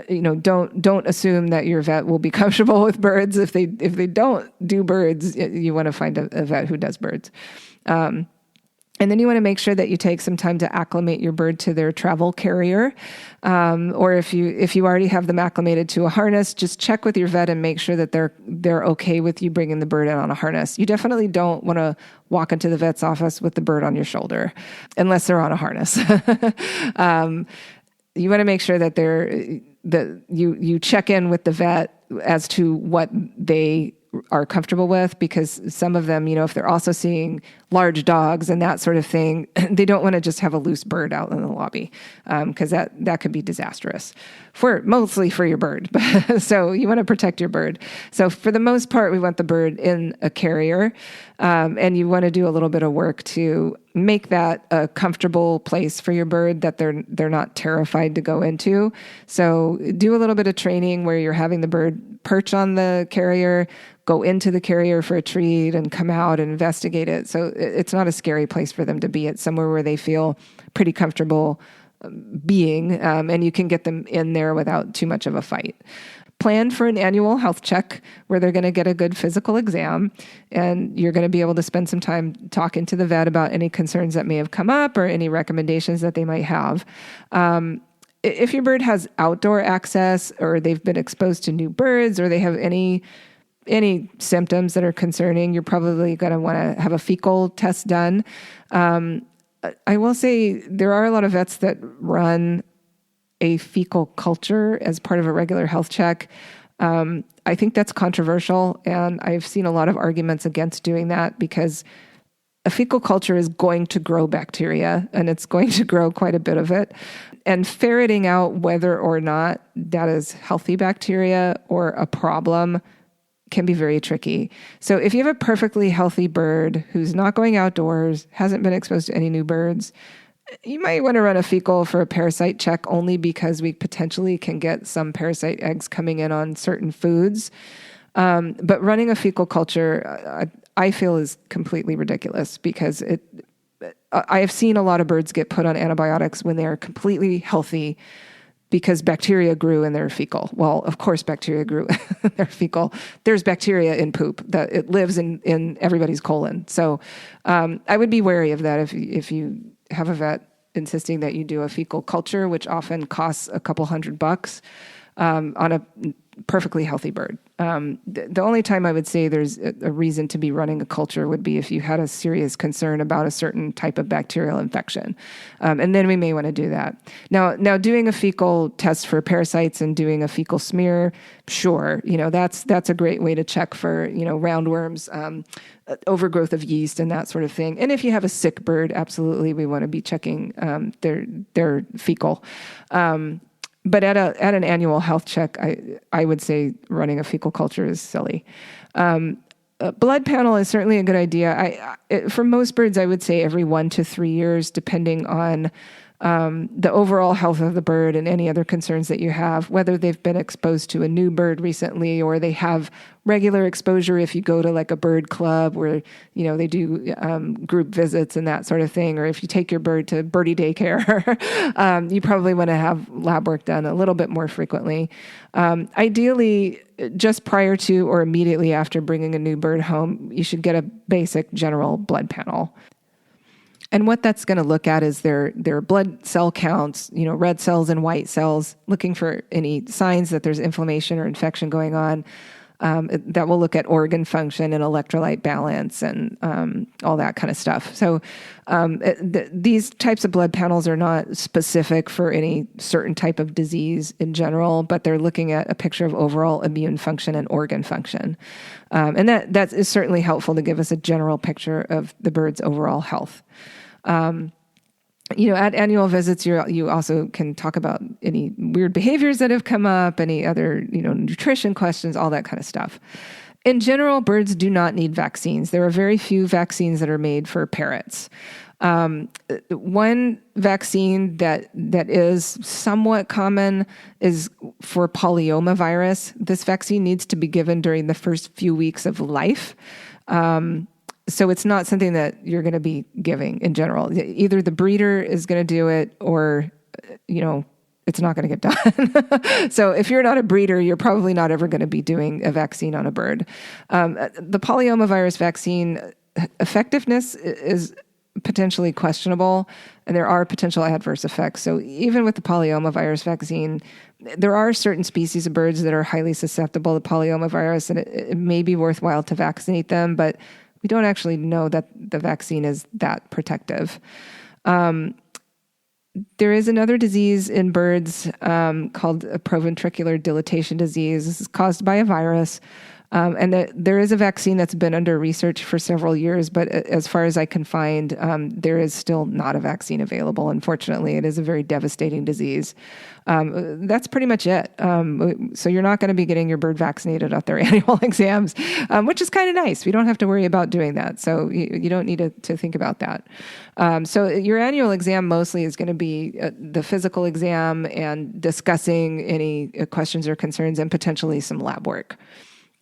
don't assume that your vet will be comfortable with birds. If they don't do birds, you want to find a vet who does birds. And then you want to make sure that you take some time to acclimate your bird to their travel carrier. Or if you already have them acclimated to a harness, just check with your vet and make sure that they're okay with you bringing the bird in on a harness. You definitely don't want to walk into the vet's office with the bird on your shoulder unless they're on a harness. You want to make sure that you check in with the vet as to what they are comfortable with, because some of them, if they're also seeing large dogs and that sort of thing, they don't want to just have a loose bird out in the lobby, because that could be disastrous mostly for your bird. So you want to protect your bird. So for the most part, we want the bird in a carrier, and you want to do a little bit of work to make that a comfortable place for your bird that they're not terrified to go into. So do a little bit of training where you're having the bird perch on the carrier, go into the carrier for a treat, and come out and investigate it. So it's not a scary place for them to be. It's somewhere where they feel pretty comfortable being, and you can get them in there without too much of a fight. Plan for an annual health check where they're going to get a good physical exam, and you're going to be able to spend some time talking to the vet about any concerns that may have come up or any recommendations that they might have. If your bird has outdoor access, or they've been exposed to new birds, or they have any symptoms that are concerning, you're probably going to want to have a fecal test done. I will say there are a lot of vets that run a fecal culture as part of a regular health check. I think that's controversial, and I've seen a lot of arguments against doing that, because a fecal culture is going to grow bacteria, and it's going to grow quite a bit of it. And ferreting out whether or not that is healthy bacteria or a problem can be very tricky. So if you have a perfectly healthy bird who's not going outdoors, hasn't been exposed to any new birds, you might want to run a fecal for a parasite check, only because we potentially can get some parasite eggs coming in on certain foods. But running a fecal culture, I feel, is completely ridiculous, because I have seen a lot of birds get put on antibiotics when they are completely healthy, because bacteria grew in their fecal. Well, of course, bacteria grew in their fecal. There's bacteria in poop, that it lives in everybody's colon. So I would be wary of that if you have a vet insisting that you do a fecal culture, which often costs a couple $100. on a perfectly healthy bird. The only time I would say there's a reason to be running a culture would be if you had a serious concern about a certain type of bacterial infection. And then we may want to do that. Now doing a fecal test for parasites and doing a fecal smear, sure, that's a great way to check for, roundworms, overgrowth of yeast and that sort of thing. And if you have a sick bird, absolutely, we want to be checking their fecal. But at an annual health check, I would say running a fecal culture is silly. A blood panel is certainly a good idea. For most birds, I would say every 1 to 3 years, depending on the overall health of the bird and any other concerns that you have, whether they've been exposed to a new bird recently or they have regular exposure if you go to like a bird club where, they do group visits and that sort of thing, or if you take your bird to birdie daycare, you probably want to have lab work done a little bit more frequently. Ideally, just prior to or immediately after bringing a new bird home, you should get a basic general blood panel. And what that's going to look at is their blood cell counts, red cells and white cells, looking for any signs that there's inflammation or infection going on. That will look at organ function and electrolyte balance and all that kind of stuff. So these types of blood panels are not specific for any certain type of disease in general, but they're looking at a picture of overall immune function and organ function. And that is certainly helpful to give us a general picture of the bird's overall health. At annual visits, you also can talk about any weird behaviors that have come up, any other, nutrition questions, all that kind of stuff. In general, birds do not need vaccines. There are very few vaccines that are made for parrots. One vaccine that is somewhat common is for polyomavirus. This vaccine needs to be given during the first few weeks of life. So it's not something that you're going to be giving in general. Either the breeder is going to do it or, it's not going to get done. So if you're not a breeder, you're probably not ever going to be doing a vaccine on a bird. The polyomavirus vaccine effectiveness is potentially questionable, and there are potential adverse effects. So even with the polyomavirus vaccine, there are certain species of birds that are highly susceptible to polyomavirus, and it may be worthwhile to vaccinate them, but we don't actually know that the vaccine is that protective. There is another disease in birds called a proventricular dilatation disease. This is caused by a virus. And there is a vaccine that's been under research for several years, but as far as I can find, there is still not a vaccine available. Unfortunately, it is a very devastating disease. That's pretty much it. So you're not going to be getting your bird vaccinated at their annual exams, which is kind of nice. We don't have to worry about doing that. So you don't need to think about that. So your annual exam mostly is going to be the physical exam and discussing any questions or concerns and potentially some lab work.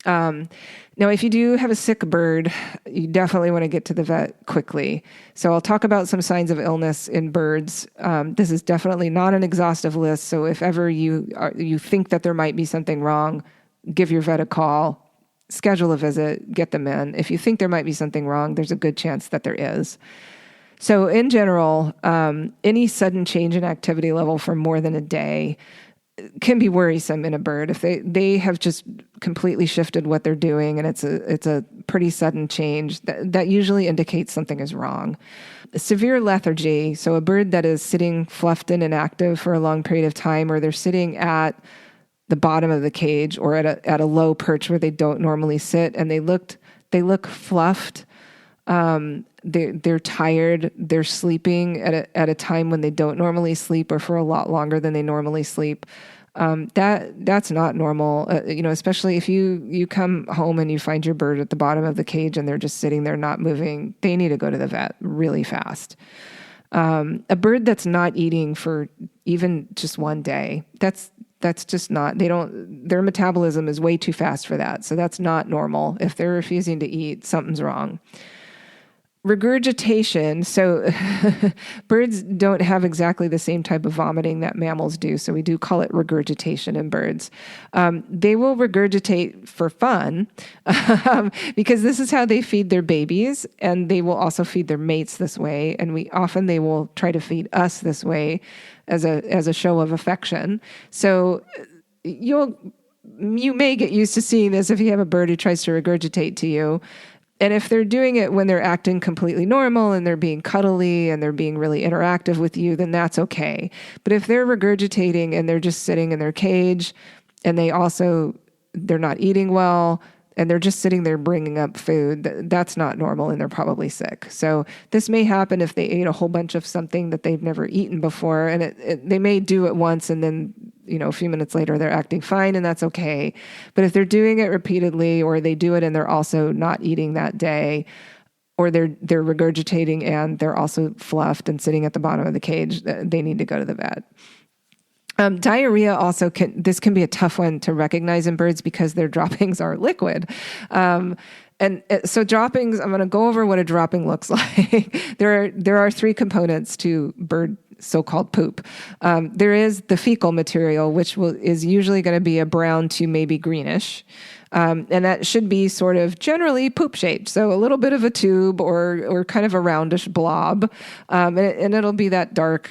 Now, if you do have a sick bird, you definitely want to get to the vet quickly. So I'll talk about some signs of illness in birds. This is definitely not an exhaustive list. So if ever you think that there might be something wrong, give your vet a call, schedule a visit, get them in. If you think there might be something wrong, there's a good chance that there is. So in general, any sudden change in activity level for more than a day can be worrisome in a bird. If they have just completely shifted what they're doing and it's a pretty sudden change, that usually indicates something is wrong. Severe lethargy, so a bird that is sitting fluffed and inactive for a long period of time, or they're sitting at the bottom of the cage or at a low perch where they don't normally sit, and they look fluffed. They're tired. They're sleeping at a time when they don't normally sleep, or for a lot longer than they normally sleep. That's not normal. Especially if you come home and you find your bird at the bottom of the cage and they're just sitting there not moving. They need to go to the vet really fast. A bird that's not eating for even just one day, that's just not, their metabolism is way too fast for that. So that's not normal. If they're refusing to eat, something's wrong. Regurgitation. So birds don't have exactly the same type of vomiting that mammals do. So we do call it regurgitation in birds. They will regurgitate for fun because this is how they feed their babies, and they will also feed their mates this way. And they will try to feed us this way as a show of affection. So you may get used to seeing this if you have a bird who tries to regurgitate to you. And if they're doing it when they're acting completely normal and they're being cuddly and they're being really interactive with you, then that's okay. But if they're regurgitating and they're just sitting in their cage and they're not eating well and they're just sitting there bringing up food, that's not normal and they're probably sick. So this may happen if they ate a whole bunch of something that they've never eaten before, and they may do it once and then, a few minutes later they're acting fine, and that's okay. But if they're doing it repeatedly, or they do it and they're also not eating that day, or they're regurgitating and they're also fluffed and sitting at the bottom of the cage, they need to go to the vet. Diarrhea also this can be a tough one to recognize in birds because their droppings are liquid. So droppings, I'm going to go over what a dropping looks like. There are three components to bird so-called poop. There is the fecal material, which is usually going to be a brown to maybe greenish. And that should be sort of generally poop shaped. So a little bit of a tube or kind of a roundish blob. And it'll be that dark,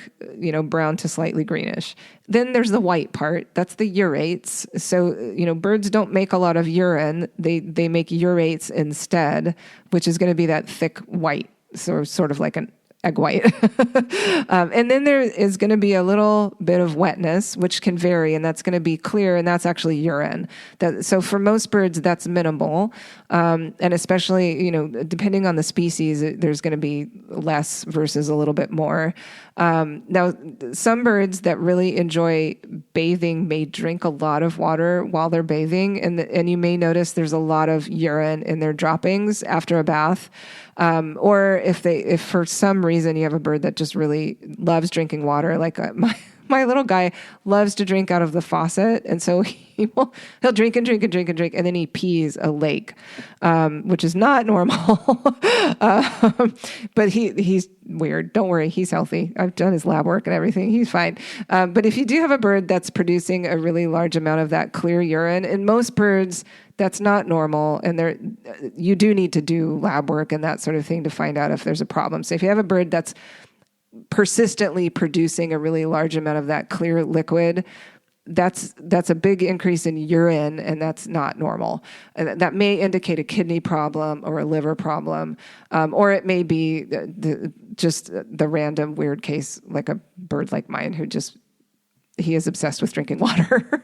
brown to slightly greenish. Then there's the white part. That's the urates. So, birds don't make a lot of urine. They make urates instead, which is going to be that thick white, so sort of like an egg white. And then there is going to be a little bit of wetness, which can vary, and that's going to be clear, and that's actually urine. So for most birds, that's minimal. And especially, depending on the species, there's going to be less versus a little bit more. Now, some birds that really enjoy bathing may drink a lot of water while they're bathing, and you may notice there's a lot of urine in their droppings after a bath. Or if for some reason you have a bird that just really loves drinking water, like my little guy loves to drink out of the faucet, and so he'll drink and drink and drink and drink, and then he pees a lake, which is not normal. But he's weird. Don't worry, he's healthy. I've done his lab work and everything. He's fine. But if you do have a bird that's producing a really large amount of that clear urine, in most birds that's not normal, and you do need to do lab work and that sort of thing to find out if there's a problem. So if you have a bird that's persistently producing a really large amount of that clear liquid, that's a big increase in urine, and that's not normal. And that may indicate a kidney problem or a liver problem, or it may be just the random weird case, like a bird like mine who he is obsessed with drinking water.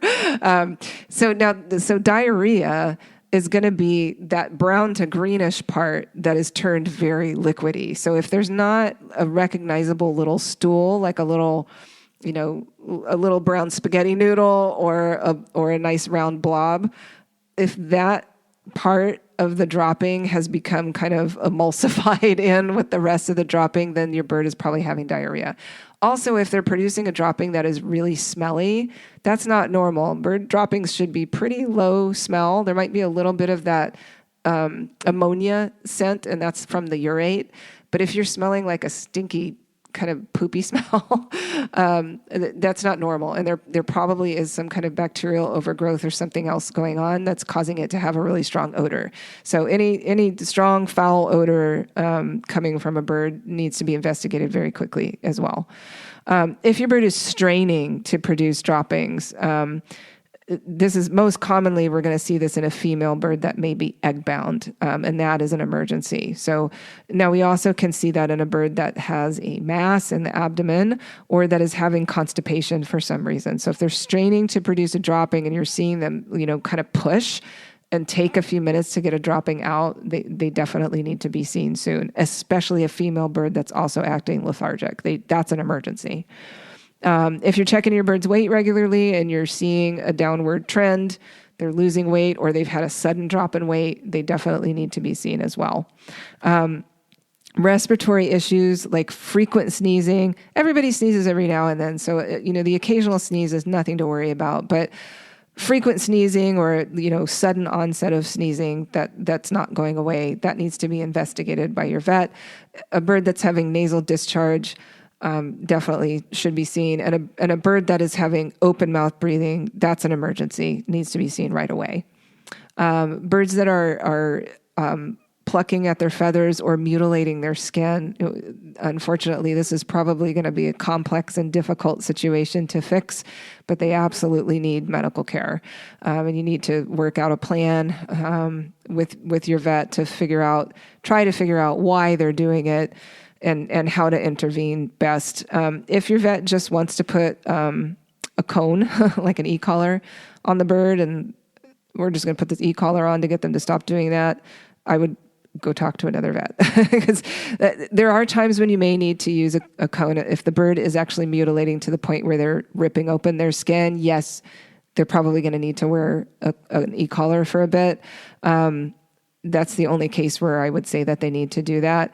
So diarrhea is going to be that brown to greenish part that is turned very liquidy. So if there's not a recognizable little stool, like a little brown spaghetti noodle or a nice round blob, if that part of the dropping has become kind of emulsified in with the rest of the dropping, then your bird is probably having diarrhea. Also, if they're producing a dropping that is really smelly, that's not normal. Bird droppings should be pretty low smell. There might be a little bit of that ammonia scent, and that's from the urate. But if you're smelling like a stinky kind of poopy smell, that's not normal. And there probably is some kind of bacterial overgrowth or something else going on that's causing it to have a really strong odor. So any strong foul odor coming from a bird needs to be investigated very quickly as well. If your bird is straining to produce droppings, this is most commonly, we're going to see this in a female bird that may be egg-bound, and that is an emergency. So now we also can see that in a bird that has a mass in the abdomen or that is having constipation for some reason. So if they're straining to produce a dropping and you're seeing them, kind of push and take a few minutes to get a dropping out, they definitely need to be seen soon, especially a female bird that's also acting lethargic. That's an emergency. If you're checking your bird's weight regularly and you're seeing a downward trend, they're losing weight or they've had a sudden drop in weight, they definitely need to be seen as well. Respiratory issues like frequent sneezing. Everybody sneezes every now and then. So, the occasional sneeze is nothing to worry about, but frequent sneezing or, sudden onset of sneezing, that's not going away. That needs to be investigated by your vet. A bird that's having nasal discharge, definitely should be seen. And a bird that is having open mouth breathing, that's an emergency, needs to be seen right away. Birds that are plucking at their feathers or mutilating their skin. Unfortunately, this is probably going to be a complex and difficult situation to fix, but they absolutely need medical care. And you need to work out a plan with your vet to try to figure out why they're doing it and how to intervene best. If your vet just wants to put a cone, like an e-collar, on the bird, and we're just going to put this e-collar on to get them to stop doing that, I would go talk to another vet. Because there are times when you may need to use a cone. If the bird is actually mutilating to the point where they're ripping open their skin, yes, they're probably going to need to wear an e-collar for a bit. That's the only case where I would say that they need to do that.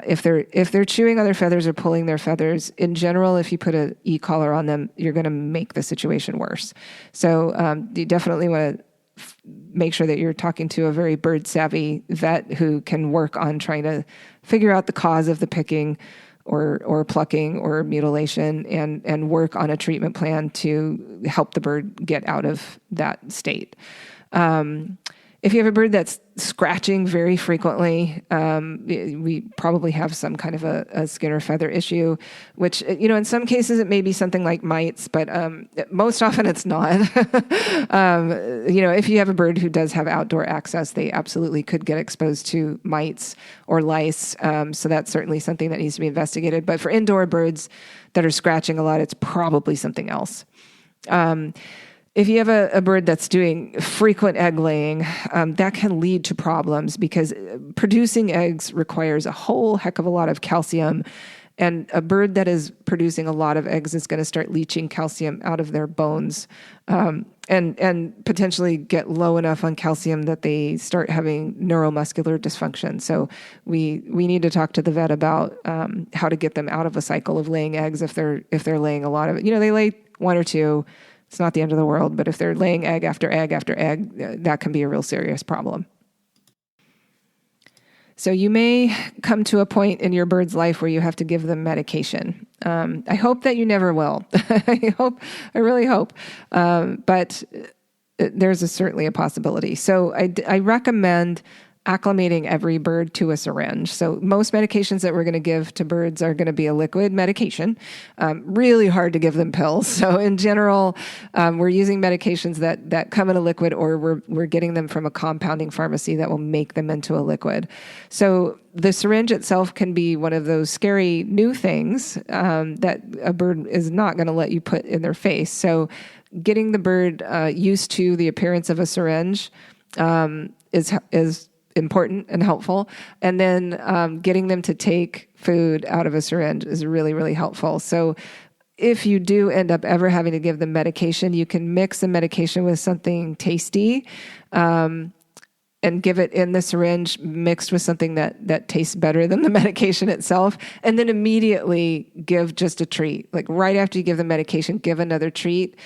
If they're chewing on their feathers or pulling their feathers, in general, if you put an e-collar on them, you're going to make the situation worse. So you definitely want to make sure that you're talking to a very bird savvy vet who can work on trying to figure out the cause of the picking or plucking or mutilation and work on a treatment plan to help the bird get out of that state. If you have a bird that's scratching very frequently, we probably have some kind of a skin or feather issue, which, in some cases it may be something like mites, but most often it's not. If you have a bird who does have outdoor access, they absolutely could get exposed to mites or lice. So that's certainly something that needs to be investigated. But for indoor birds that are scratching a lot, it's probably something else. If you have a bird that's doing frequent egg laying, that can lead to problems because producing eggs requires a whole heck of a lot of calcium. And a bird that is producing a lot of eggs is going to start leaching calcium out of their bones and potentially get low enough on calcium that they start having neuromuscular dysfunction. So we need to talk to the vet about how to get them out of a cycle of laying eggs if they're laying a lot of it. They lay one or two. It's not the end of the world, but if they're laying egg after egg after egg, that can be a real serious problem. So you may come to a point in your bird's life where you have to give them medication. I hope that you never will. I really hope. But there's certainly a possibility. So I recommend acclimating every bird to a syringe. So most medications that we're going to give to birds are going to be a liquid medication. Really hard to give them pills. So in general, we're using medications that come in a liquid, or we're getting them from a compounding pharmacy that will make them into a liquid. So the syringe itself can be one of those scary new things that a bird is not going to let you put in their face. So getting the bird used to the appearance of a syringe is important and helpful. And then getting them to take food out of a syringe is really, really helpful. So if you do end up ever having to give them medication, you can mix the medication with something tasty and give it in the syringe mixed with something that tastes better than the medication itself. And then immediately give just a treat. Like right after you give the medication, give another treat,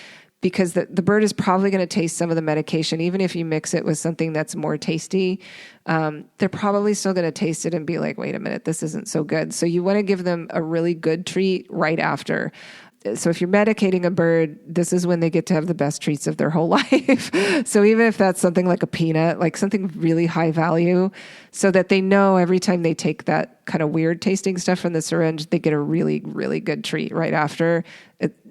because the bird is probably going to taste some of the medication. Even if you mix it with something that's more tasty, they're probably still going to taste it and be like, wait a minute, this isn't so good. So you want to give them a really good treat right after. So if you're medicating a bird, this is when they get to have the best treats of their whole life. So even if that's something like a peanut, like something really high value, so that they know every time they take that kind of weird tasting stuff from the syringe, they get a really, really good treat right after.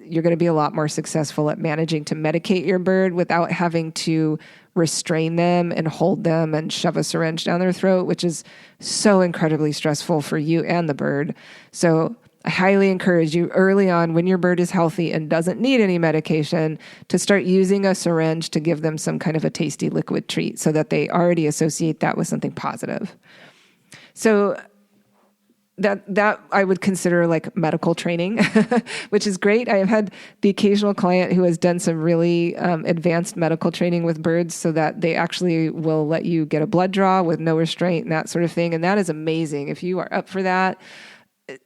You're going to be a lot more successful at managing to medicate your bird without having to restrain them and hold them and shove a syringe down their throat, which is so incredibly stressful for you and the bird. So I highly encourage you early on, when your bird is healthy and doesn't need any medication, to start using a syringe to give them some kind of a tasty liquid treat so that they already associate that with something positive. So that I would consider like medical training, which is great. I have had the occasional client who has done some really advanced medical training with birds so that they actually will let you get a blood draw with no restraint and that sort of thing. And that is amazing. If you are up for that,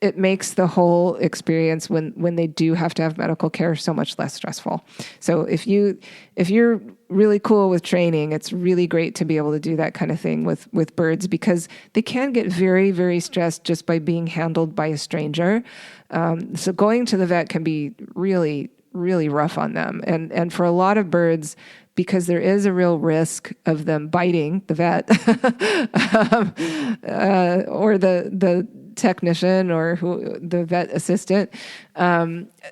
it makes the whole experience when they do have to have medical care so much less stressful. So if you're really cool with training, it's really great to be able to do that kind of thing with birds, because they can get very, very stressed just by being handled by a stranger. So going to the vet can be really, really rough on them. And for a lot of birds, because there is a real risk of them biting the vet or the technician or the vet assistant,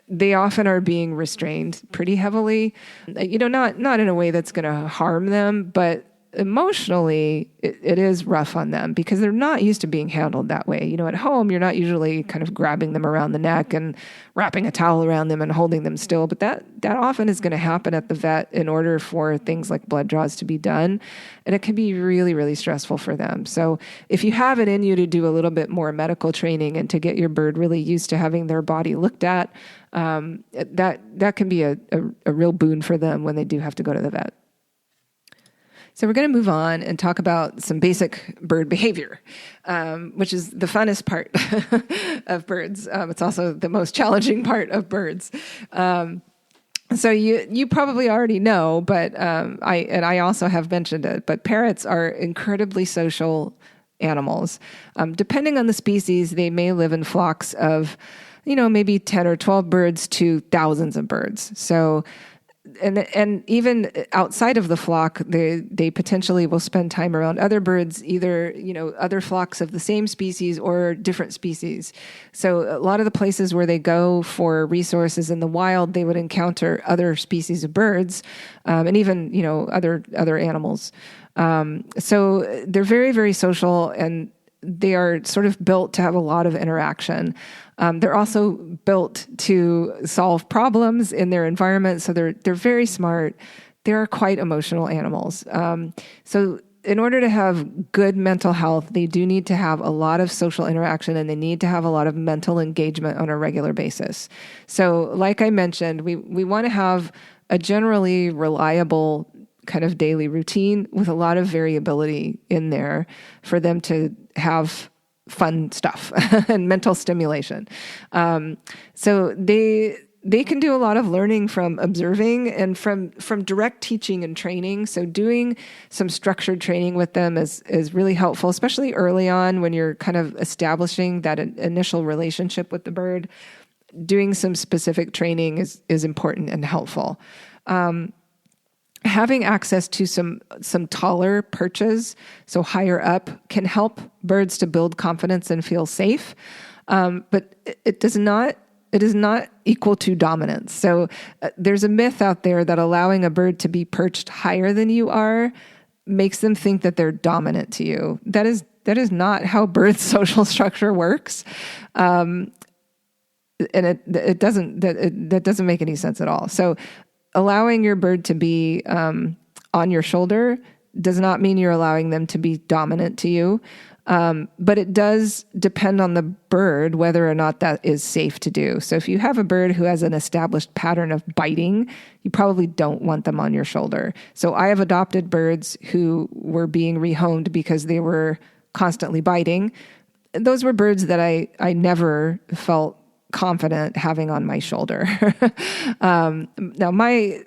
they often are being restrained pretty heavily. Not in a way that's going to harm them, but emotionally, it is rough on them because they're not used to being handled that way. At home, you're not usually kind of grabbing them around the neck and wrapping a towel around them and holding them still. But that often is going to happen at the vet in order for things like blood draws to be done. And it can be really, really stressful for them. So if you have it in you to do a little bit more medical training and to get your bird really used to having their body looked at, that can be a real boon for them when they do have to go to the vet. So we're going to move on and talk about some basic bird behavior, which is the funnest part of birds. It's also the most challenging part of birds. So you probably already know, but I also have mentioned it, but parrots are incredibly social animals. Depending on the species, they may live in flocks of, maybe 10 or 12 birds to thousands of birds. So and even outside of the flock, they potentially will spend time around other birds, either, other flocks of the same species or different species. So a lot of the places where they go for resources in the wild, they would encounter other species of birds, and even, other animals. So they're very, very social, and they are sort of built to have a lot of interaction. They're also built to solve problems in their environment, so they're very smart. They're quite emotional animals. So in order to have good mental health, they do need to have a lot of social interaction, and they need to have a lot of mental engagement on a regular basis. So like I mentioned, we want to have a generally reliable kind of daily routine with a lot of variability in there for them to have fun stuff and mental stimulation. So they can do a lot of learning from observing and from direct teaching and training. So doing some structured training with them is really helpful, especially early on when you're kind of establishing that initial relationship with the bird. Doing some specific training is important and helpful. Having access to some taller perches, so higher up, can help birds to build confidence and feel safe. But it is not equal to dominance. So there's a myth out there that allowing a bird to be perched higher than you are makes them think that they're dominant to you. That is not how birds' social structure works. And it doesn't make any sense at all. So allowing your bird to be on your shoulder does not mean you're allowing them to be dominant to you. But it does depend on the bird whether or not that is safe to do. So if you have a bird who has an established pattern of biting, you probably don't want them on your shoulder. So I have adopted birds who were being rehomed because they were constantly biting. Those were birds that I never felt confident having on my shoulder. Now, my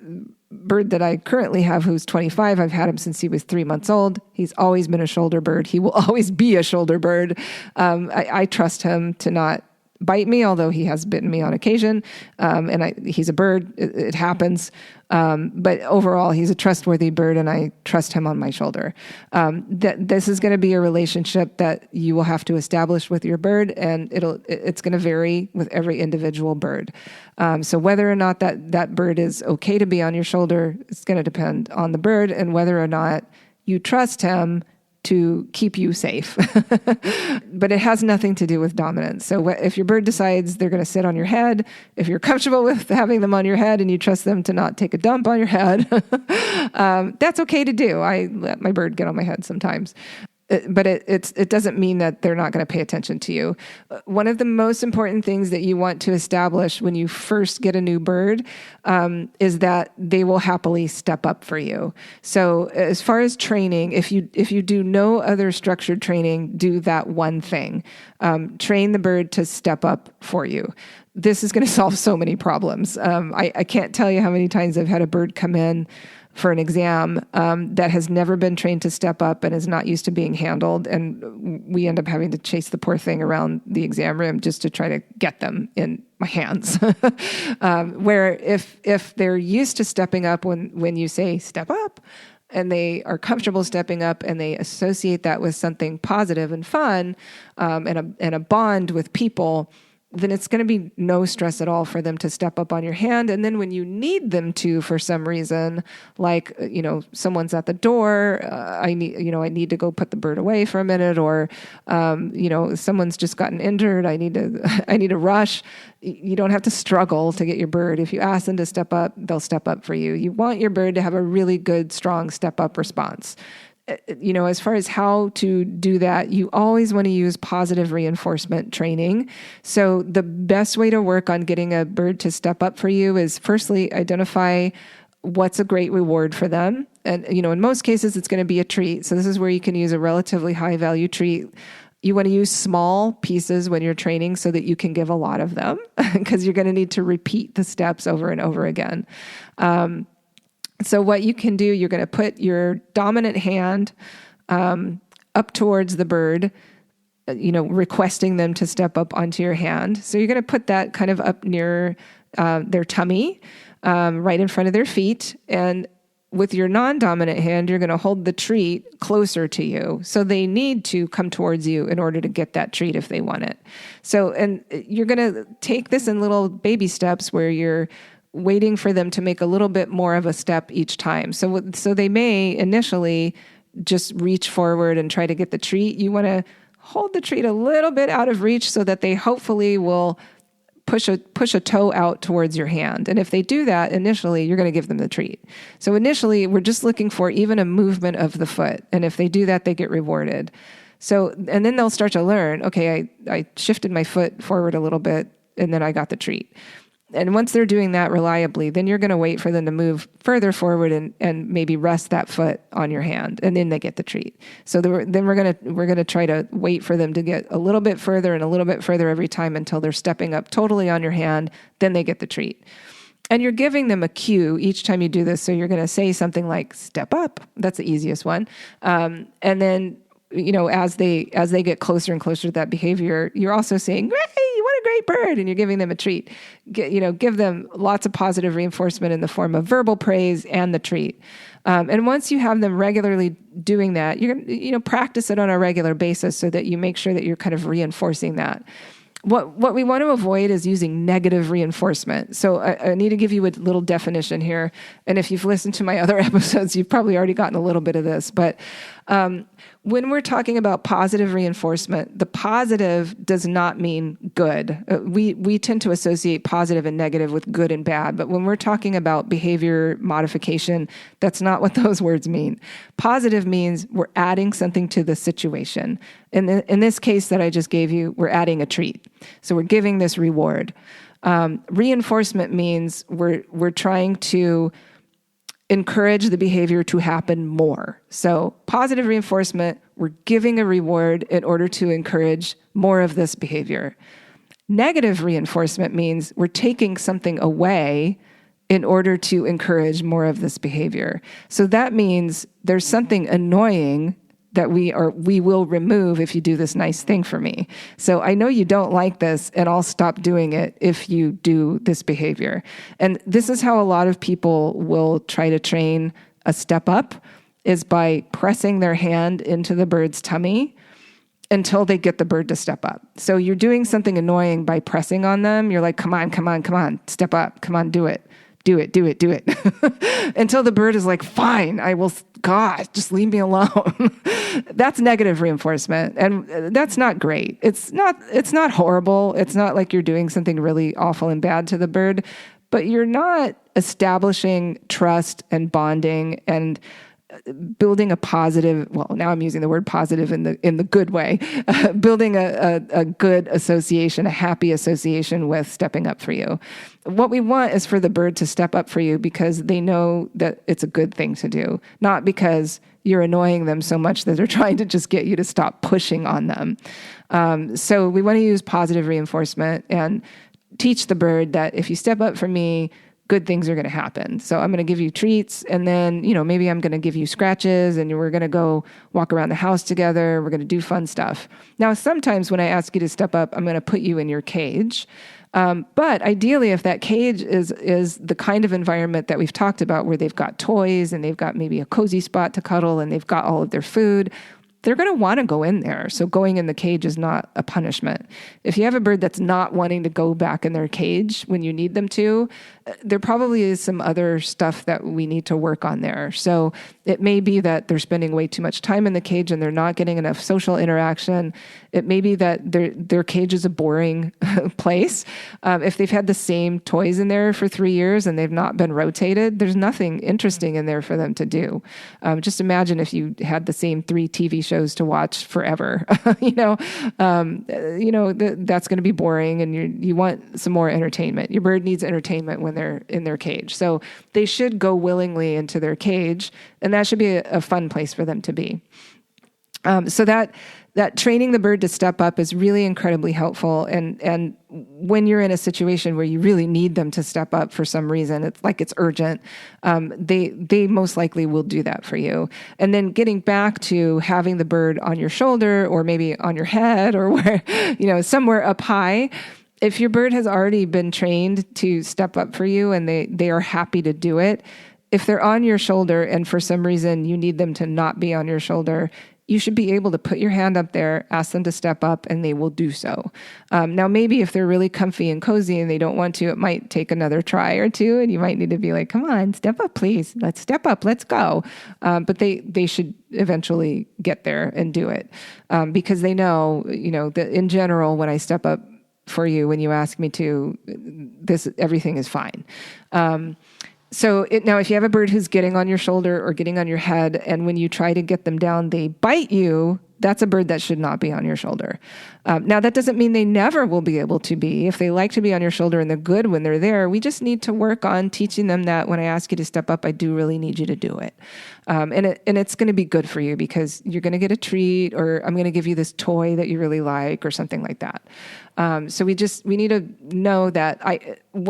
bird that I currently have, who's 25, I've had him since he was 3 months old. He's always been a shoulder bird. He will always be a shoulder bird. I trust him to not bite me, although he has bitten me on occasion. He's a bird. It happens. But overall, he's a trustworthy bird, and I trust him on my shoulder. This is going to be a relationship that you will have to establish with your bird, and it's going to vary with every individual bird. So whether or not that bird is okay to be on your shoulder, it's going to depend on the bird and whether or not you trust him to keep you safe. But it has nothing to do with dominance. So if your bird decides they're going to sit on your head, if you're comfortable with having them on your head and you trust them to not take a dump on your head, that's okay to do. I let my bird get on my head sometimes. But it doesn't mean that they're not going to pay attention to you. One of the most important things that you want to establish when you first get a new bird is that they will happily step up for you. So as far as training, if you do no other structured training, do that one thing. Train the bird to step up for you. This is going to solve so many problems. I can't tell you how many times I've had a bird come in for an exam that has never been trained to step up and is not used to being handled. And we end up having to chase the poor thing around the exam room just to try to get them in my hands. Where if they're used to stepping up when you say step up, and they are comfortable stepping up and they associate that with something positive and fun, and a bond with people, then it's going to be no stress at all for them to step up on your hand. And then when you need them to, for some reason, like, someone's at the door, I need to go put the bird away for a minute, or, someone's just gotten injured. I need to rush. You don't have to struggle to get your bird. If you ask them to step up, they'll step up for you. You want your bird to have a really good, strong step up response. As far as how to do that, you always want to use positive reinforcement training. So the best way to work on getting a bird to step up for you is, firstly, identify what's a great reward for them. And, in most cases, it's going to be a treat. So this is where you can use a relatively high value treat. You want to use small pieces when you're training so that you can give a lot of them, because you're going to need to repeat the steps over and over again. So what you can do, you're going to put your dominant hand up towards the bird, requesting them to step up onto your hand. So you're going to put that kind of up near their tummy, right in front of their feet. And with your non-dominant hand, you're going to hold the treat closer to you. So they need to come towards you in order to get that treat if they want it. So, and you're going to take this in little baby steps where you're waiting for them to make a little bit more of a step each time. So they may initially just reach forward and try to get the treat. You want to hold the treat a little bit out of reach so that they hopefully will push a toe out towards your hand. And if they do that initially, you're going to give them the treat. So initially, we're just looking for even a movement of the foot. And if they do that, they get rewarded. So, and then they'll start to learn, okay, I shifted my foot forward a little bit and then I got the treat. And once they're doing that reliably, then you're going to wait for them to move further forward and maybe rest that foot on your hand, and then they get the treat. So then we're going to try to wait for them to get a little bit further and a little bit further every time until they're stepping up totally on your hand. Then they get the treat. And you're giving them a cue each time you do this. So you're going to say something like "step up." That's the easiest one, and then as they get closer and closer to that behavior, you're also saying, "Hey, what a great bird," and you're giving them a treat. Give them lots of positive reinforcement in the form of verbal praise and the treat. And once you have them regularly doing that, you're going to practice it on a regular basis so that you make sure that you're kind of reinforcing that. What we want to avoid is using negative reinforcement. So I need to give you a little definition here. And if you've listened to my other episodes, you've probably already gotten a little bit of this. But when we're talking about positive reinforcement, the positive does not mean good. We tend to associate positive and negative with good and bad. But when we're talking about behavior modification, that's not what those words mean. Positive means we're adding something to the situation. In this case that I just gave you, we're adding a treat. So we're giving this reward. Reinforcement means we're trying to encourage the behavior to happen more. So positive reinforcement, we're giving a reward in order to encourage more of this behavior. Negative reinforcement means we're taking something away in order to encourage more of this behavior. So that means there's something annoying that we will remove if you do this nice thing for me. So I know you don't like this, and I'll stop doing it if you do this behavior. And this is how a lot of people will try to train a step up, is by pressing their hand into the bird's tummy until they get the bird to step up. So you're doing something annoying by pressing on them. You're like, come on, step up. Come on, do it. Do it. Until the bird is like, fine, I will, God, just leave me alone. That's negative reinforcement. And that's not great. It's not horrible. It's not like you're doing something really awful and bad to the bird, but you're not establishing trust and bonding and building a positive, well, now I'm using the word positive in the good way, building a good association, a happy association with stepping up for you. What we want is for the bird to step up for you because they know that it's a good thing to do, not because you're annoying them so much that they're trying to just get you to stop pushing on them. So we want to use positive reinforcement and teach the bird that if you step up for me, good things are going to happen. So I'm going to give you treats, and then, maybe I'm going to give you scratches, and we're going to go walk around the house together. We're going to do fun stuff. Now, sometimes when I ask you to step up, I'm going to put you in your cage. But ideally, if that cage is the kind of environment that we've talked about, where they've got toys and they've got maybe a cozy spot to cuddle and they've got all of their food, they're going to want to go in there. So going in the cage is not a punishment. If you have a bird that's not wanting to go back in their cage when you need them to, there probably is some other stuff that we need to work on there. So it may be that they're spending way too much time in the cage and they're not getting enough social interaction. It may be that their cage is a boring place. If they've had the same toys in there for 3 years and they've not been rotated, there's nothing interesting in there for them to do. Just imagine if you had the same 3 TV shows to watch forever. That's going to be boring, and you want some more entertainment. Your bird needs entertainment when they're in their cage. So they should go willingly into their cage, and that should be a fun place for them to be. So that training the bird to step up is really incredibly helpful. And when you're in a situation where you really need them to step up for some reason, it's urgent, they most likely will do that for you. And then getting back to having the bird on your shoulder, or maybe on your head, or where, somewhere up high. If your bird has already been trained to step up for you and they are happy to do it, if they're on your shoulder and for some reason you need them to not be on your shoulder, you should be able to put your hand up there, ask them to step up, and they will do so. Now, maybe if they're really comfy and cozy and they don't want to, it might take another try or two, and you might need to be like, come on, step up, please. Let's step up. Let's go. But they should eventually get there and do it, because they know, that in general, when I step up for you, when you ask me to, everything is fine. Now, if you have a bird who's getting on your shoulder or getting on your head, and when you try to get them down, they bite you, that's a bird that should not be on your shoulder. Now, that doesn't mean they never will be able to be. If they like to be on your shoulder and they're good when they're there, we just need to work on teaching them that when I ask you to step up, I do really need you to do it. And it's going to be good for you, because you're going to get a treat, or I'm going to give you this toy that you really like, or something like that. So we need to know that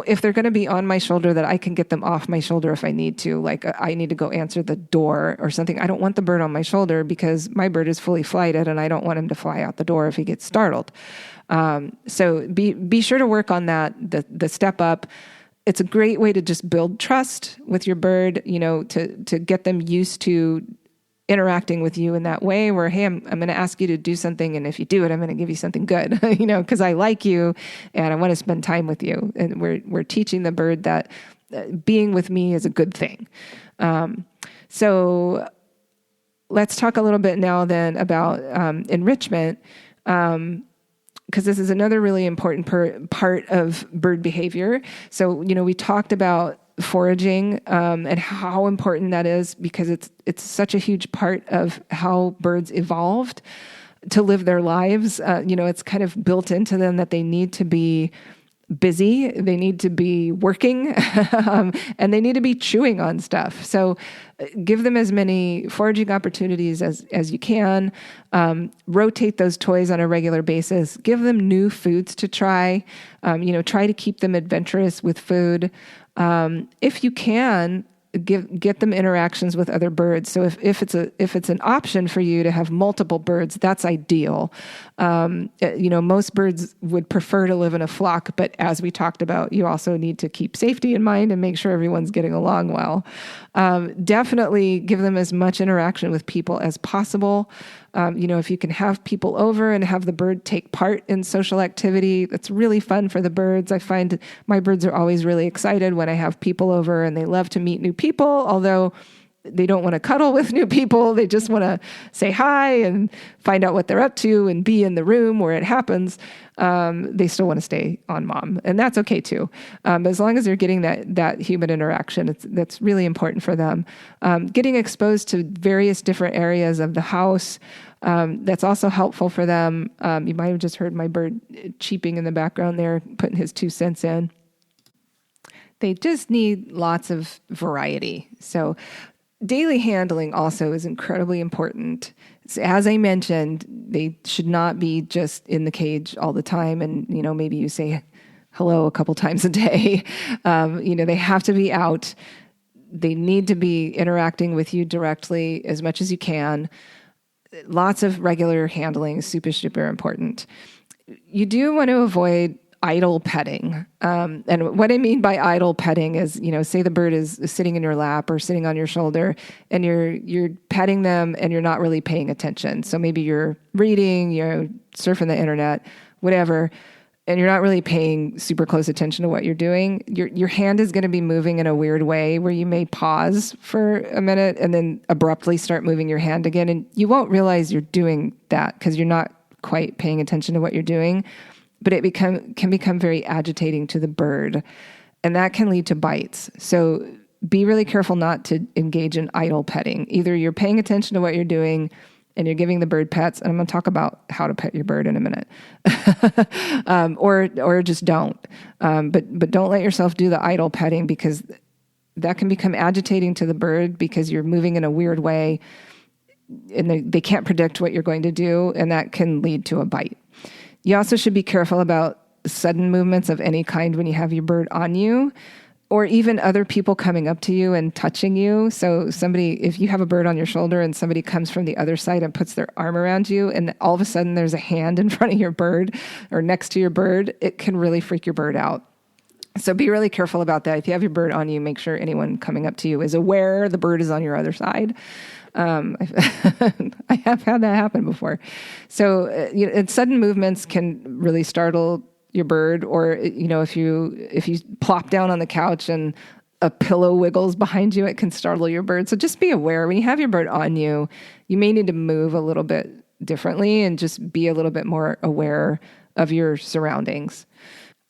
if they're going to be on my shoulder, that I can get them off my shoulder if I need to. Like, I need to go answer the door or something. I don't want the bird on my shoulder, because my bird is fully flighted and I don't want him to fly out the door if he gets startled. So be sure to work on that, the step up. It's a great way to just build trust with your bird, to get them used to interacting with you in that way, where, hey, I'm going to ask you to do something, and if you do it, I'm going to give you something good, because I like you and I want to spend time with you. And we're teaching the bird that being with me is a good thing. So let's talk a little bit now then about enrichment, because this is another really important part of bird behavior. So, we talked about foraging and how important that is, because it's such a huge part of how birds evolved to live their lives. It's kind of built into them that they need to be busy, they need to be working, and they need to be chewing on stuff. So give them as many foraging opportunities as you can. Rotate those toys on a regular basis. Give them new foods to try. Try to keep them adventurous with food. If you can, get them interactions with other birds. So if it's an option for you to have multiple birds, that's ideal. Most birds would prefer to live in a flock, but as we talked about, you also need to keep safety in mind and make sure everyone's getting along well. Definitely give them as much interaction with people as possible. If you can have people over and have the bird take part in social activity, that's really fun for the birds. I find my birds are always really excited when I have people over, and they love to meet new people, although they don't want to cuddle with new people. They just want to say hi and find out what they're up to and be in the room where it happens. They still want to stay on mom, and that's okay too. As long as they're getting that human interaction, that's really important for them. Getting exposed to various different areas of the house, that's also helpful for them. You might have just heard my bird cheeping in the background there, putting his 2 cents in. They just need lots of variety. So daily handling also is incredibly important. As I mentioned, they should not be just in the cage all the time. And, maybe you say hello a couple times a day. They have to be out. They need to be interacting with you directly as much as you can. Lots of regular handling is super, super important. You do want to avoid idle petting. And what I mean by idle petting is, say the bird is sitting in your lap or sitting on your shoulder and you're petting them and you're not really paying attention. So maybe you're reading, you're surfing the internet, whatever, and you're not really paying super close attention to what you're doing. Your hand is going to be moving in a weird way where you may pause for a minute and then abruptly start moving your hand again. And you won't realize you're doing that because you're not quite paying attention to what you're doing. But it can become very agitating to the bird, and that can lead to bites. So be really careful not to engage in idle petting. Either you're paying attention to what you're doing and you're giving the bird pets, and I'm going to talk about how to pet your bird in a minute, or just don't. But don't let yourself do the idle petting because that can become agitating to the bird because you're moving in a weird way, and they can't predict what you're going to do, and that can lead to a bite. You also should be careful about sudden movements of any kind when you have your bird on you, or even other people coming up to you and touching you. So if you have a bird on your shoulder and somebody comes from the other side and puts their arm around you, and all of a sudden there's a hand in front of your bird or next to your bird, it can really freak your bird out. So be really careful about that. If you have your bird on you, make sure anyone coming up to you is aware the bird is on your other side. I have had that happen before. So sudden movements can really startle your bird, or if you plop down on the couch and a pillow wiggles behind you, it can startle your bird. So just be aware when you have your bird on you, you may need to move a little bit differently and just be a little bit more aware of your surroundings.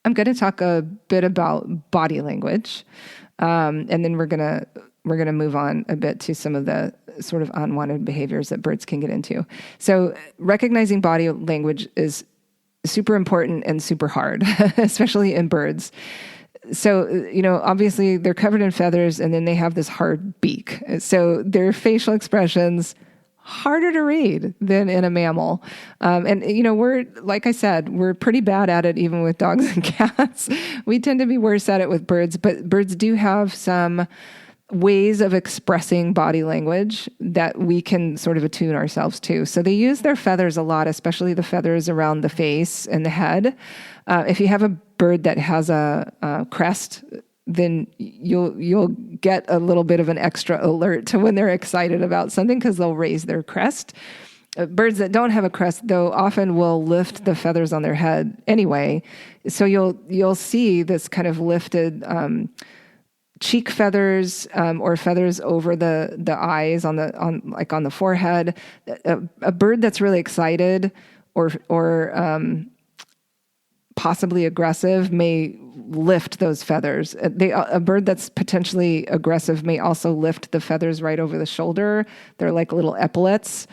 I'm going to talk a bit about body language, and then we're going to move on a bit to some of the sort of unwanted behaviors that birds can get into. So recognizing body language is super important and super hard, especially in birds. So, obviously they're covered in feathers and then they have this hard beak. So their facial expressions harder to read than in a mammal. Like I said, we're pretty bad at it even with dogs and cats. We tend to be worse at it with birds, but birds do have some ways of expressing body language that we can sort of attune ourselves to. So they use their feathers a lot, especially the feathers around the face and the head. If you have a bird that has a crest, then you'll get a little bit of an extra alert to when they're excited about something because they'll raise their crest. Birds that don't have a crest, though, often will lift the feathers on their head anyway. So you'll see this kind of lifted cheek feathers or feathers over the eyes on the forehead. A bird that's really excited or possibly aggressive may lift those feathers. A bird that's potentially aggressive may also lift the feathers right over the shoulder. They're like little epaulets.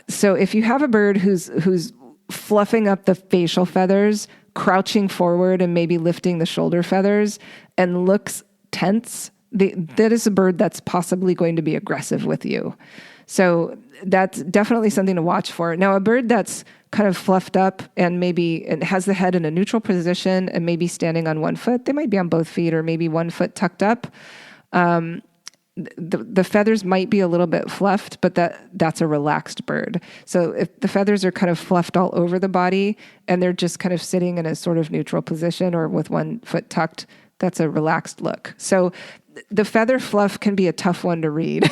So if you have a bird who's fluffing up the facial feathers, crouching forward and maybe lifting the shoulder feathers and looks tense, that is a bird that's possibly going to be aggressive with you. So that's definitely something to watch for. Now, a bird that's kind of fluffed up and has the head in a neutral position and maybe standing on one foot, they might be on both feet or maybe one foot tucked up. The feathers might be a little bit fluffed, but that's a relaxed bird. So if the feathers are kind of fluffed all over the body and they're just kind of sitting in a sort of neutral position or with one foot tucked, that's a relaxed look. So the feather fluff can be a tough one to read.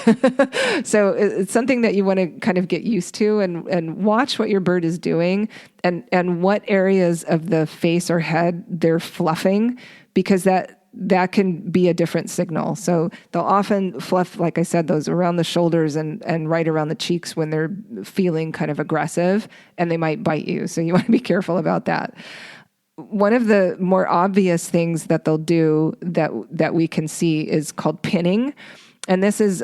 So it's something that you want to kind of get used to and watch what your bird is doing and what areas of the face or head they're fluffing, because that can be a different signal. So they'll often fluff, like I said, those around the shoulders and right around the cheeks when they're feeling kind of aggressive, and they might bite you. So you want to be careful about that. One of the more obvious things that they'll do that we can see is called pinning. And this is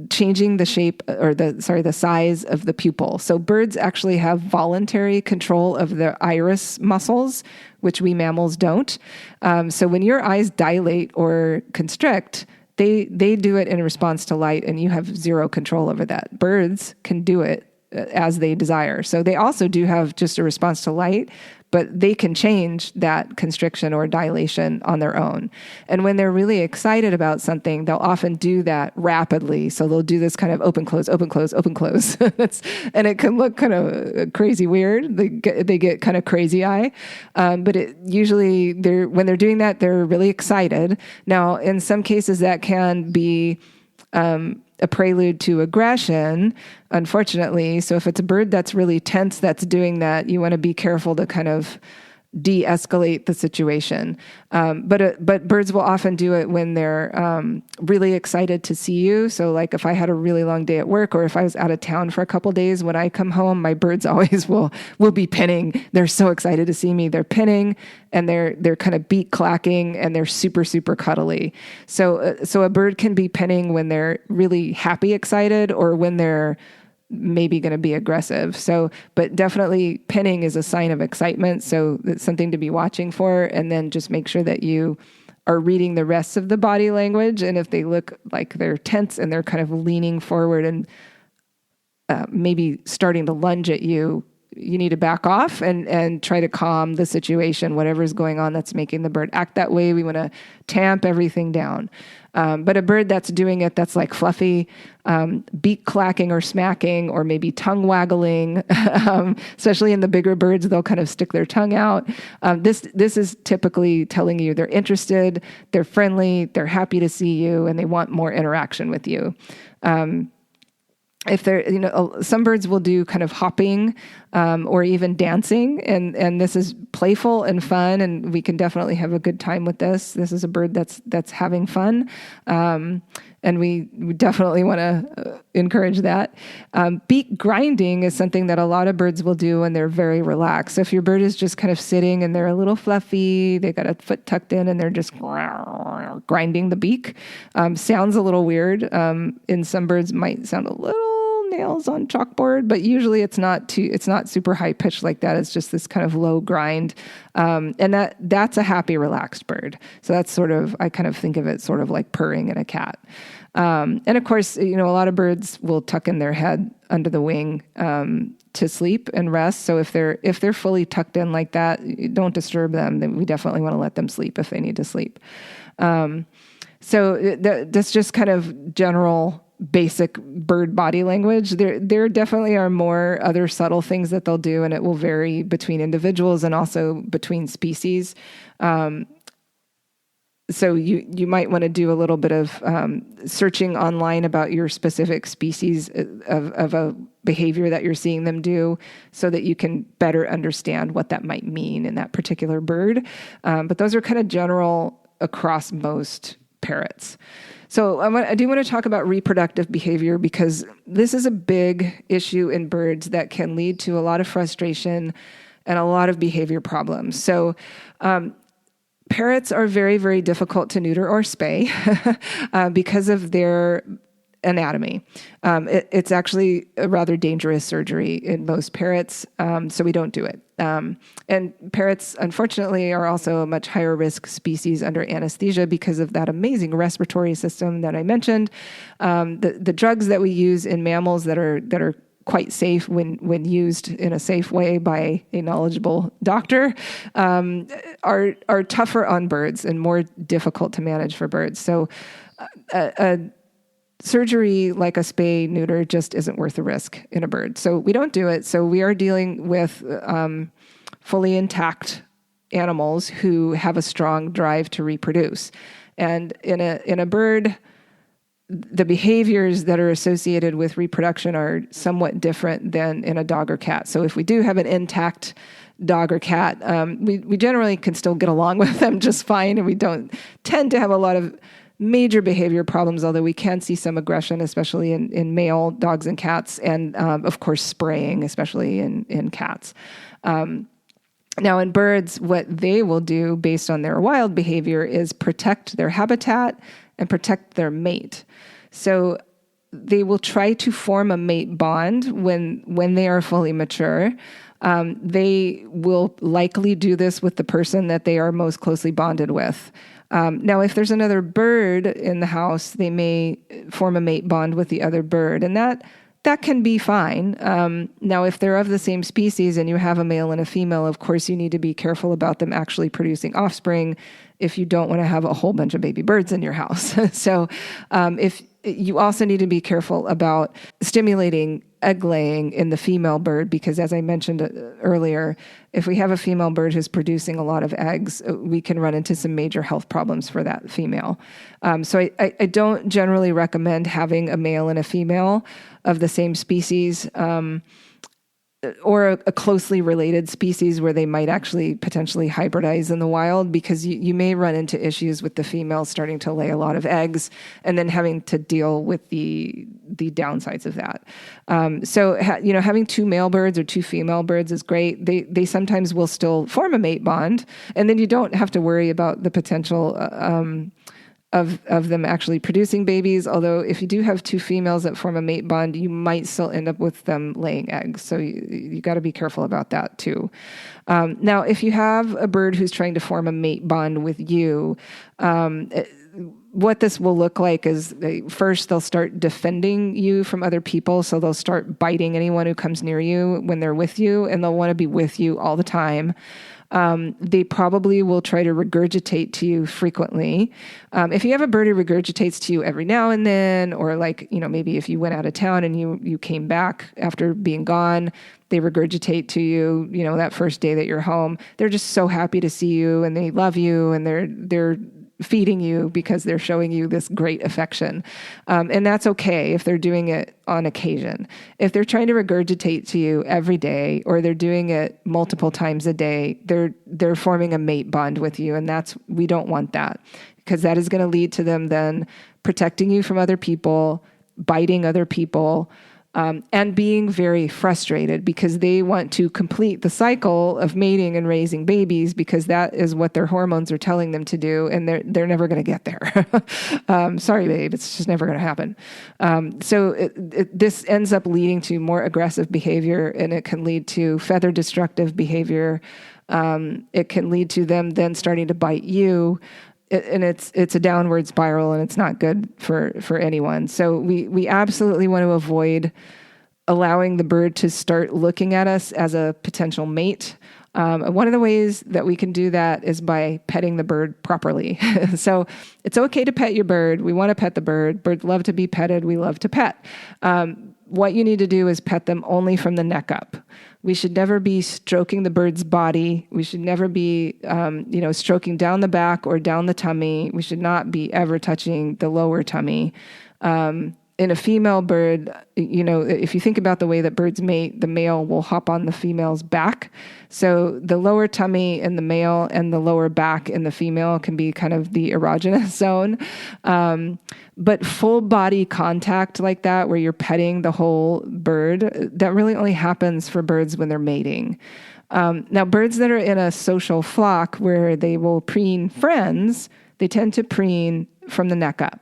changing the shape or the size of the pupil. So birds actually have voluntary control of their iris muscles, which we mammals don't. So when your eyes dilate or constrict, they do it in response to light, and you have zero control over that. Birds can do it as they desire. So they also do have just a response to light, but they can change that constriction or dilation on their own. And when they're really excited about something, they'll often do that rapidly. So they'll do this kind of open, close, open, close, open, close. And it can look kind of crazy weird. They get kind of crazy eye. But usually when they're doing that, they're really excited. Now, in some cases that can be a prelude to aggression, unfortunately. So if it's a bird that's really tense that's doing that, you want to be careful to kind of de-escalate the situation. But birds will often do it when they're really excited to see you. So like if I had a really long day at work, or if I was out of town for a couple days, when I come home, my birds always will be pinning. They're so excited to see me. They're pinning, and they're kind of beak clacking, and they're super, super cuddly. So a bird can be pinning when they're really happy, excited, or when they're maybe going to be aggressive. So, but definitely pinning is a sign of excitement. So it's something to be watching for. And then just make sure that you are reading the rest of the body language. And if they look like they're tense and they're kind of leaning forward and maybe starting to lunge at you, you need to back off and try to calm the situation, whatever's going on that's making the bird act that way. We want to tamp everything down. But a bird that's doing it, that's like fluffy, beak clacking or smacking, or maybe tongue waggling, especially in the bigger birds, they'll kind of stick their tongue out. This is typically telling you they're interested, they're friendly, they're happy to see you, and they want more interaction with you. If they're, some birds will do kind of hopping, or even dancing, and this is playful and fun, and we can definitely have a good time with this. This is a bird that's having fun, and we definitely want to encourage that. Beak grinding is something that a lot of birds will do when they're very relaxed. So if your bird is just kind of sitting and they're a little fluffy, they got a foot tucked in, and they're just grinding the beak, sounds a little weird. In some birds might sound a little nails on chalkboard, but usually it's not super high pitched like that. It's just this kind of low grind. And that's a happy, relaxed bird. So that's I kind of think of it sort of like purring in a cat. And of course, a lot of birds will tuck in their head under the wing, to sleep and rest. So if they're fully tucked in like that, don't disturb them. Then we definitely want to let them sleep if they need to sleep. So that's just kind of general basic bird body language. There definitely are more other subtle things that they'll do, and it will vary between individuals and also between species. So you might want to do a little bit of searching online about your specific species of a behavior that you're seeing them do, so that you can better understand what that might mean in that particular bird. But those are kind of general across most parrots. So I do want to talk about reproductive behavior, because this is a big issue in birds that can lead to a lot of frustration and a lot of behavior problems. So parrots are very, very difficult to neuter or spay because of their anatomy. It's actually a rather dangerous surgery in most parrots, so we don't do it. And parrots, unfortunately, are also a much higher risk species under anesthesia because of that amazing respiratory system that I mentioned. The drugs that we use in mammals that are quite safe when used in a safe way by a knowledgeable doctor, are tougher on birds and more difficult to manage for birds. So a surgery like a spay neuter just isn't worth the risk in a bird. So we don't do it. So we are dealing with fully intact animals who have a strong drive to reproduce. And in a bird, the behaviors that are associated with reproduction are somewhat different than in a dog or cat. So if we do have an intact dog or cat, we generally can still get along with them just fine, and we don't tend to have a lot of major behavior problems, although we can see some aggression, especially in male dogs and cats, and of course spraying, especially in cats. Now in birds, what they will do based on their wild behavior is protect their habitat and protect their mate. So they will try to form a mate bond when they are fully mature. They will likely do this with the person that they are most closely bonded with. Now, if there's another bird in the house, they may form a mate bond with the other bird, and that that can be fine. Now, if they're of the same species and you have a male and a female, of course, you need to be careful about them actually producing offspring if you don't want to have a whole bunch of baby birds in your house. So if you also need to be careful about stimulating egg laying in the female bird, because as I mentioned earlier, if we have a female bird who's producing a lot of eggs, we can run into some major health problems for that female. So I don't generally recommend having a male and a female of the same species, or a closely related species where they might actually potentially hybridize in the wild, because you may run into issues with the female starting to lay a lot of eggs and then having to deal with the downsides of that. So having two male birds or two female birds is great. They sometimes will still form a mate bond, and then you don't have to worry about the potential of them actually producing babies. Although if you do have two females that form a mate bond, you might still end up with them laying eggs. So you got to be careful about that too. Now, if you have a bird who's trying to form a mate bond with you, what this will look like is first they'll start defending you from other people. So they'll start biting anyone who comes near you when they're with you, and they'll want to be with you all the time. They probably will try to regurgitate to you frequently. If you have a bird who regurgitates to you every now and then, or maybe if you went out of town and you came back after being gone, they regurgitate to you, that first day that you're home. They're just so happy to see you, and they love you, and they're feeding you because they're showing you this great affection. And that's okay if they're doing it on occasion. If they're trying to regurgitate to you every day, or they're doing it multiple times a day, they're forming a mate bond with you. And we don't want that, because that is going to lead to them then protecting you from other people, biting other people, and being very frustrated because they want to complete the cycle of mating and raising babies, because that is what their hormones are telling them to do, and they're never going to get there. Sorry, babe, it's just never going to happen. So this ends up leading to more aggressive behavior, and it can lead to feather destructive behavior. It can lead to them then starting to bite you. And it's a downward spiral, and it's not good for anyone. So we absolutely want to avoid allowing the bird to start looking at us as a potential mate. One of the ways that we can do that is by petting the bird properly. So it's okay to pet your bird. We want to pet the bird. Birds love to be petted. We love to pet. What you need to do is pet them only from the neck up. We should never be stroking the bird's body. We should never be, stroking down the back or down the tummy. We should not be ever touching the lower tummy. In a female bird, if you think about the way that birds mate, the male will hop on the female's back. So the lower tummy in the male and the lower back in the female can be kind of the erogenous zone. But full body contact like that, where you're petting the whole bird, that really only happens for birds when they're mating. Now, birds that are in a social flock where they will preen friends, they tend to preen from the neck up.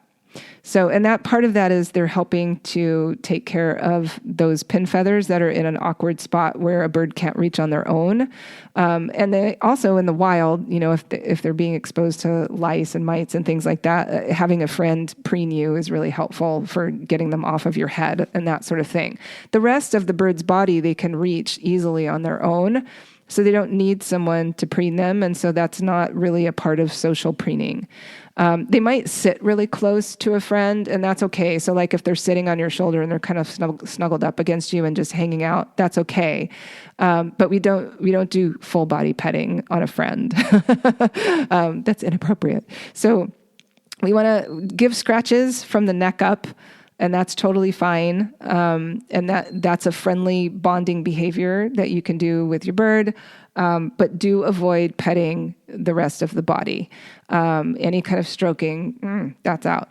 So, and that part of that is they're helping to take care of those pin feathers that are in an awkward spot where a bird can't reach on their own. And they also in the wild, if they're being exposed to lice and mites and things like that, having a friend preen you is really helpful for getting them off of your head and that sort of thing. The rest of the bird's body, they can reach easily on their own. So they don't need someone to preen them. And so that's not really a part of social preening. They might sit really close to a friend, and that's okay. So like if they're sitting on your shoulder and they're kind of snuggled up against you and just hanging out, that's okay. But we don't do full body petting on a friend. That's inappropriate. So we want to give scratches from the neck up, and that's totally fine. And that's a friendly bonding behavior that you can do with your bird. But do avoid petting the rest of the body. Any kind of stroking, that's out.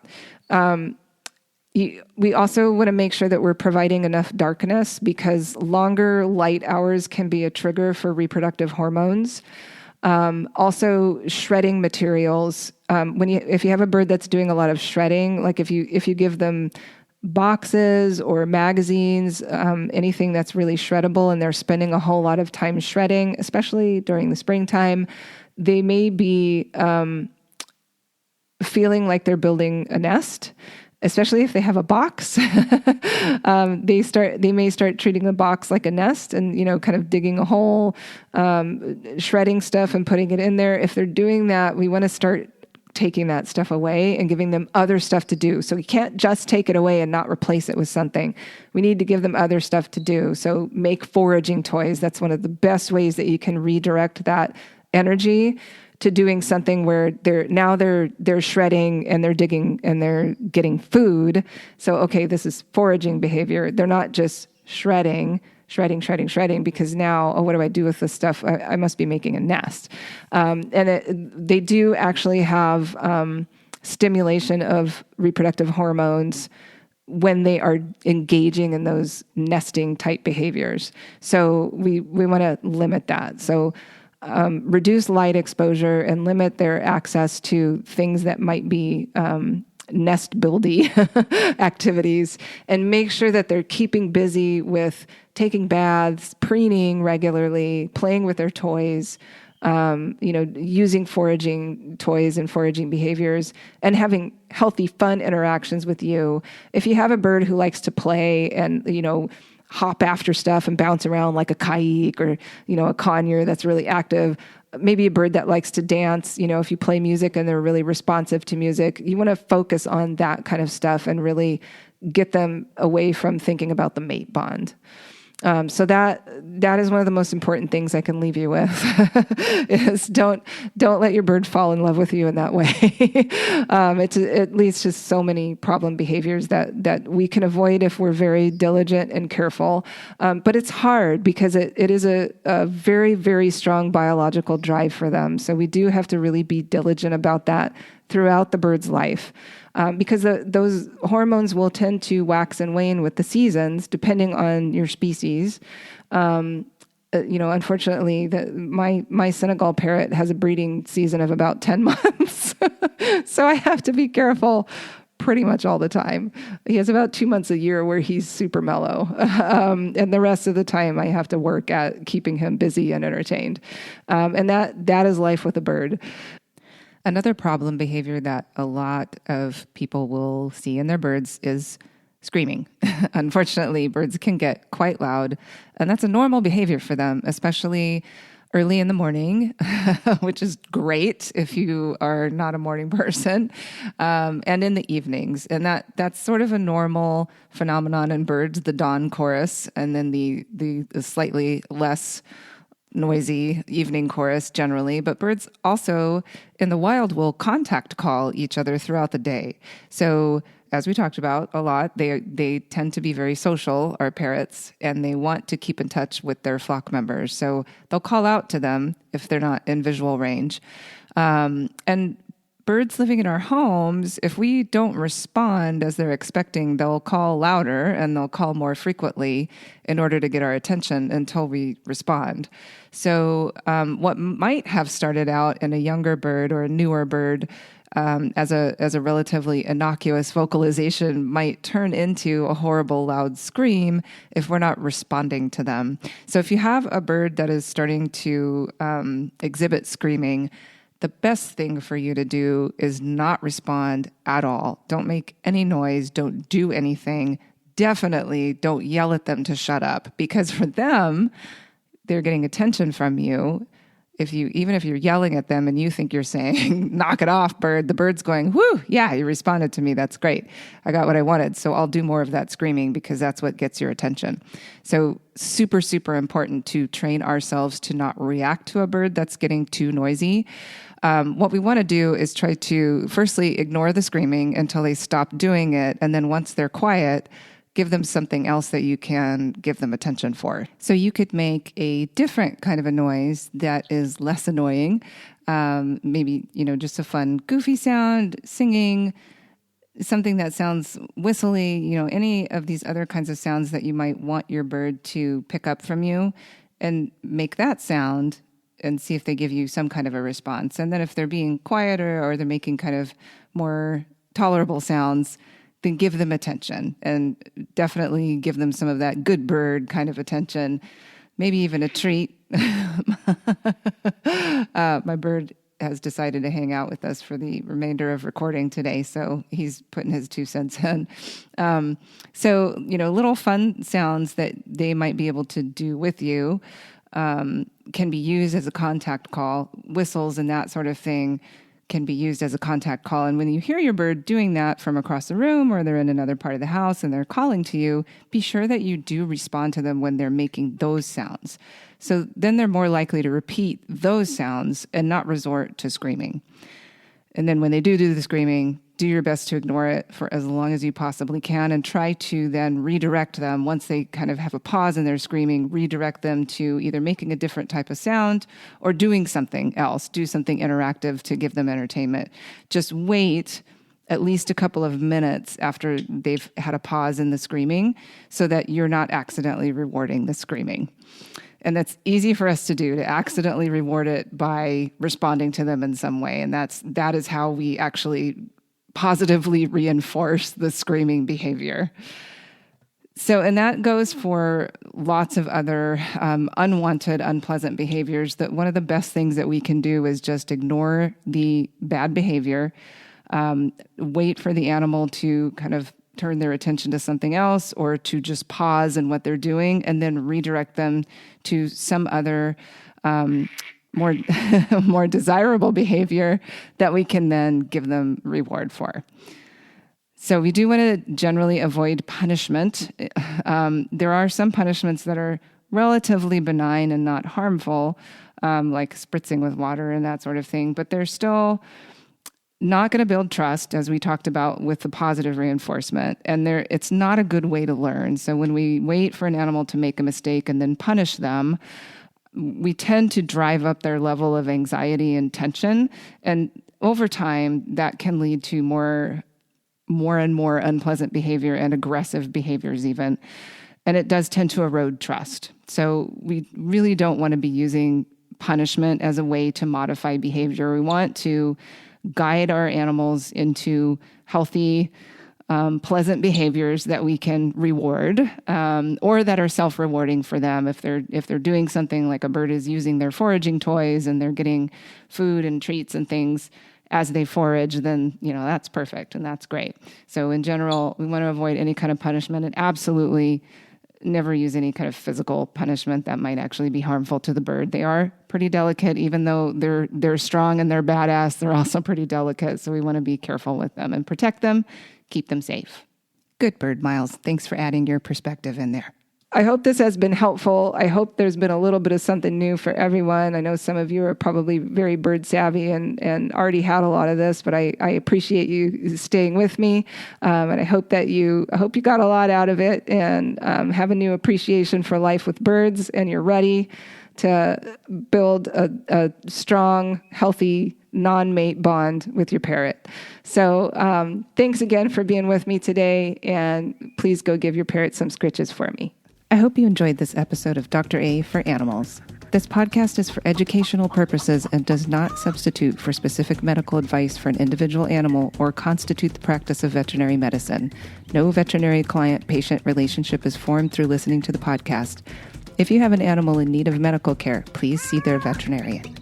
We also want to make sure that we're providing enough darkness, because longer light hours can be a trigger for reproductive hormones. Also, shredding materials. If you have a bird that's doing a lot of shredding, like if you give them boxes or magazines, anything that's really shreddable, and they're spending a whole lot of time shredding, especially during the springtime, they may be feeling like they're building a nest. especially if they have a box. They may start treating the box like a nest and, kind of digging a hole, shredding stuff and putting it in there. If they're doing that, we want to start taking that stuff away and giving them other stuff to do. So we can't just take it away and not replace it with something. We need to give them other stuff to do. So make foraging toys. That's one of the best ways that you can redirect that energy to doing something where they're shredding and they're digging and they're getting food. So, okay, this is foraging behavior. They're not just shredding, because now, what do I do with this stuff? I must be making a nest. They do actually have stimulation of reproductive hormones when they are engaging in those nesting type behaviors. So we want to limit that. So reduce light exposure and limit their access to things that might be nest buildy activities, and make sure that they're keeping busy with taking baths, preening regularly, playing with their toys, using foraging toys and foraging behaviors, and having healthy, fun interactions with you. If you have a bird who likes to play and, hop after stuff and bounce around like a kike or, a conure that's really active, maybe a bird that likes to dance, if you play music and they're really responsive to music, you want to focus on that kind of stuff and really get them away from thinking about the mate bond. So that is one of the most important things I can leave you with is don't let your bird fall in love with you in that way. It leads to so many problem behaviors that we can avoid if we're very diligent and careful. But it's hard because it is a very, very strong biological drive for them. So we do have to really be diligent about that throughout the bird's life. Because those hormones will tend to wax and wane with the seasons, depending on your species. Unfortunately, my Senegal parrot has a breeding season of about 10 months. So I have to be careful pretty much all the time. He has about 2 months a year where he's super mellow. And the rest of the time I have to work at keeping him busy and entertained. And that is life with a bird. Another problem behavior that a lot of people will see in their birds is screaming. Unfortunately, birds can get quite loud, and that's a normal behavior for them, especially early in the morning, which is great if you are not a morning person, and in the evenings. And that's sort of a normal phenomenon in birds, the dawn chorus, and then the slightly less noisy evening chorus generally, but birds also in the wild will contact call each other throughout the day. So as we talked about a lot, they tend to be very social, our parrots, and they want to keep in touch with their flock members. So they'll call out to them if they're not in visual range. And birds living in our homes, if we don't respond as they're expecting, they'll call louder and they'll call more frequently in order to get our attention until we respond. So what might have started out in a younger bird or a newer bird as a relatively innocuous vocalization might turn into a horrible loud scream if we're not responding to them. So if you have a bird that is starting to exhibit screaming, the best thing for you to do is not respond at all. Don't make any noise. Don't do anything. Definitely don't yell at them to shut up, because for them, they're getting attention from you. Even if you're yelling at them and you think you're saying, knock it off, bird, the bird's going, whoo, yeah, you responded to me. That's great. I got what I wanted. So I'll do more of that screaming because that's what gets your attention. So super, super important to train ourselves to not react to a bird that's getting too noisy. What we want to do is try to firstly ignore the screaming until they stop doing it. And then once they're quiet, give them something else that you can give them attention for. So you could make a different kind of a noise that is less annoying. Maybe, just a fun, goofy sound, singing, something that sounds whistly, any of these other kinds of sounds that you might want your bird to pick up from you, and make that sound and see if they give you some kind of a response. And then if they're being quieter or they're making kind of more tolerable sounds, then give them attention, and definitely give them some of that good bird kind of attention, maybe even a treat. My bird has decided to hang out with us for the remainder of recording today, so he's putting his 2 cents in. So, little fun sounds that they might be able to do with you can be used as a contact call. Whistles and that sort of thing can be used as a contact call. And when you hear your bird doing that from across the room, or they're in another part of the house and they're calling to you, be sure that you do respond to them when they're making those sounds. So then they're more likely to repeat those sounds and not resort to screaming. And then when they do the screaming, do your best to ignore it for as long as you possibly can, and try to then redirect them once they kind of have a pause in their screaming, redirect them to either making a different type of sound or doing something else, do something interactive to give them entertainment. Just wait at least a couple of minutes after they've had a pause in the screaming so that you're not accidentally rewarding the screaming. And that's easy for us to do, to accidentally reward it by responding to them in some way. And that is how we actually positively reinforce the screaming behavior. So, and that goes for lots of other unwanted, unpleasant behaviors. That one of the best things that we can do is just ignore the bad behavior, wait for the animal to kind of turn their attention to something else, or to just pause in what they're doing and then redirect them to some other more desirable behavior that we can then give them reward for. So we do want to generally avoid punishment. There are some punishments that are relatively benign and not harmful, like spritzing with water and that sort of thing, but they're still not going to build trust, as we talked about with the positive reinforcement. And it's not a good way to learn. So when we wait for an animal to make a mistake and then punish them, we tend to drive up their level of anxiety and tension. And over time, that can lead to more and more unpleasant behavior and aggressive behaviors even. And it does tend to erode trust. So we really don't want to be using punishment as a way to modify behavior. We want to guide our animals into healthy, pleasant behaviors that we can reward, or that are self-rewarding for them. If they're doing something like a bird is using their foraging toys and they're getting food and treats and things as they forage, then that's perfect and that's great. So in general, we want to avoid any kind of punishment, and absolutely never use any kind of physical punishment that might actually be harmful to the bird. They are pretty delicate, even though they're strong and they're badass. They're also pretty delicate, so we want to be careful with them and protect them, keep them safe. Good, Bird Miles. Thanks for adding your perspective in there. I hope this has been helpful. I hope there's been a little bit of something new for everyone. I know some of you are probably very bird savvy and already had a lot of this, but I appreciate you staying with me. And I hope you got a lot out of it and have a new appreciation for life with birds, and you're ready to build a strong, healthy, non-mate bond with your parrot. So thanks again for being with me today, and please go give your parrot some scritches for me. I hope you enjoyed this episode of Dr. A for Animals. This podcast is for educational purposes and does not substitute for specific medical advice for an individual animal or constitute the practice of veterinary medicine. No veterinary client-patient relationship is formed through listening to the podcast. If you have an animal in need of medical care, please see their veterinarian.